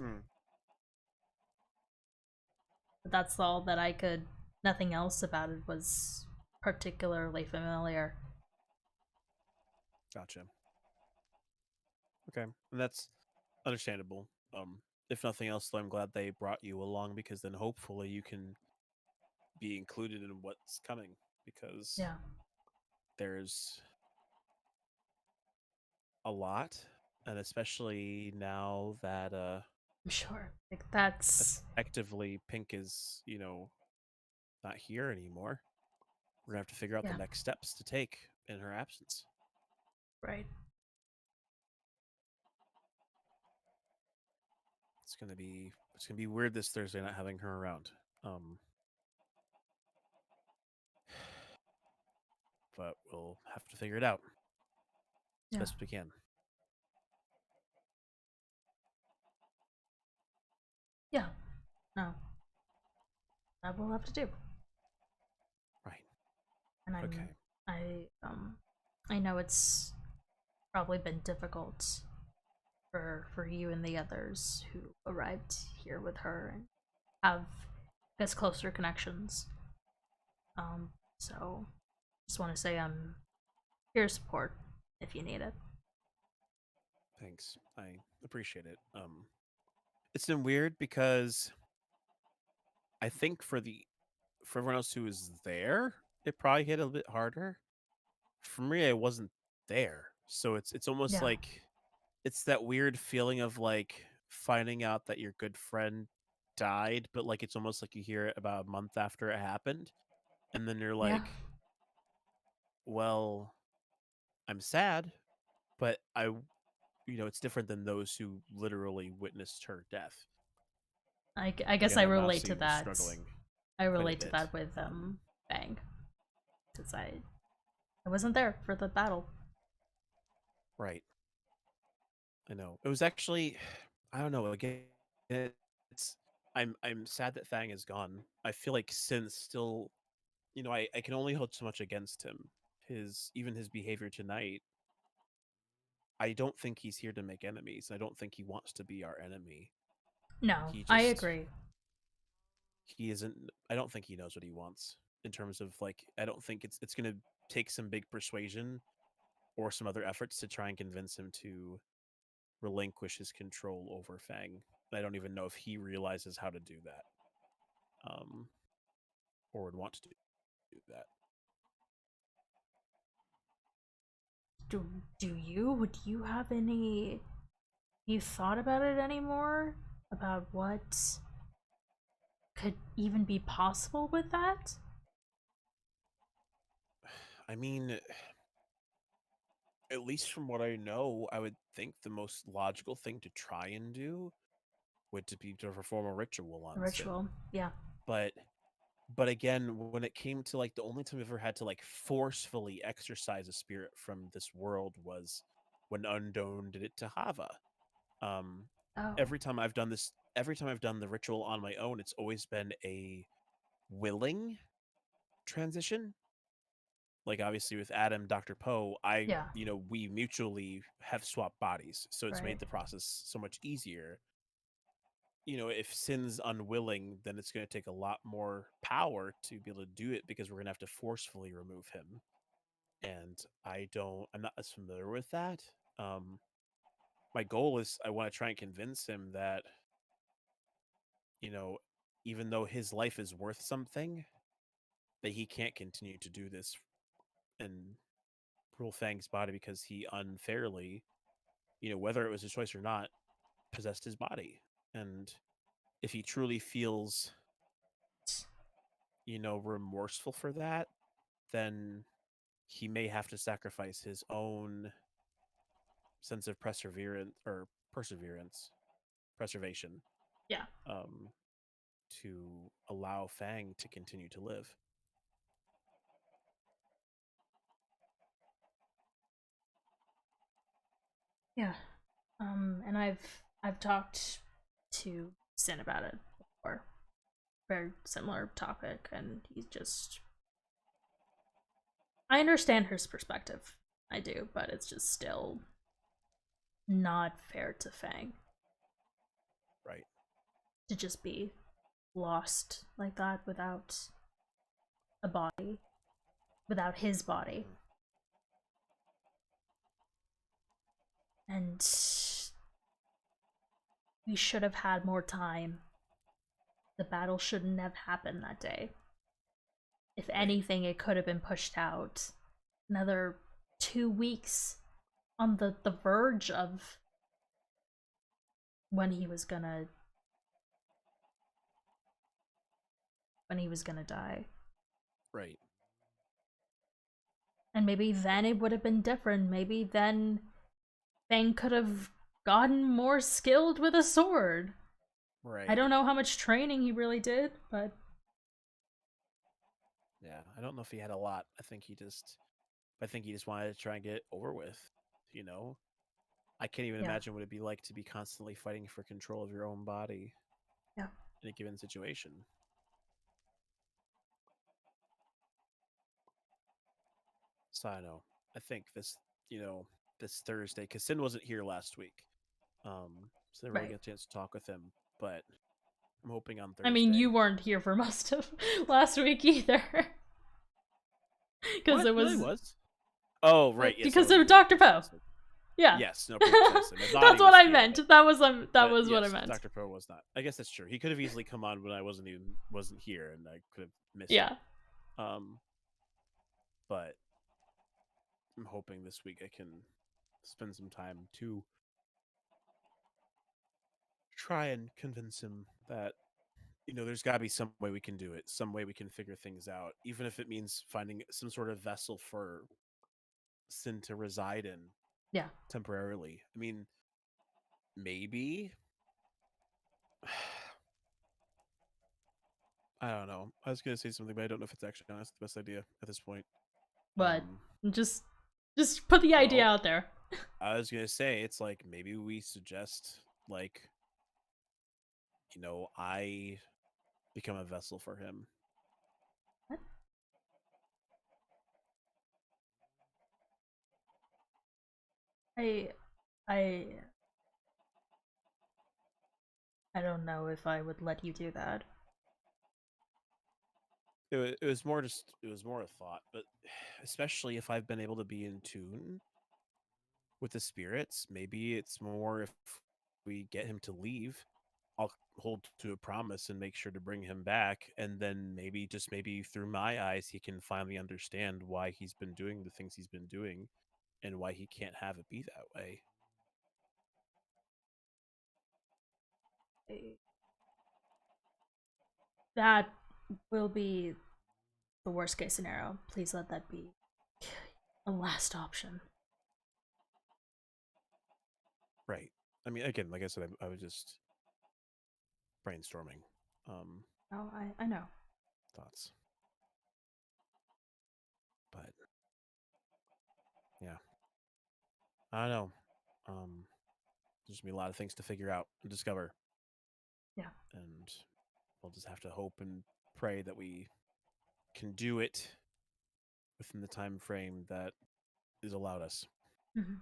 A: But that's all that I could. Nothing else about it was particularly familiar.
C: Gotcha. Okay, and that's understandable. If nothing else, though, I'm glad they brought you along because then hopefully you can be included in what's coming because there's a lot, and especially now that
A: I'm sure. Like that's
C: effectively Pink is, not here anymore. We're gonna have to figure out the next steps to take in her absence.
A: Right.
C: It's gonna be weird this Thursday not having her around. But we'll have to figure it out as best we can.
A: Yeah. No. That we'll have to do.
C: Right.
A: And I know it's probably been difficult for you and the others who arrived here with her and have guess closer connections. So just want to say I'm here to support if you need it.
C: Thanks. I appreciate it. It's been weird because I think for everyone else who was there, it probably hit a bit harder. For me, I wasn't there, so it's almost like it's that weird feeling of like finding out that your good friend died, but like it's almost like you hear it about a month after it happened, and then you're like, well, I'm sad, but it's different than those who literally witnessed her death.
A: I guess
C: Again,
A: I
C: I know
A: relate
C: Mousy
A: to
C: was
A: that.
C: struggling
A: I
C: quite a
A: relate to
C: bit.
A: that with Bang, because I wasn't there for the battle.
C: Right. I know. It was actually, I don't know. Again, it's I'm sad that Fang is gone. I feel like Sin still, I can only hold so much against him. Even his behavior tonight. I don't think he's here to make enemies. I don't think he wants to be our enemy.
A: No, I
C: He
A: agree.
C: He isn't. I don't think he knows what he wants in terms of like. I don't think it's going to take some big persuasion or some other efforts to try and convince him to relinquish his control over Fang. I don't even know if he realizes how to do that, or would want to do that.
A: Do you? Would you have any? You thought about it anymore? About what could even be possible with that?
C: I mean, at least from what I know, I would think the most logical thing to try and do would be to perform a ritual
A: A
C: on
A: ritual,
C: Sin.
A: yeah.
C: But again, when it came to like the only time I've ever had to like forcefully exorcise a spirit from this world was when Undone did it to Hava. Um,
A: Oh.
C: every time I've done the ritual on my own, it's always been a willing transition. Like obviously with Adam, Dr. Poe,
A: Yeah.
C: we mutually have swapped bodies, so it's
A: Right.
C: made the process so much easier. If Sin's unwilling, then it's going to take a lot more power to be able to do it because we're going to have to forcefully remove him. And I'm not as familiar with that. My goal is I want to try and convince him that, you know, even though his life is worth something, that he can't continue to do this and rule Fang's body because he unfairly, whether it was his choice or not, possessed his body. And if he truly feels, remorseful for that, then he may have to sacrifice his own sense of preservation,
A: Yeah.
C: um, to allow Fang to continue to live.
A: Yeah. And I've talked to Sin about it before. Very similar topic, and he's just I understand his perspective. I do, but it's just still not fair to Fang.
C: Right.
A: To just be lost like that without a body. Without his body. And we should have had more time. The battle shouldn't have happened that day. If anything, it could have been pushed out another 2 weeks on the verge of when he was gonna die.
C: Right.
A: And maybe then it would have been different. Maybe then Fang could have gotten more skilled with a sword.
C: Right.
A: I don't know how much training he really did, but
C: yeah, I don't know if he had a lot. I think he just wanted to try and get it over with. I can't even imagine what it'd be like to be constantly fighting for control of your own body.
A: Yeah.
C: In a given situation. So I know. I think this Thursday, because Sin wasn't here last week. So I didn't really get a chance to talk with him. But I'm hoping on Thursday.
A: I mean, you weren't here for most of last week either. Because it was.
C: Really was. Oh right, yes,
A: because of Dr. Poe. Yeah.
C: Yes, no.
A: That's what I meant. That was what I meant.
C: Dr. Poe was not. I guess that's true. He could have easily come on when I wasn't here, and I could have missed.
A: Yeah.
C: It. But I'm hoping this week I can spend some time to try and convince him that there's got to be some way we can do it, some way we can figure things out, even if it means finding some sort of vessel for Sin to reside in.
A: Yeah.
C: Temporarily. I mean, maybe. I don't know. I was gonna say something, but I don't know if it's actually honest the best idea at this point.
A: But just put the idea out there.
C: I was gonna say it's like maybe we suggest like I become a vessel for him.
A: What? I don't know if I would let you do that.
C: It was more a thought, but especially if I've been able to be in tune with the spirits, maybe it's more if we get him to leave, I'll hold to a promise and make sure to bring him back, and then maybe through my eyes he can finally understand why he's been doing the things he's been doing and why he can't have it be that way.
A: That will be the worst case scenario. Please let that be a last option.
C: Right. I mean, again, like I said, I was just brainstorming.
A: Oh, I know.
C: Thoughts. But yeah, I don't know. There's gonna be a lot of things to figure out and discover.
A: Yeah.
C: And we'll just have to hope and pray that we can do it within the time frame that is allowed us.
A: Mm-hmm.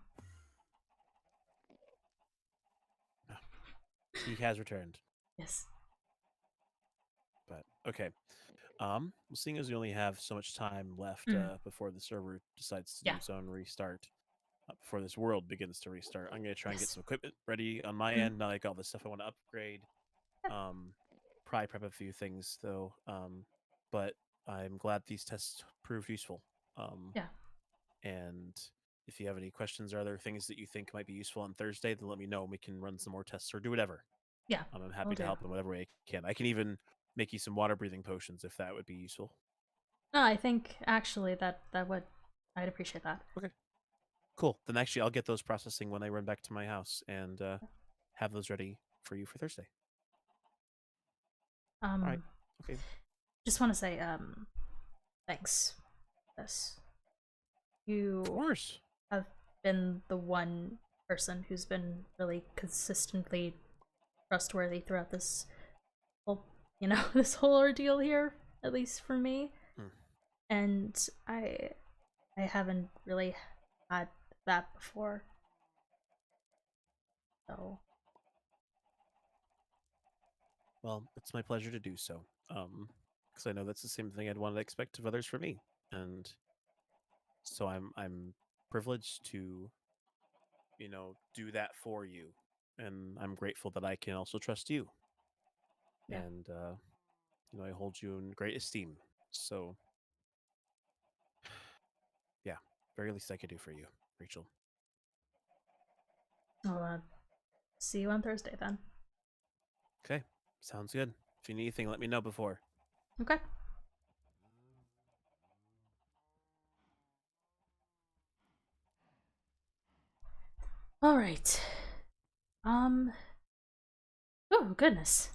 C: He has returned.
A: Yes.
C: But okay. Seeing as we only have so much time left before the server decides to do its own restart, before this world begins to restart, I'm gonna try and get some equipment ready on my end. Not like all the stuff I want to upgrade. Probably prep a few things though. But I'm glad these tests proved useful.
A: Yeah.
C: And if you have any questions or other things that you think might be useful on Thursday, then let me know and we can run some more tests or do whatever.
A: Yeah.
C: I'm happy to help in whatever way I can. I can even make you some water breathing potions if that would be useful.
A: No, I think actually that would, I'd appreciate that.
C: Okay. Cool. Then actually I'll get those processing when I run back to my house and have those ready for you for Thursday. All right. Okay.
A: Just want to say thanks. Yes. You
C: of course
A: have been the one person who's been really consistently trustworthy throughout this whole, this whole ordeal here, at least for me. And I haven't really had that before. So
C: well, it's my pleasure to do so. Because I know that's the same thing I'd want to expect of others from me. And so I'm privileged to do that for you. And I'm grateful that I can also trust you.
A: yeah.
C: And I hold you in great esteem. So yeah, very least I could do for you, Rachel.
A: I'll see you on Thursday then.
C: Okay, sounds good. If you need anything, let me know before.
A: Okay. All right. Oh goodness.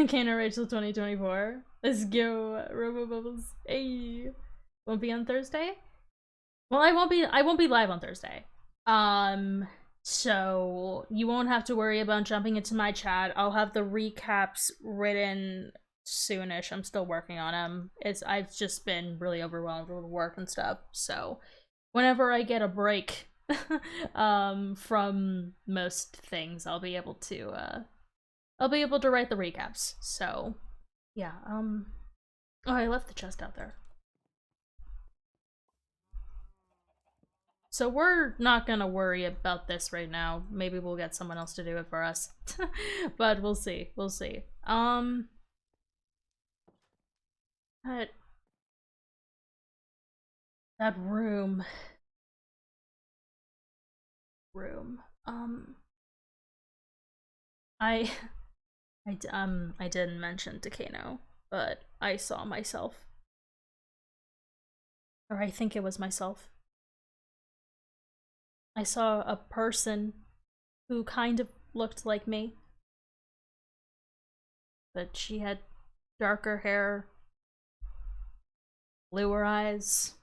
A: Kana Rachel 2024. Let's go, Robo Bubbles. Hey, won't be on Thursday. Well, I won't be live on Thursday. So you won't have to worry about jumping into my chat. I'll have the recaps written soonish. I'm still working on them. I've just been really overwhelmed with work and stuff. So whenever I get a break from most things, I'll be able to write the recaps. So yeah, oh, I left the chest out there. So we're not gonna worry about this right now. Maybe we'll get someone else to do it for us. But we'll see. We'll see. That room. I didn't mention to Kano, but I saw myself. Or I think it was myself. I saw a person who kind of looked like me. But she had darker hair, bluer eyes.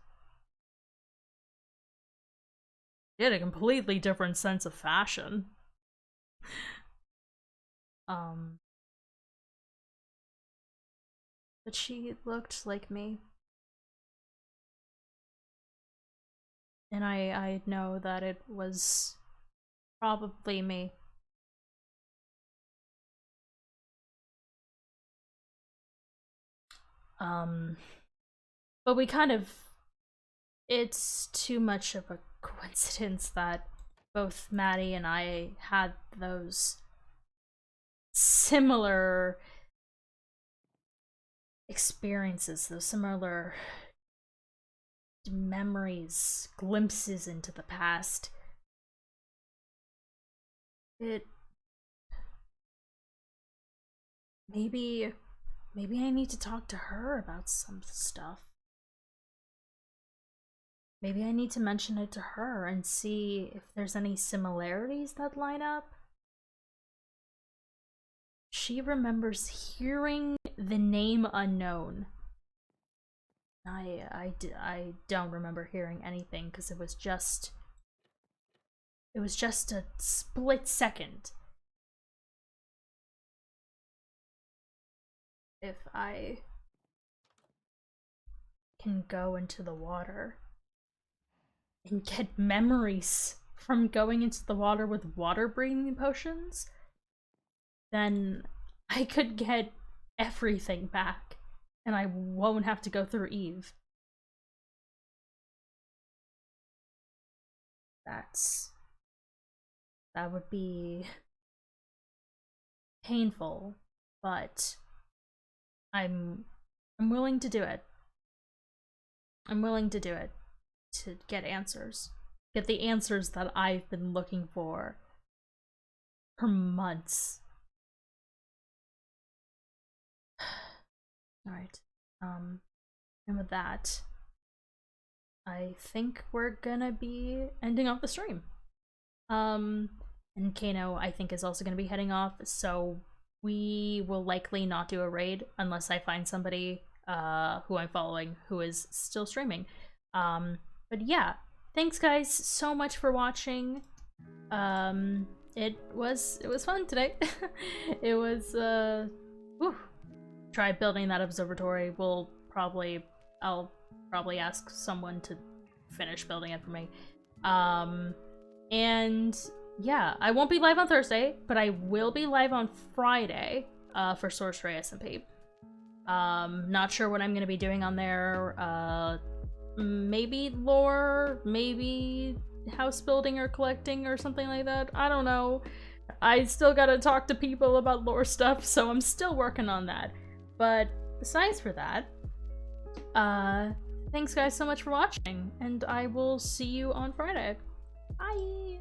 A: She had a completely different sense of fashion. But she looked like me. And I know that it was probably me. But we kind of, it's too much of a coincidence that both Maddie and I had those similar experiences, those similar memories, glimpses into the past. Maybe I need to talk to her about some stuff. Maybe I need to mention it to her and see if there's any similarities that line up. She remembers hearing the name unknown. I don't remember hearing anything because it was just a split second. If I can go into the water and get memories from going into the water with water breathing potions, then I could get everything back and I won't have to go through Eve. That would be painful, but I'm willing to do it. I'm willing to do it to get answers. Get the answers that I've been looking for months. Alright. And with that, I think we're gonna be ending off the stream. And Kano, I think, is also gonna be heading off, so we will likely not do a raid unless I find somebody who I'm following who is still streaming. But yeah, thanks guys so much for watching. It was fun today. It was try building that observatory. I'll probably ask someone to finish building it for me. And yeah, I won't be live on Thursday, but I will be live on Friday for Sorcery SMP. Not sure what I'm gonna be doing on there. Maybe lore, maybe house building or collecting or something like that. I don't know. I still gotta talk to people about lore stuff, so I'm still working on that. But besides for that, thanks guys so much for watching, and I will see you on Friday. Bye!